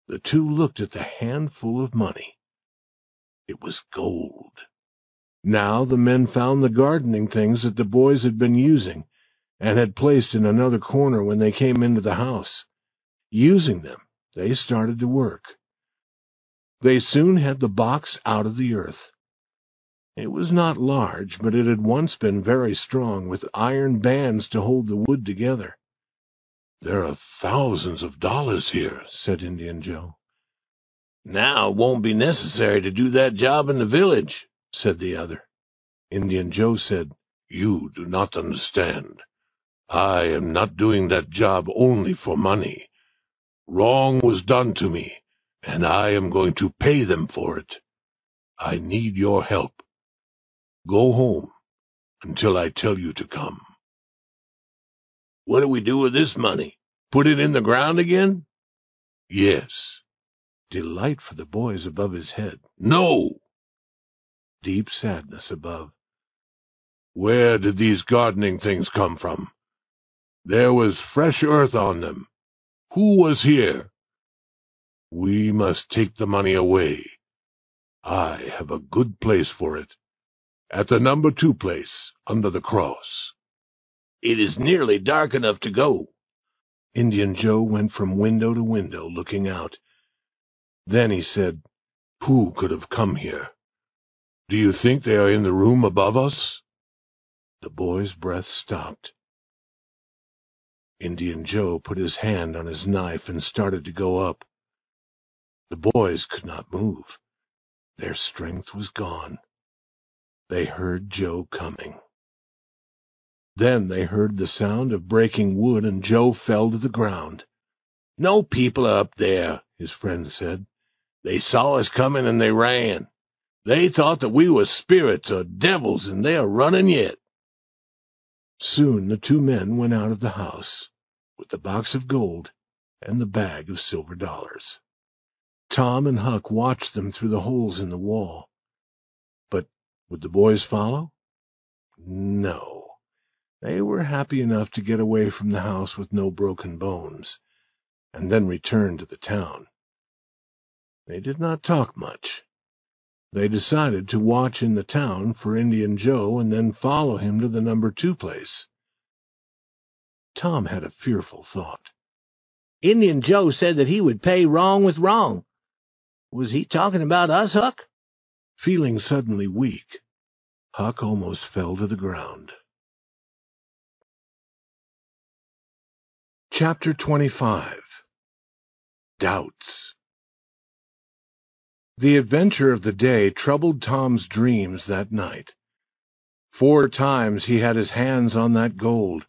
The two looked at the handful of money. It was gold. Now the men found the gardening things that the boys had been using and had placed in another corner when they came into the house. Using them, they started to work. They soon had the box out of the earth. It was not large, but it had once been very strong, with iron bands to hold the wood together. "There are thousands of dollars here," said Indian Joe. "Now it won't be necessary to do that job in the village," said the other. Indian Joe said, "You do not understand. I am not doing that job only for money. Wrong was done to me, and I am going to pay them for it. I need your help. Go home until I tell you to come." "What do we do with this money? Put it in the ground again?" "Yes." Delight for the boys above his head. "No." Deep sadness above. "Where did these gardening things come from? There was fresh earth on them. Who was here? We must take the money away. I have a good place for it, at the number 2 place, under the cross." "It is nearly dark enough to go." Indian Joe went from window to window, looking out. Then he said, "Who could have come here? Do you think they are in the room above us?" The boy's breath stopped. Indian Joe put his hand on his knife and started to go up. The boys could not move. Their strength was gone. They heard Joe coming. Then they heard the sound of breaking wood, and Joe fell to the ground. "No people are up there," his friend said. "They saw us coming and they ran. They thought that we were spirits or devils, and they are running yet." Soon the 2 men went out of the house, with the box of gold and the bag of silver dollars. Tom and Huck watched them through the holes in the wall. But would the boys follow? No. They were happy enough to get away from the house with no broken bones, and then return to the town. They did not talk much. They decided to watch in the town for Indian Joe and then follow him to the number 2 place. Tom had a fearful thought. Indian Joe said that he would pay wrong with wrong. Was he talking about us, Huck? Feeling suddenly weak, Huck almost fell to the ground. Chapter 25. Doubts. The adventure of the day troubled Tom's dreams that night. 4 times he had his hands on that gold.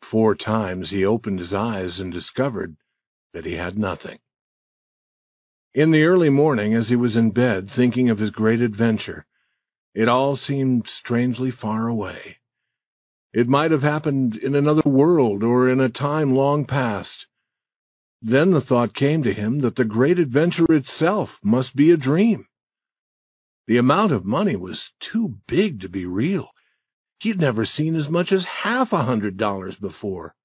4 times he opened his eyes and discovered that he had nothing. In the early morning, as he was in bed thinking of his great adventure, it all seemed strangely far away. It might have happened in another world or in a time long past. Then the thought came to him that the great adventure itself must be a dream. The amount of money was too big to be real. He had never seen as much as half $100 before.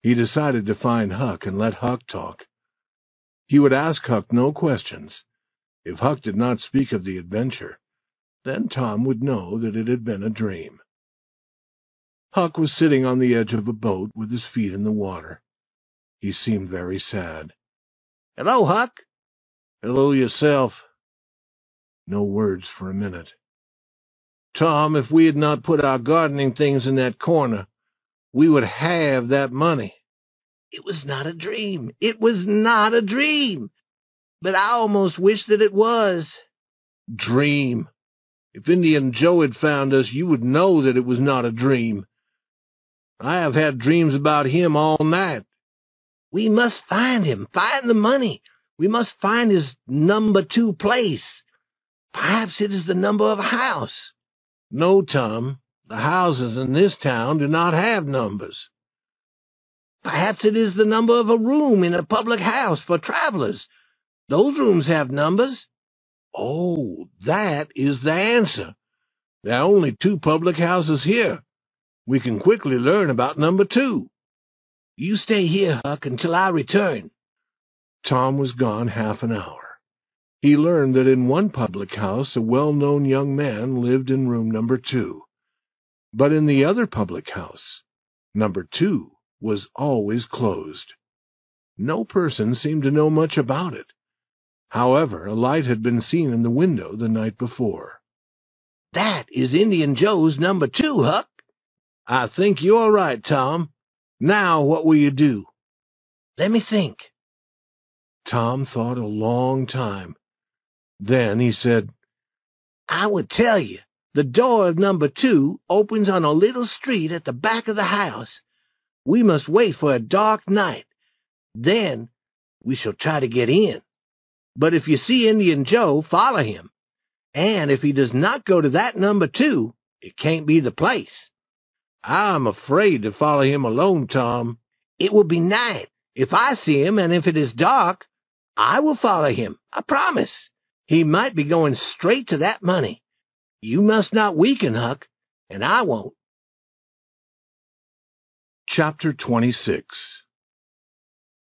He decided to find Huck and let Huck talk. He would ask Huck no questions. If Huck did not speak of the adventure, then Tom would know that it had been a dream. Huck was sitting on the edge of a boat with his feet in the water. He seemed very sad. "Hello, Huck." "Hello yourself." No words for a minute. "Tom, if we had not put our gardening things in that corner, we would have that money." "It was not a dream. It was not a dream. But I almost wish that it was." "Dream! If Indian Joe had found us, you would know that it was not a dream. I have had dreams about him all night." "We must find him, find the money. We must find his number 2 place. Perhaps it is the number of a house." "No, Tom. The houses in this town do not have numbers." "Perhaps it is the number of a room in a public house for travelers. Those rooms have numbers." "Oh, that is the answer. There are only 2 public houses here. We can quickly learn about number 2. "You stay here, Huck, until I return." Tom was gone half an hour. He learned that in one public house a well-known young man lived in room number 2. But in the other public house, number 2 was always closed. No person seemed to know much about it. However, a light had been seen in the window the night before. "That is Indian Joe's number 2, Huck." "I think you are right, Tom. Now what will you do?" "Let me think." Tom thought a long time. Then he said, "I would tell you. The door of number 2 opens on a little street at the back of the house. We must wait for a dark night. Then we shall try to get in. But if you see Indian Joe, follow him. And if he does not go to that number 2, it can't be the place." "I'm afraid to follow him alone, Tom." "It will be night. If I see him, and if it is dark, I will follow him. I promise. He might be going straight to that money. You must not weaken, Huck, and I won't." Chapter 26.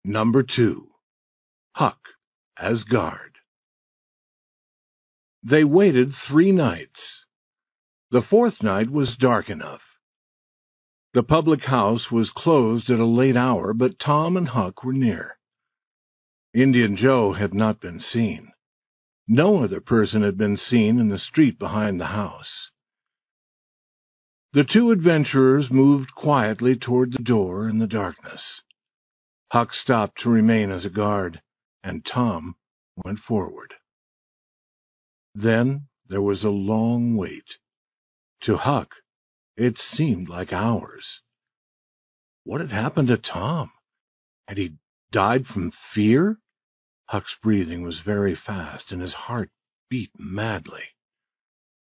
Number 2. Huck as guard. They waited 3 nights. The 4th night was dark enough. The public house was closed at a late hour, but Tom and Huck were near. Indian Joe had not been seen. No other person had been seen in the street behind the house. The 2 adventurers moved quietly toward the door in the darkness. Huck stopped to remain as a guard, and Tom went forward. Then there was a long wait. To Huck, it seemed like hours. What had happened to Tom? Had he died from fear? Huck's breathing was very fast, and his heart beat madly.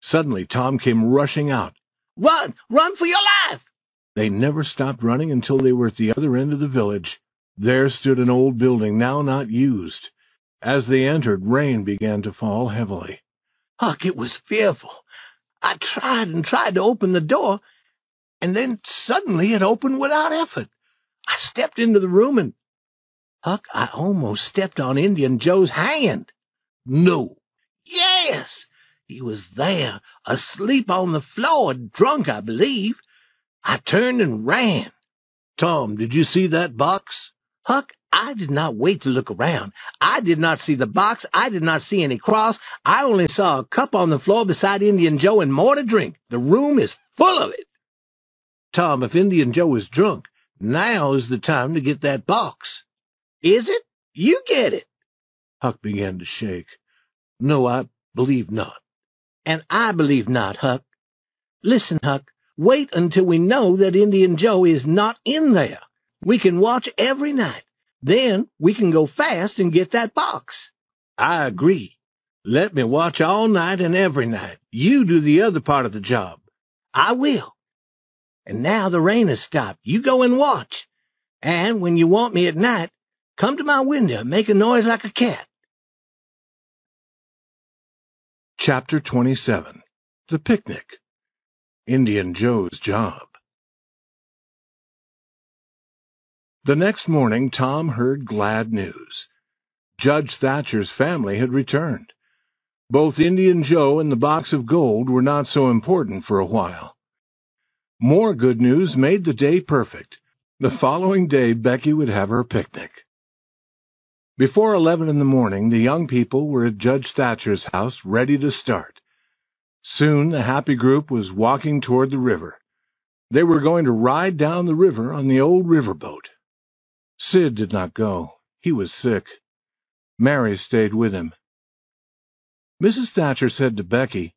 Suddenly, Tom came rushing out. "Run! Run for your life!" They never stopped running until they were at the other end of the village. There stood an old building, now not used. As they entered, rain began to fall heavily. "Huck, it was fearful. I tried and tried to open the door, and then suddenly it opened without effort. I stepped into the room, and, Huck, I almost stepped on Indian Joe's hand." "No." "Yes. He was there, asleep on the floor, drunk, I believe. I turned and ran." "Tom, did you see that box?" "Huck, I did not wait to look around. I did not see the box. I did not see any cross. I only saw a cup on the floor beside Indian Joe and more to drink. The room is full of it." "Tom, if Indian Joe is drunk, now is the time to get that box." "Is it? You get it." Huck began to shake. "No, I believe not." "And I believe not, Huck. Listen, Huck, wait until we know that Indian Joe is not in there. We can watch every night. Then we can go fast and get that box." "I agree. Let me watch all night and every night. You do the other part of the job." "I will." and now the rain has stopped. You go and watch. And when you want me at night, come to my window and make a noise like a cat. Chapter 27. The Picnic. Indian Joe's Job. The next morning Tom heard glad news. Judge Thatcher's family had returned. Both Indian Joe and the box of gold were not so important for a while. More good news made the day perfect. The following day Becky would have her picnic. Before 11 in the morning, the young people were at Judge Thatcher's house, ready to start. Soon the happy group was walking toward the river. They were going to ride down the river on the old riverboat. Sid did not go. He was sick. Mary stayed with him. Mrs. Thatcher said to Becky,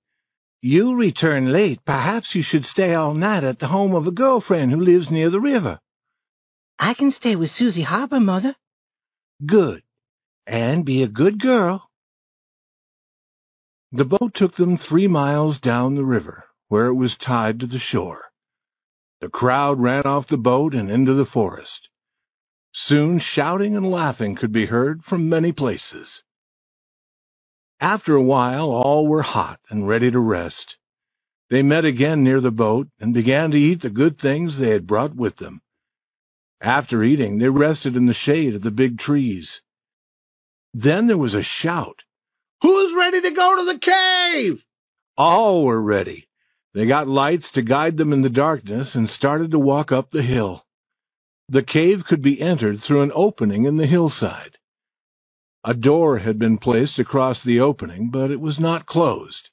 "You return late. Perhaps you should stay all night at the home of a girlfriend who lives near the river." I can stay with Susie Harper, Mother. Good. And be a good girl. The boat took them 3 miles down the river, where it was tied to the shore. The crowd ran off the boat and into the forest. Soon shouting and laughing could be heard from many places. After a while all were hot and ready to rest. They met again near the boat and began to eat the good things they had brought with them. After eating, they rested in the shade of the big trees. Then there was a shout. Who's ready to go to the cave? All were ready. They got lights to guide them in the darkness and started to walk up the hill. The cave could be entered through an opening in the hillside. A door had been placed across the opening, but it was not closed.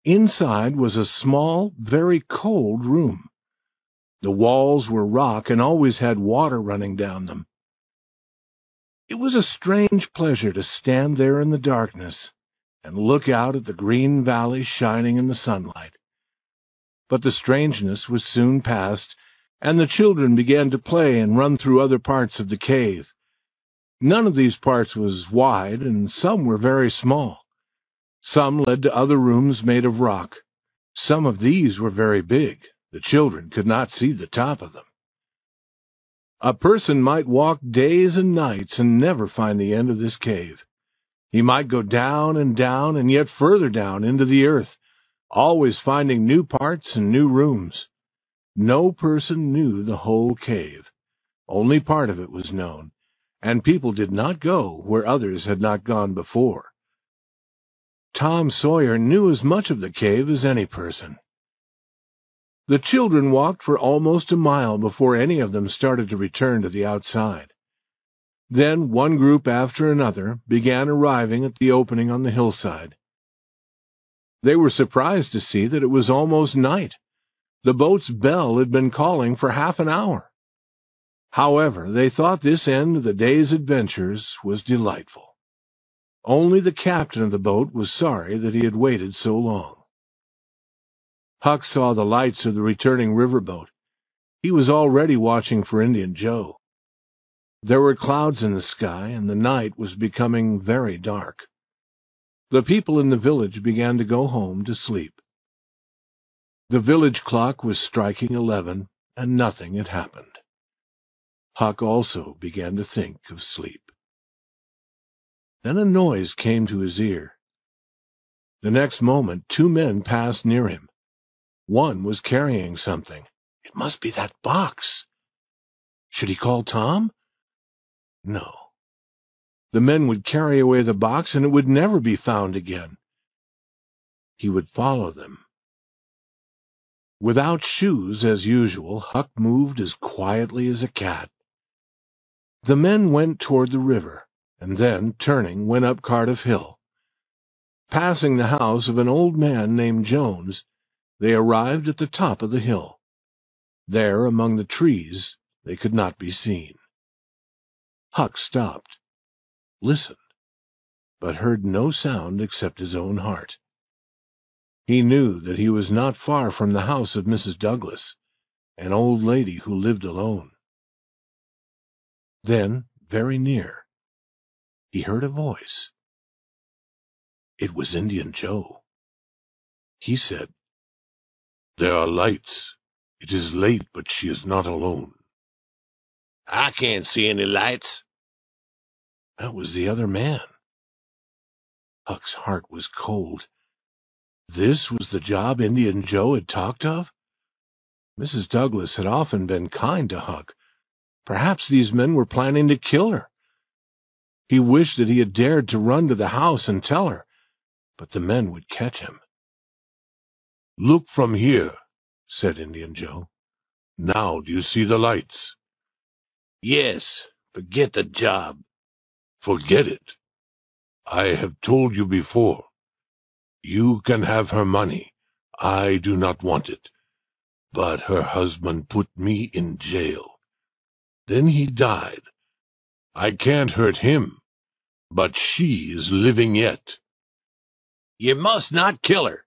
Inside was a small, very cold room. The walls were rock and always had water running down them. It was a strange pleasure to stand there in the darkness and look out at the green valley shining in the sunlight. But the strangeness was soon past, and the children began to play and run through other parts of the cave. None of these parts was wide, and some were very small. Some led to other rooms made of rock. Some of these were very big. The children could not see the top of them. A person might walk days and nights and never find the end of this cave. He might go down and yet further down into the earth, always finding new parts and new rooms. No person knew the whole cave. Only part of it was known, and people did not go where others had not gone before. Tom Sawyer knew as much of the cave as any person. The children walked for almost a mile before any of them started to return to the outside. Then one group after another began arriving at the opening on the hillside. They were surprised to see that it was almost night. The boat's bell had been calling for half an hour. However, they thought this end of the day's adventures was delightful. Only the captain of the boat was sorry that he had waited so long. Huck saw the lights of the returning riverboat. He was already watching for Indian Joe. There were clouds in the sky, and the night was becoming very dark. The people in the village began to go home to sleep. The village clock was striking 11, and nothing had happened. Huck also began to think of sleep. Then a noise came to his ear. The next moment 2 men passed near him. One was carrying something. It must be that box. Should he call Tom? No. The men would carry away the box, and it would never be found again. He would follow them. Without shoes, as usual, Huck moved as quietly as a cat. The men went toward the river, and then, turning, went up Cardiff Hill. Passing the house of an old man named Jones, they arrived at the top of the hill. There, among the trees, they could not be seen. Huck stopped, listened, but heard no sound except his own heart. He knew that he was not far from the house of Mrs. Douglas, an old lady who lived alone. Then, very near, he heard a voice. It was Indian Joe. He said, "There are lights It is late, but she is not alone. I can't see any lights. That was the other man. Huck's heart was cold. This was the job Indian Joe had talked of? Mrs. Douglas had often been kind to Huck. Perhaps these men were planning to kill her. He wished that he had dared to run to the house and tell her, but the men would catch him. "Look from here," said Indian Joe. "Now do you see the lights?" Yes, forget the job. Forget it. I have told you before. You can have her money. I do not want it. But her husband put me in jail. Then he died. I can't hurt him, but she is living yet. You must not kill her.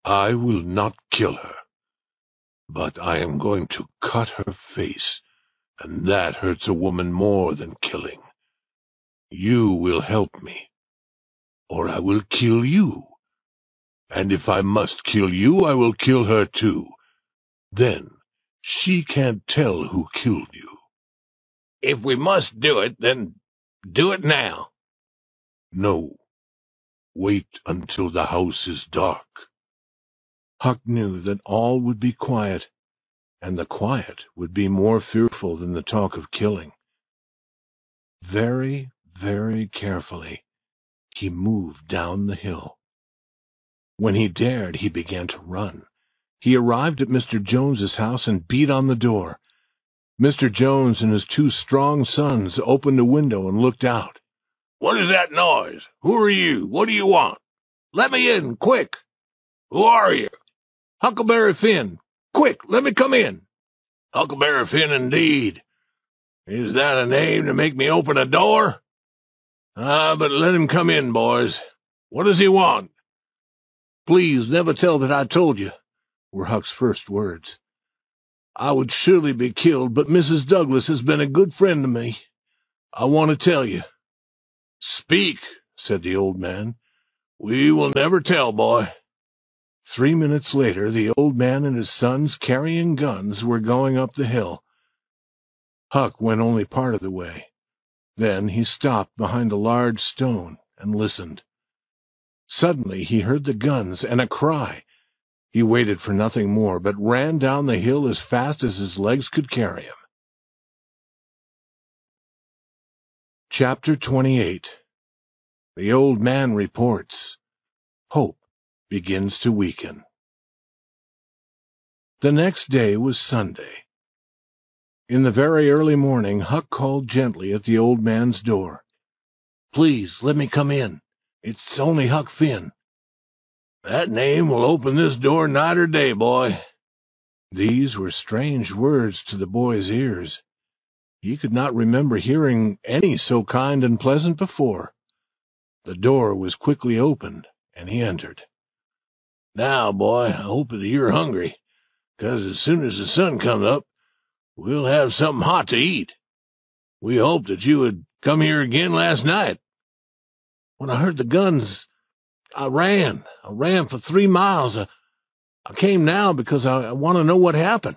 I will not kill her, but I am going to cut her face, and that hurts a woman more than killing. You will help me, or I will kill you. And if I must kill you, I will kill her too. Then she can't tell who killed you. If we must do it, then do it now. No. Wait until the house is dark. Huck knew that all would be quiet, and the quiet would be more fearful than the talk of killing. Very, very carefully, he moved down the hill. When he dared, he began to run. He arrived at Mr. Jones's house and beat on the door. Mr. Jones and his two strong sons opened a window and looked out. What is that noise? Who are you? What do you want? Let me in, quick. Who are you? Huckleberry Finn. Quick, let me come in. Huckleberry Finn, indeed. Is that a name to make me open a door? But let him come in, boys. What does he want? Please never tell that I told you, were Huck's first words. I would surely be killed, but Mrs. Douglas has been a good friend to me. I want to tell you. Speak, said the old man. We will never tell, boy. 3 minutes later, the old man and his sons, carrying guns, were going up the hill. Huck went only part of the way. Then he stopped behind a large stone and listened. Suddenly he heard the guns and a cry. He waited for nothing more, but ran down the hill as fast as his legs could carry him. Chapter 28. The old man reports. Hope begins to weaken. The next day was Sunday. In the very early morning, Huck called gently at the old man's door. Please, let me come in. It's only Huck Finn. That name will open this door night or day, boy. These were strange words to the boy's ears. He could not remember hearing any so kind and pleasant before. The door was quickly opened, and he entered. Now, boy, I hope that you're hungry, 'cause as soon as the sun comes up, we'll have something hot to eat. We hoped that you would come here again last night. When I heard the guns, I ran. I ran for 3 miles. I came now because I want to know what happened.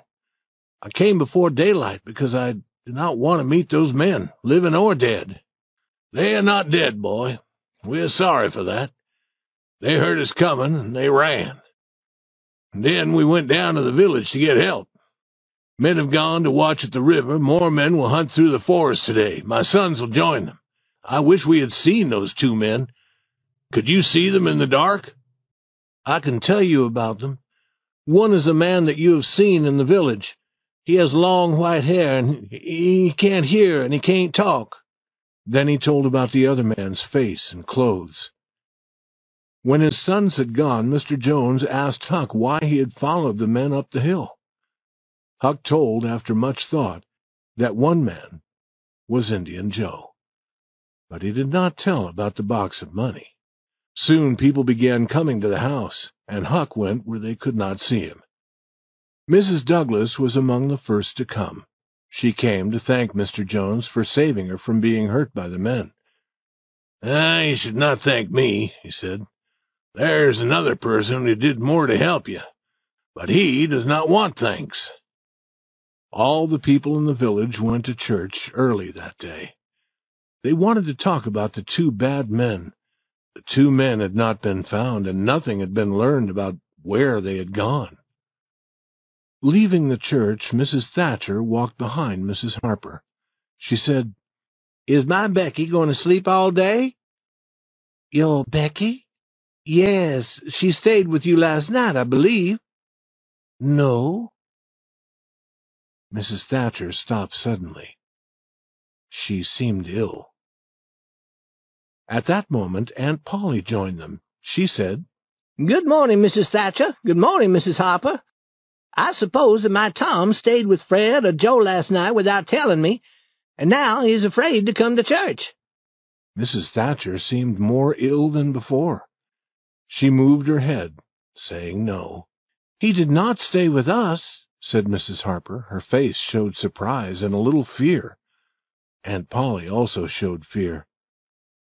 I came before daylight because I do not want to meet those men, living or dead. They are not dead, boy. We are sorry for that. They heard us coming, and they ran. And then we went down to the village to get help. Men have gone to watch at the river. More men will hunt through the forest today. My sons will join them. I wish we had seen those 2 men. Could you see them in the dark? I can tell you about them. One is a man that you have seen in the village. He has long white hair, and he can't hear, and he can't talk. Then he told about the other man's face and clothes. When his sons had gone, Mr. Jones asked Huck why he had followed the men up the hill. Huck told, after much thought, that one man was Indian Joe. But he did not tell about the box of money. Soon people began coming to the house, and Huck went where they could not see him. Mrs. Douglas was among the first to come. She came to thank Mr. Jones for saving her from being hurt by the men. You should not thank me, he said. There's another person who did more to help you. but he does not want thanks." All the people in the village went to church early that day. They wanted to talk about the two bad men. The two men had not been found, and nothing had been learned about where they had gone. Leaving the church, Mrs. Thatcher walked behind Mrs. Harper. She said, "Is my Becky going to sleep all day?" "Your Becky?" "Yes, she stayed with you last night, I believe." "No." Mrs. Thatcher stopped suddenly. She seemed ill. At that moment, Aunt Polly joined them. She said, "Good morning, Mrs. Thatcher. Good morning, Mrs. Harper. I suppose that my Tom stayed with Fred or Joe last night without telling me, and now he's afraid to come to church." Mrs. Thatcher seemed more ill than before. She moved her head, saying no. "He did not stay with us," said Mrs. Harper. Her face showed surprise and a little fear. Aunt Polly also showed fear.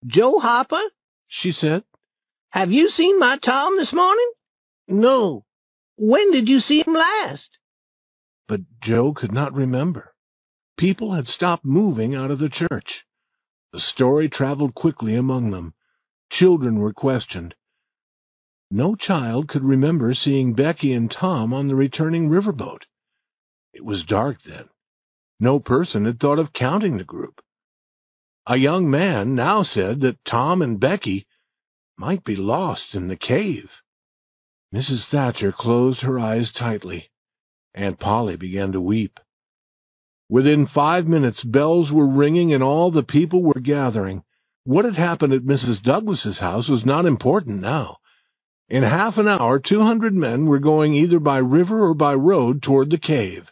"Joe Harper," she said, "have you seen my Tom this morning?" "No." "When did you see him last?" But Joe could not remember. People had stopped moving out of the church. The story traveled quickly among them. Children were questioned. No child could remember seeing Becky and Tom on the returning riverboat. It was dark then. No person had thought of counting the group. A young man now said that Tom and Becky might be lost in the cave. Mrs. Thatcher closed her eyes tightly. Aunt Polly began to weep. Within 5 minutes, bells were ringing and all the people were gathering. What had happened at Mrs. Douglas's house was not important now. In half an hour, 200 men were going either by river or by road toward the cave.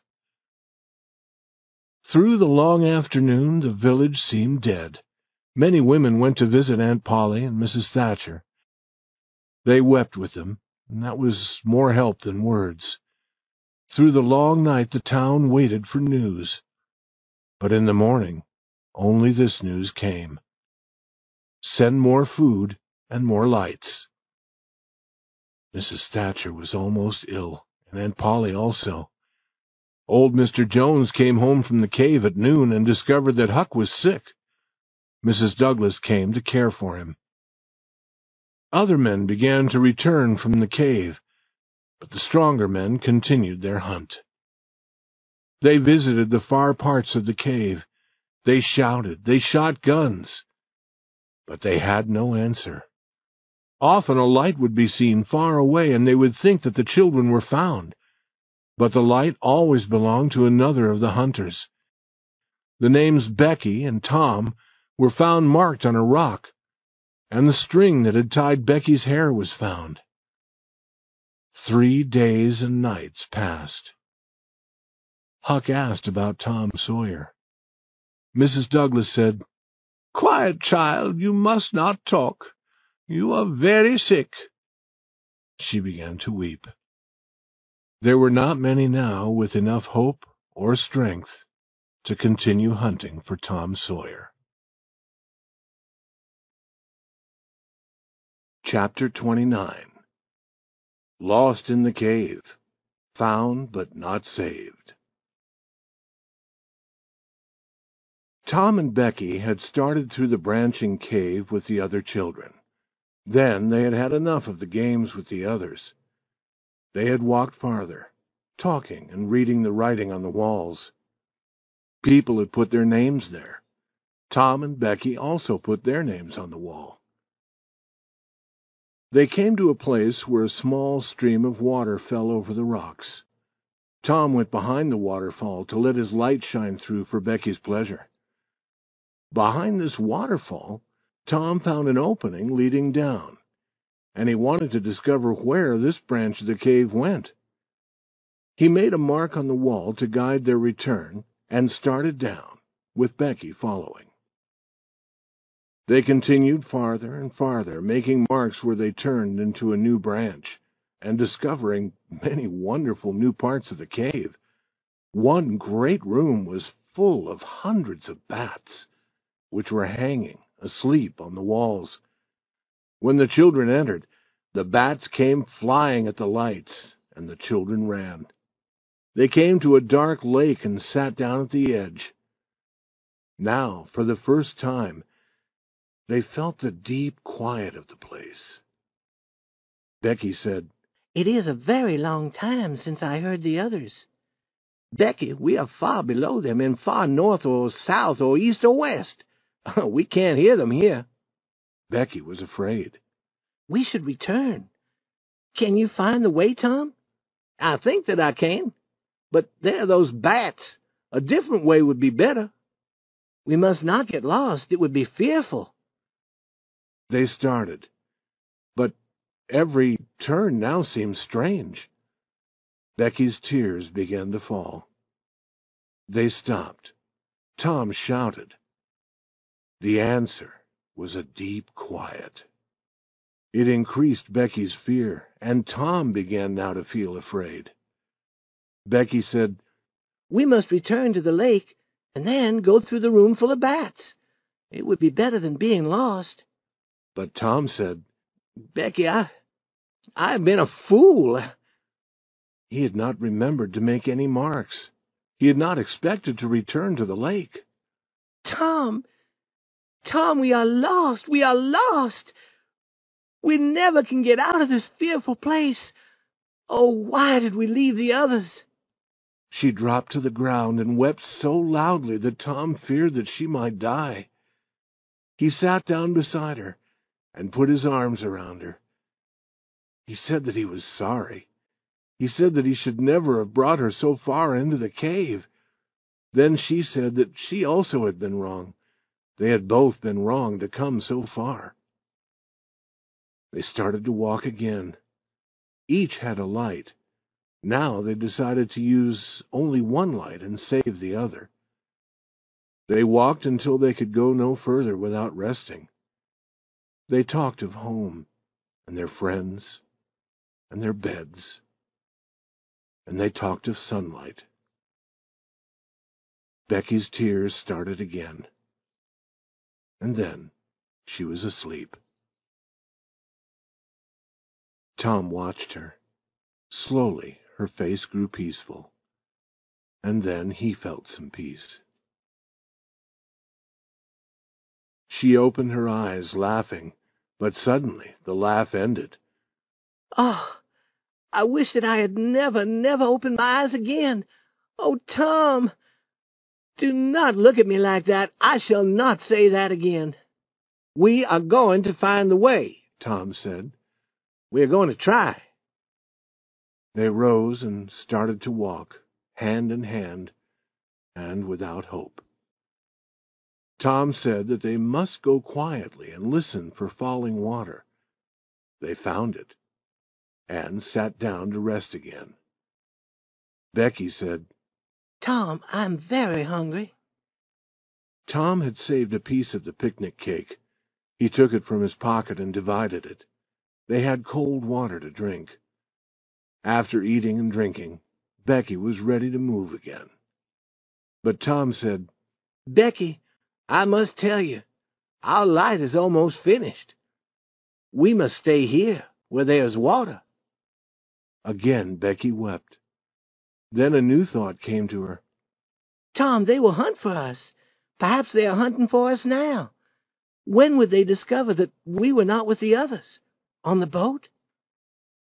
Through the long afternoon, the village seemed dead. Many women went to visit Aunt Polly and Mrs. Thatcher. They wept with them, and that was more help than words. Through the long night, the town waited for news. But in the morning, only this news came: "Send more food and more lights." Mrs. Thatcher was almost ill, and Aunt Polly also. Old Mr. Jones came home from the cave at noon and discovered that Huck was sick. Mrs. Douglas came to care for him. Other men began to return from the cave, but the stronger men continued their hunt. They visited the far parts of the cave. They shouted, they shot guns, but they had no answer. Often a light would be seen far away, and they would think that the children were found. But the light always belonged to another of the hunters. The names Becky and Tom were found marked on a rock, and the string that had tied Becky's hair was found. 3 days and nights passed. Huck asked about Tom Sawyer. Mrs. Douglas said, "Quiet, child, you must not talk. You are very sick." She began to weep. There were not many now with enough hope or strength to continue hunting for Tom Sawyer. Chapter 29. Lost in the Cave. Found but not saved. Tom and Becky had started through the branching cave with the other children. Then they had had enough of the games with the others. They had walked farther, talking and reading the writing on the walls. People had put their names there. Tom and Becky also put their names on the wall. They came to a place where a small stream of water fell over the rocks. Tom went behind the waterfall to let his light shine through for Becky's pleasure. Behind this waterfall, Tom found an opening leading down, and he wanted to discover where this branch of the cave went. He made a mark on the wall to guide their return and started down, with Becky following. They continued farther and farther, making marks where they turned into a new branch, and discovering many wonderful new parts of the cave. One great room was full of hundreds of bats, which were hanging asleep on the walls. When the children entered, the bats came flying at the lights, and the children ran. They came to a dark lake and sat down at the edge. Now, for the first time, they felt the deep quiet of the place. Becky said, "It is a very long time since I heard the others." "Becky, we are far below them, and far north or south or east or west. We can't hear them here." Becky was afraid. "We should return. Can you find the way, Tom?" "I think that I can. But there are those bats. A different way would be better." "We must not get lost. It would be fearful." They started, but every turn now seemed strange. Becky's tears began to fall. They stopped. Tom shouted. The answer was a deep quiet. It increased Becky's fear, and Tom began now to feel afraid. Becky said, "We must return to the lake, and then go through the room full of bats. It would be better than being lost." But Tom said, "Becky, I've been a fool." He had not remembered to make any marks. He had not expected to return to the lake. Tom, we are lost. We are lost. We never can get out of this fearful place. Oh, why did we leave the others?" She dropped to the ground and wept so loudly that Tom feared that she might die. He sat down beside her and put his arms around her. He said that he was sorry. He said that he should never have brought her so far into the cave. Then she said that she also had been wrong. They had both been wrong to come so far. They started to walk again. Each had a light. Now they decided to use only one light and save the other. They walked until they could go no further without resting. They talked of home, and their friends, and their beds, and they talked of sunlight. Becky's tears started again, and then she was asleep. Tom watched her. Slowly her face grew peaceful, and then he felt some peace. She opened her eyes, laughing, but suddenly the laugh ended. "Oh, I wish that I had never opened my eyes again. Oh, Tom, do not look at me like that. I shall not say that again." "We are going to find the way," Tom said. "We are going to try." They rose and started to walk, hand in hand, and without hope. Tom said that they must go quietly and listen for falling water. They found it, and sat down to rest again. Becky said, "Tom, I'm very hungry." Tom had saved a piece of the picnic cake. He took it from his pocket and divided it. They had cold water to drink. After eating and drinking, Becky was ready to move again. But Tom said, "Becky, I must tell you, our light is almost finished. We must stay here, where there is water." Again Becky wept. Then a new thought came to her. "Tom, they will hunt for us. Perhaps they are hunting for us now. When would they discover that we were not with the others? On the boat?"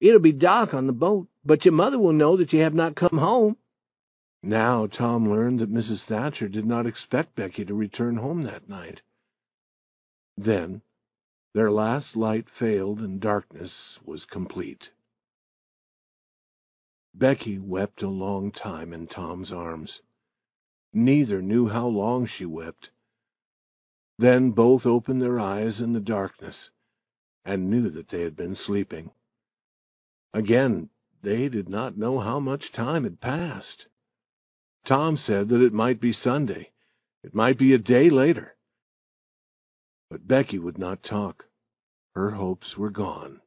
"It'll be dark on the boat, but your mother will know that you have not come home." Now Tom learned that Mrs. Thatcher did not expect Becky to return home that night. Then their last light failed and darkness was complete. Becky wept a long time in Tom's arms. Neither knew how long she wept. Then both opened their eyes in the darkness and knew that they had been sleeping. Again, they did not know how much time had passed. Tom said that it might be Sunday. It might be a day later. But Becky would not talk. Her hopes were gone.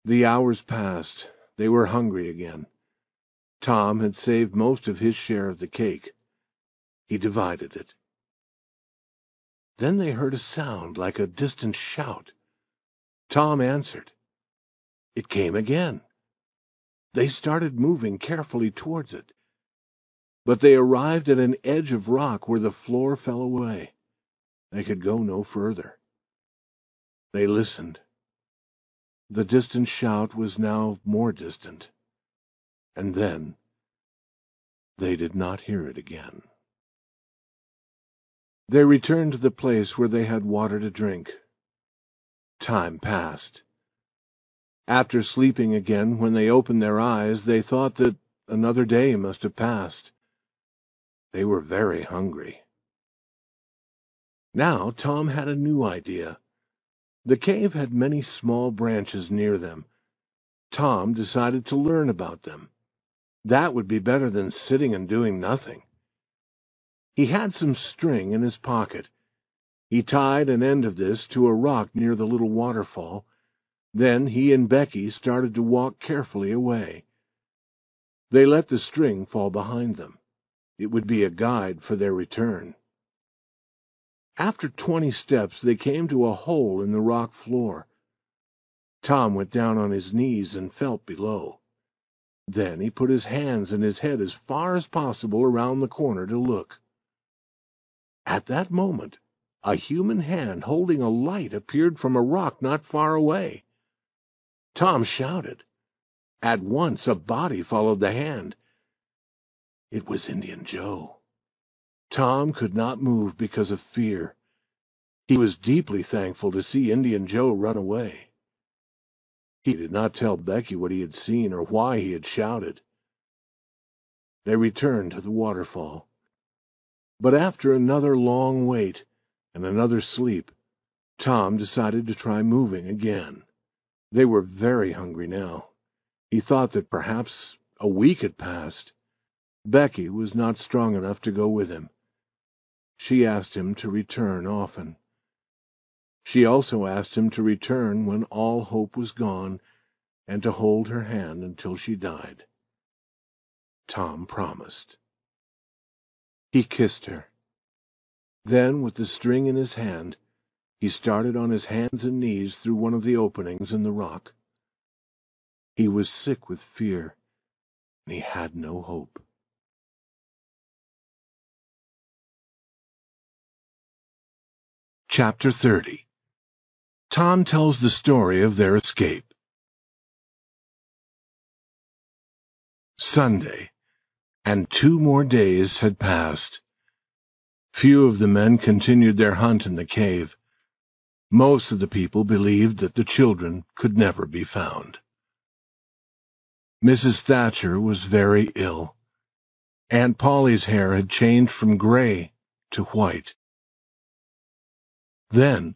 The hours passed. They were hungry again. Tom had saved most of his share of the cake. He divided it. Then they heard a sound like a distant shout. Tom answered. It came again, They started moving carefully towards it, but they arrived at an edge of rock where the floor fell away. They could go no further. They listened. The distant shout was now more distant, and then they did not hear it again. They returned to the place where they had water to drink. Time passed. After sleeping again, when they opened their eyes, they thought that another day must have passed. They were very hungry. Now Tom had a new idea. The cave had many small branches near them. Tom decided to learn about them. That would be better than sitting and doing nothing. He had some string in his pocket. He tied an end of this to a rock near the little waterfall. Then he and Becky started to walk carefully away. They let the string fall behind them. It would be a guide for their return. After 20 steps, they came to a hole in the rock floor. Tom went down on his knees and felt below. Then he put his hands and his head as far as possible around the corner to look. At that moment, a human hand holding a light appeared from a rock not far away. Tom shouted. At once a body followed the hand. It was Indian Joe. Tom could not move because of fear. He was deeply thankful to see Indian Joe run away. He did not tell Becky what he had seen or why he had shouted. They returned to the waterfall. But after another long wait and another sleep, Tom decided to try moving again. They were very hungry now. He thought that perhaps a week had passed. Becky was not strong enough to go with him. She asked him to return often. She also asked him to return when all hope was gone and to hold her hand until she died. Tom promised. He kissed her. Then, with the string in his hand, he started on his hands and knees through one of the openings in the rock. He was sick with fear, and he had no hope. Chapter 30. Tom tells the story of their escape. Sunday, and 2 more days had passed. Few of the men continued their hunt in the cave. Most of the people believed that the children could never be found. Mrs. Thatcher was very ill. Aunt Polly's hair had changed from gray to white. Then,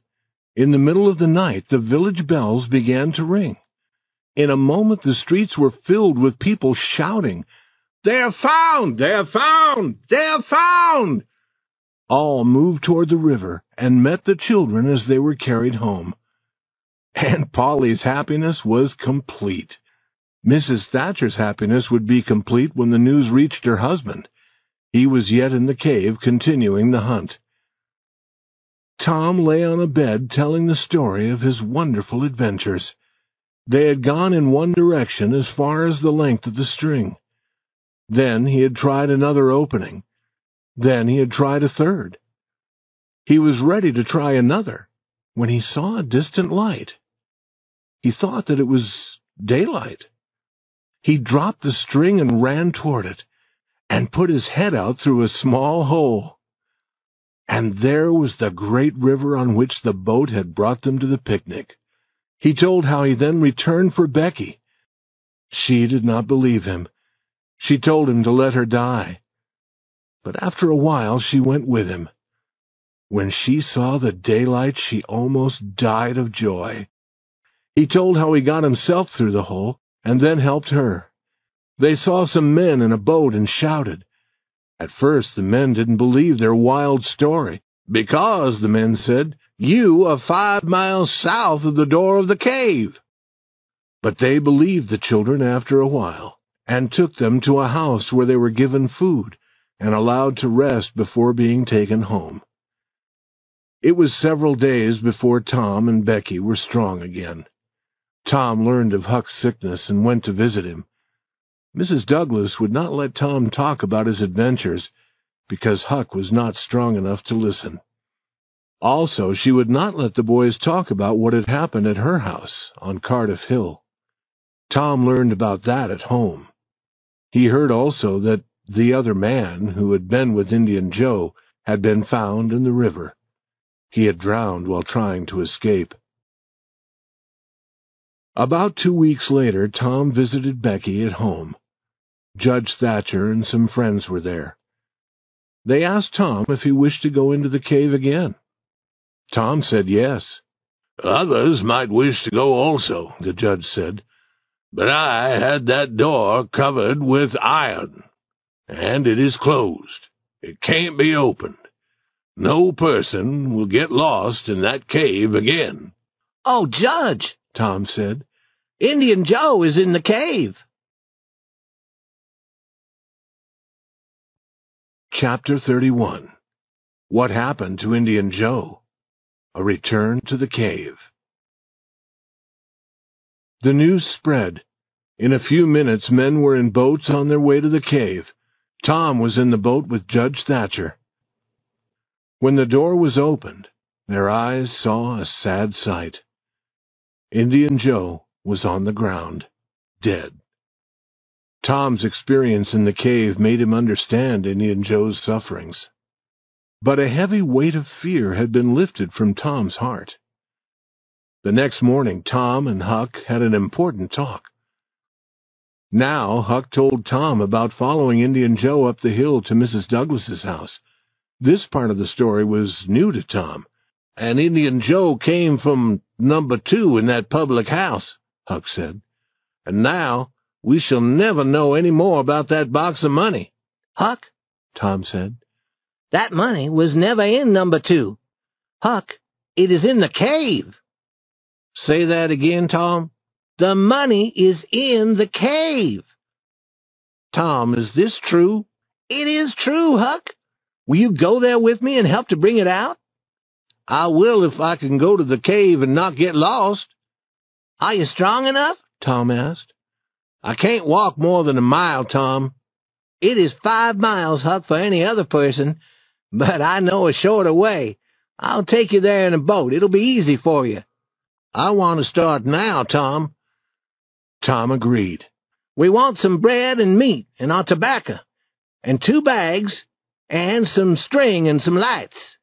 in the middle of the night, the village bells began to ring. In a moment, the streets were filled with people shouting, "They are found! They are found! They are found!" All moved toward the river and met the children as they were carried home. Aunt Polly's happiness was complete. Mrs. Thatcher's happiness would be complete when the news reached her husband. He was yet in the cave, continuing the hunt. Tom lay on a bed telling the story of his wonderful adventures. They had gone in one direction as far as the length of the string. Then he had tried another opening. Then he had tried a third. He was ready to try another when he saw a distant light. He thought that it was daylight. He dropped the string and ran toward it, and put his head out through a small hole. And there was the great river on which the boat had brought them to the picnic. He told how he then returned for Becky. She did not believe him. She told him to let her die. But after a while she went with him. When she saw the daylight, she almost died of joy. He told how he got himself through the hole, and then helped her. They saw some men in a boat and shouted. At first the men didn't believe their wild story, because, the men said, "You are 5 miles south of the door of the cave." But they believed the children after a while, and took them to a house where they were given food and allowed to rest before being taken home. It was several days before Tom and Becky were strong again. Tom learned of Huck's sickness and went to visit him. Mrs. Douglas would not let Tom talk about his adventures because Huck was not strong enough to listen. Also, she would not let the boys talk about what had happened at her house on Cardiff Hill. Tom learned about that at home. He heard also that the other man, who had been with Indian Joe, had been found in the river. He had drowned while trying to escape. About 2 weeks later, Tom visited Becky at home. Judge Thatcher and some friends were there. They asked Tom if he wished to go into the cave again. Tom said yes. Others might wish to go also, the judge said, but I had that door covered with iron, and it is closed. It can't be opened. No person will get lost in that cave again. "Oh, Judge," Tom said, "Indian Joe is in the cave." Chapter 31. What happened to Indian Joe? A return to the cave. The news spread. In a few minutes, men were in boats on their way to the cave. Tom was in the boat with Judge Thatcher. When the door was opened, their eyes saw a sad sight. Indian Joe was on the ground, dead. Tom's experience in the cave made him understand Indian Joe's sufferings. But a heavy weight of fear had been lifted from Tom's heart. The next morning, Tom and Huck had an important talk. Now Huck told Tom about following Indian Joe up the hill to Mrs. Douglas's house. This part of the story was new to Tom. "And Indian Joe came from number 2 in that public house," Huck said. "And now we shall never know any more about that box of money." "Huck," Tom said, "that money was never in number 2. Huck, it is in the cave." "Say that again, Tom." "The money is in the cave." "Tom, is this true?" "It is true, Huck. Will you go there with me and help to bring it out?" "I will if I can go to the cave and not get lost." "Are you strong enough?" Tom asked. "I can't walk more than a mile, Tom." "It is 5 miles, Huck, for any other person, but I know a shorter way. I'll take you there in a boat. It'll be easy for you." "I want to start now, Tom." Tom agreed. "We want some bread and meat and our tobacco, and 2 bags, and some string and some lights."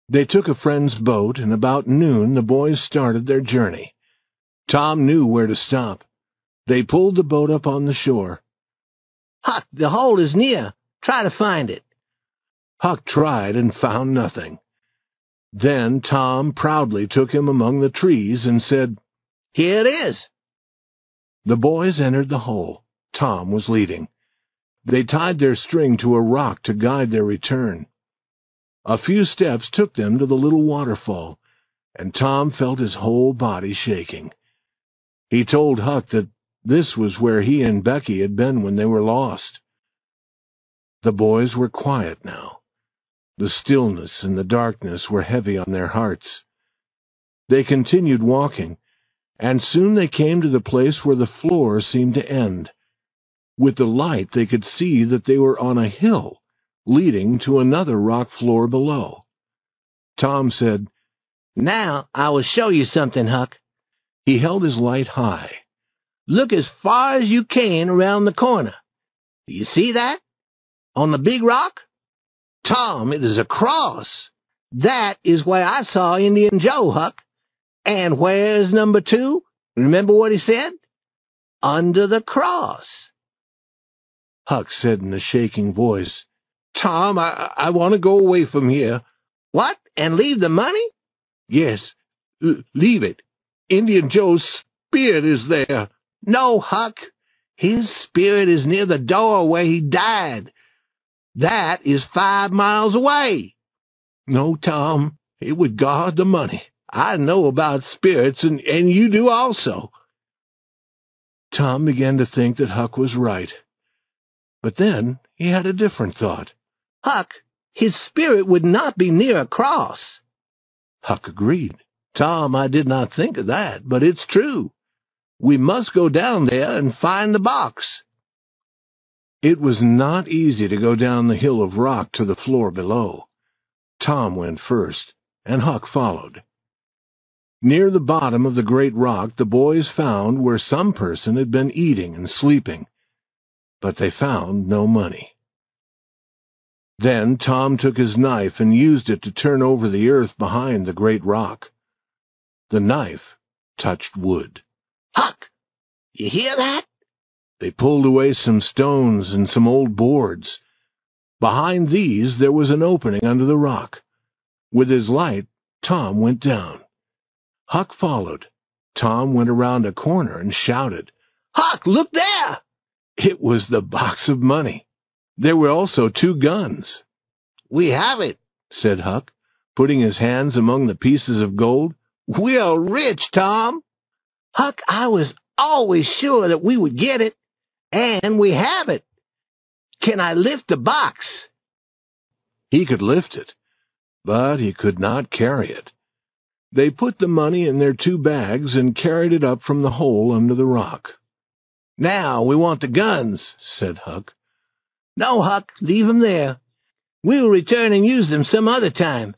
They took a friend's boat, and about noon the boys started their journey. Tom knew where to stop. They pulled the boat up on the shore. "Huck, the hole is near. Try to find it." Huck tried and found nothing. Then Tom proudly took him among the trees and said, "Here it is." The boys entered the hole. Tom was leading. They tied their string to a rock to guide their return. A few steps took them to the little waterfall, and Tom felt his whole body shaking. He told Huck that this was where he and Becky had been when they were lost. The boys were quiet now. The stillness and the darkness were heavy on their hearts. They continued walking, and soon they came to the place where the floor seemed to end. With the light they could see that they were on a hill leading to another rock floor below. Tom said, "Now I will show you something, Huck." He held his light high. "Look as far as you can around the corner. Do you see that? On the big rock? Tom, it is a cross. That is where I saw Indian Joe, Huck. And where's number 2? Remember what he said? Under the cross." Huck said in a shaking voice, "Tom, I want to go away from here." "What, and leave the money?" "Yes, leave it. Indian Joe's spirit is there." "No, Huck. His spirit is near the door where he died. That is 5 miles away." "No, Tom, it would guard the money." "I know about spirits, and you do also." Tom began to think that Huck was right. But then he had a different thought. "Huck, his spirit would not be near a cross." Huck agreed. "Tom, I did not think of that, but it's true. We must go down there and find the box." It was not easy to go down the hill of rock to the floor below. Tom went first, and Huck followed. Near the bottom of the great rock the boys found where some person had been eating and sleeping, but they found no money. Then Tom took his knife and used it to turn over the earth behind the great rock. The knife touched wood. Huck, you hear that? They pulled away some stones and some old boards. Behind these there was an opening under the rock. With his light, Tom went down. Huck followed. Tom went around a corner and shouted, Huck, look there! It was the box of money. There were also 2 guns. We have it, said Huck, putting his hands among the pieces of gold. We're rich, Tom. Huck, I was always sure that we would get it, and we have it. Can I lift the box? He could lift it, but he could not carry it. They put the money in their 2 bags and carried it up from the hole under the rock. Now we want the guns, said Huck. No, Huck, leave them there. We'll return and use them some other time.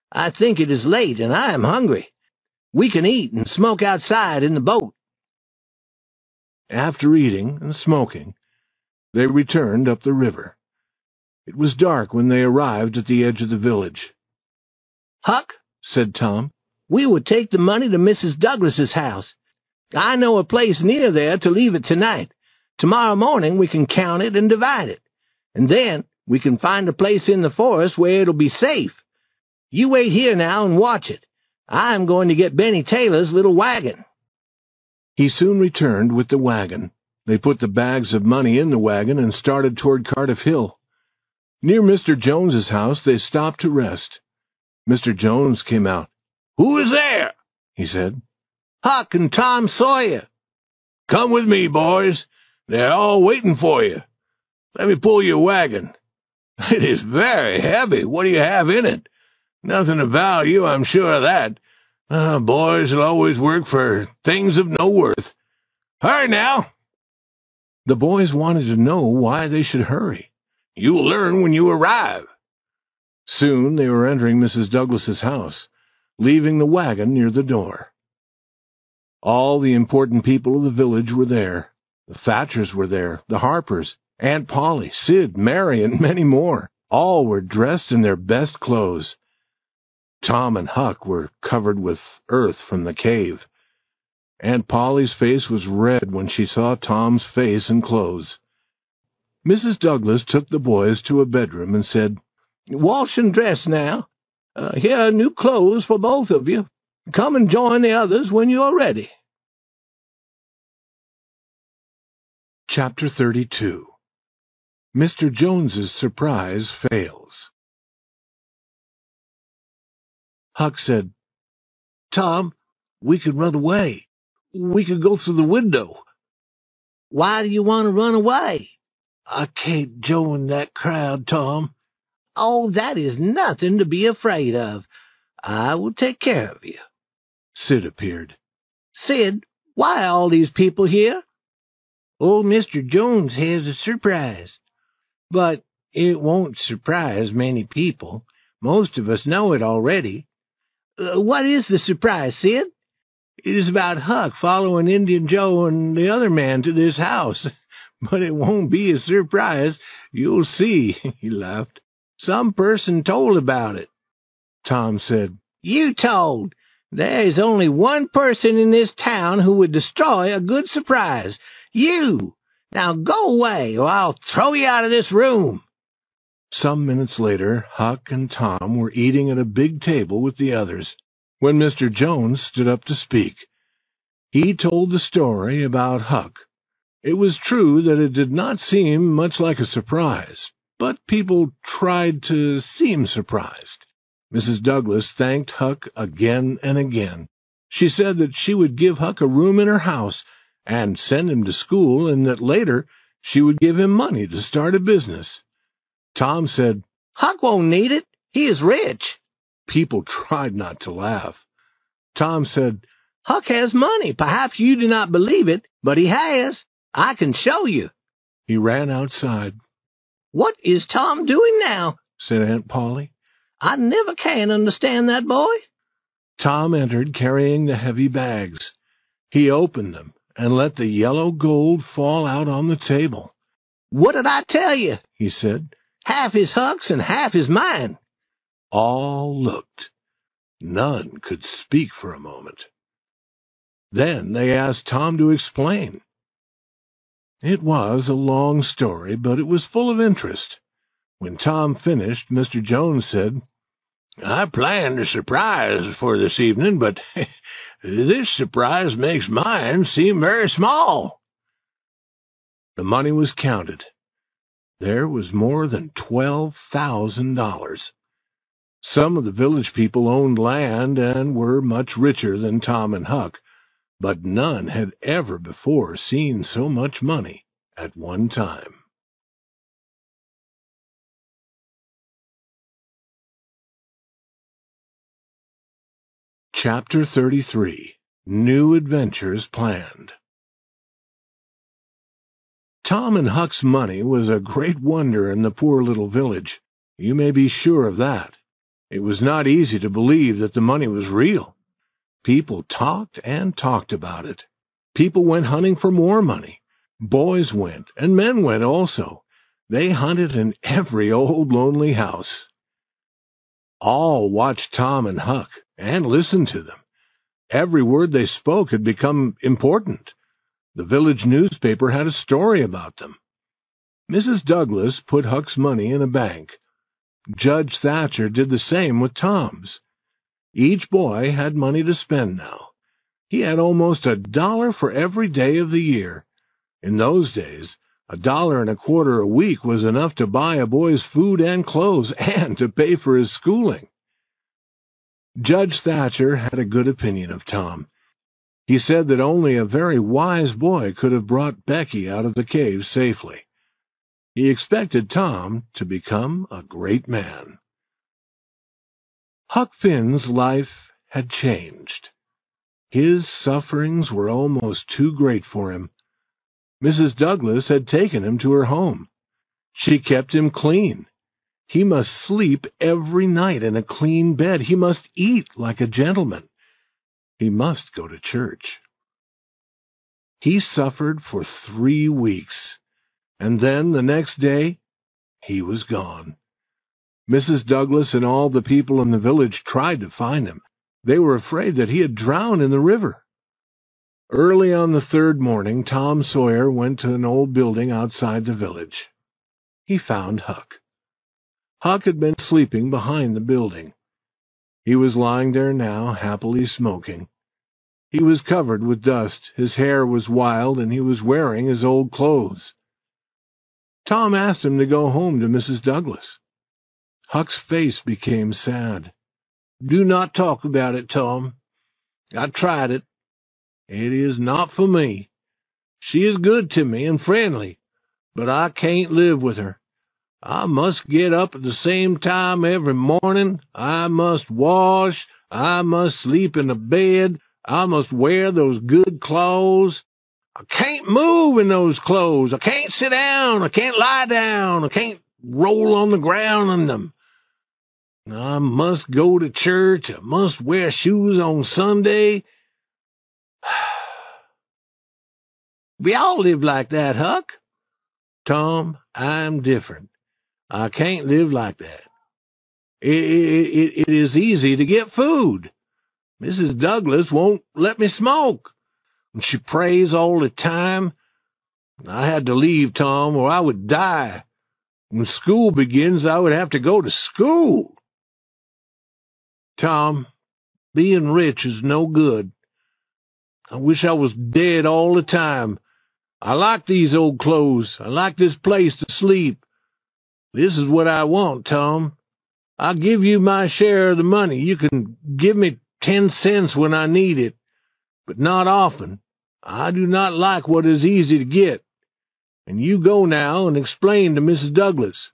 I think it is late, and I am hungry. We can eat and smoke outside in the boat. After eating and smoking, they returned up the river. It was dark when they arrived at the edge of the village. Huck, said Tom, we would take the money to Mrs. Douglas's house. I know a place near there to leave it tonight. Tomorrow morning we can count it and divide it. And then we can find a place in the forest where it'll be safe. You wait here now and watch it. I'm going to get Benny Taylor's little wagon. He soon returned with the wagon. They put the bags of money in the wagon and started toward Cardiff Hill. Near Mr. Jones's house they stopped to rest. Mr. Jones came out. Who is there? He said. Huck and Tom Sawyer. Come with me, boys. They're all waiting for you. Let me pull your wagon. It is very heavy. What do you have in it? Nothing of value, I'm sure of that. Boys will always work for things of no worth. Hurry now. The boys wanted to know why they should hurry. You'll learn when you arrive. Soon they were entering Mrs. Douglas's house, leaving the wagon near the door. All the important people of the village were there. The Thatchers were there, the Harpers, Aunt Polly, Sid, Mary, and many more. All were dressed in their best clothes. Tom and Huck were covered with earth from the cave. Aunt Polly's face was red when she saw Tom's face and clothes. Mrs. Douglas took the boys to a bedroom and said, Wash and dress now. Here are new clothes for both of you. Come and join the others when you are ready. Chapter 32. Mr. Jones's surprise fails. Huck said, Tom, we could run away. We could go through the window. Why do you want to run away? I can't join that crowd, Tom. Oh, that is nothing to be afraid of. I will take care of you. Sid appeared. Sid, why are all these people here? Old Mr. Jones has a surprise. But it won't surprise many people. Most of us know it already. What is the surprise, Sid? It is about Huck following Indian Joe and the other man to this house. But it won't be a surprise. You'll see, he laughed. Some person told about it. Tom said, You told. There is only one person in this town who would destroy a good surprise. You. Now go away, or I'll throw you out of this room. Some minutes later, Huck and Tom were eating at a big table with the others, when Mr. Jones stood up to speak. He told the story about Huck. It was true that it did not seem much like a surprise, but people tried to seem surprised. Mrs. Douglas thanked Huck again and again. She said that she would give Huck a room in her house and send him to school, and that later she would give him money to start a business. Tom said, Huck won't need it. He is rich. People tried not to laugh. Tom said, Huck has money. Perhaps you do not believe it, but he has. I can show you. He ran outside. "What is Tom doing now?" said Aunt Polly. "I never can understand that boy." Tom entered carrying the heavy bags. He opened them and let the yellow gold fall out on the table. "What did I tell you?" he said. "Half is Huck's and half is mine." All looked. None could speak for a moment. Then they asked Tom to explain. It was a long story, but it was full of interest. When Tom finished, Mr. Jones said, "I planned a surprise for this evening, but this surprise makes mine seem very small." The money was counted. There was more than $12,000. Some of the village people owned land and were much richer than Tom and Huck, but none had ever before seen so much money at one time. Chapter 33. New Adventures Planned. Tom and Huck's money was a great wonder in the poor little village. You may be sure of that. It was not easy to believe that the money was real. People talked and talked about it. People went hunting for more money. Boys went, and men went also. They hunted in every old lonely house. All watched Tom and Huck and listened to them. Every word they spoke had become important. The village newspaper had a story about them. Mrs. Douglas put Huck's money in a bank. Judge Thatcher did the same with Tom's. Each boy had money to spend now. He had almost $1 for every day of the year. In those days, $1.25 a week was enough to buy a boy's food and clothes and to pay for his schooling. Judge Thatcher had a good opinion of Tom. He said that only a very wise boy could have brought Becky out of the cave safely. He expected Tom to become a great man. Huck Finn's life had changed. His sufferings were almost too great for him. Mrs. Douglas had taken him to her home. She kept him clean. He must sleep every night in a clean bed. He must eat like a gentleman. He must go to church. He suffered for 3 weeks, and then the next day he was gone. Mrs. Douglas and all the people in the village tried to find him. They were afraid that he had drowned in the river. Early on the 3rd morning, Tom Sawyer went to an old building outside the village. He found Huck. Huck had been sleeping behind the building. He was lying there now, happily smoking. He was covered with dust, his hair was wild, and he was wearing his old clothes. Tom asked him to go home to Mrs. Douglas. Huck's face became sad. "Do not talk about it, Tom. I tried it. It is not for me. She is good to me and friendly, but I can't live with her. I must get up at the same time every morning. I must wash. I must sleep in the bed. I must wear those good clothes. I can't move in those clothes. I can't sit down. I can't lie down. I can't roll on the ground in them. I must go to church. I must wear shoes on Sunday. We all live like that, Huck. Tom, I'm different. I can't live like that. It is easy to get food. Mrs. Douglas won't let me smoke. She prays all the time. I had to leave, Tom, or I would die. When school begins, I would have to go to school. Tom, being rich is no good. I wish I was dead all the time. I like these old clothes. I like this place to sleep. This is what I want, Tom. I'll give you my share of the money. You can give me 10 cents when I need it, but not often. I do not like what is easy to get. And you go now and explain to Mrs. Douglas."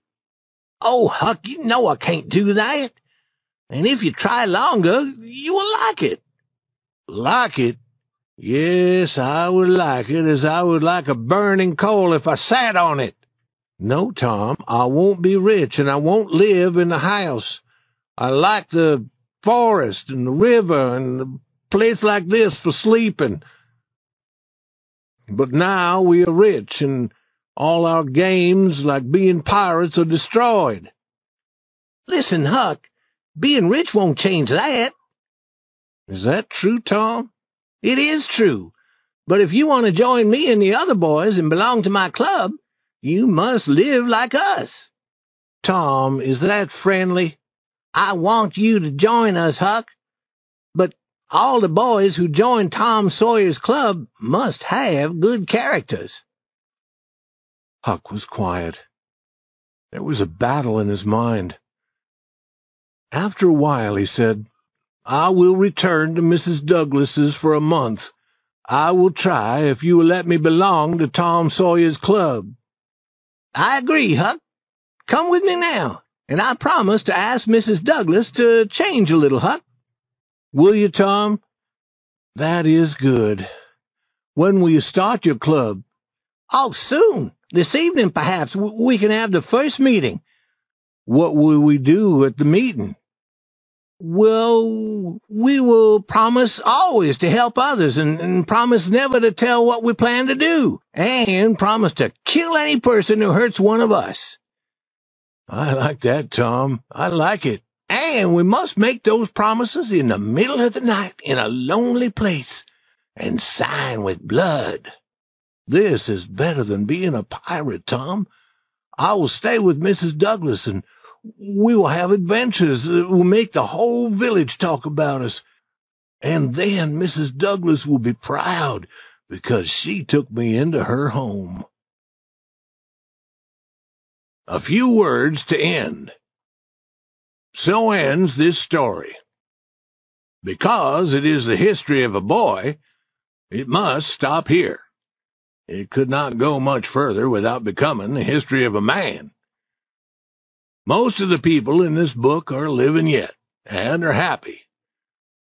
"Oh, Huck, you know I can't do that. And if you try longer, you will like it." "Like it? Yes, I would like it as I would like a burning coal if I sat on it. No, Tom, I won't be rich, and I won't live in the house. I like the forest and the river and a place like this for sleeping. But now we are rich, and all our games, like being pirates, are destroyed. Listen, Huck, being rich won't change that. Is that true, Tom? It is true. But if you want to join me and the other boys and belong to my club, you must live like us. Tom, is that friendly? I want you to join us, Huck. But all the boys who join Tom Sawyer's club must have good characters. Huck was quiet. There was a battle in his mind. After a while he said, I will return to Mrs. Douglas's for a month. I will try if you will let me belong to Tom Sawyer's club. I agree, Huck. Come with me now, and I promise to ask Mrs. Douglas to change a little, Huck. Will you, Tom? That is good. When will you start your club? Oh, soon. This evening, perhaps, we can have the first meeting. What will we do at the meeting? Well, we will promise always to help others, and promise never to tell what we plan to do, and promise to kill any person who hurts one of us. I like that, Tom. I like it. And we must make those promises in the middle of the night in a lonely place, and sign with blood. This is better than being a pirate, Tom. I will stay with Mrs. Douglas, and we will have adventures that will make the whole village talk about us. And then Mrs. Douglas will be proud because she took me into her home. A few words to end. So ends this story. Because it is the history of a boy, it must stop here. It could not go much further without becoming the history of a man. Most of the people in this book are living yet, and are happy.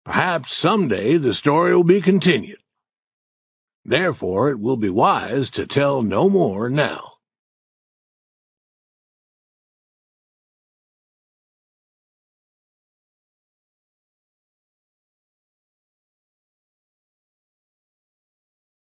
Perhaps someday the story will be continued. Therefore, it will be wise to tell no more now.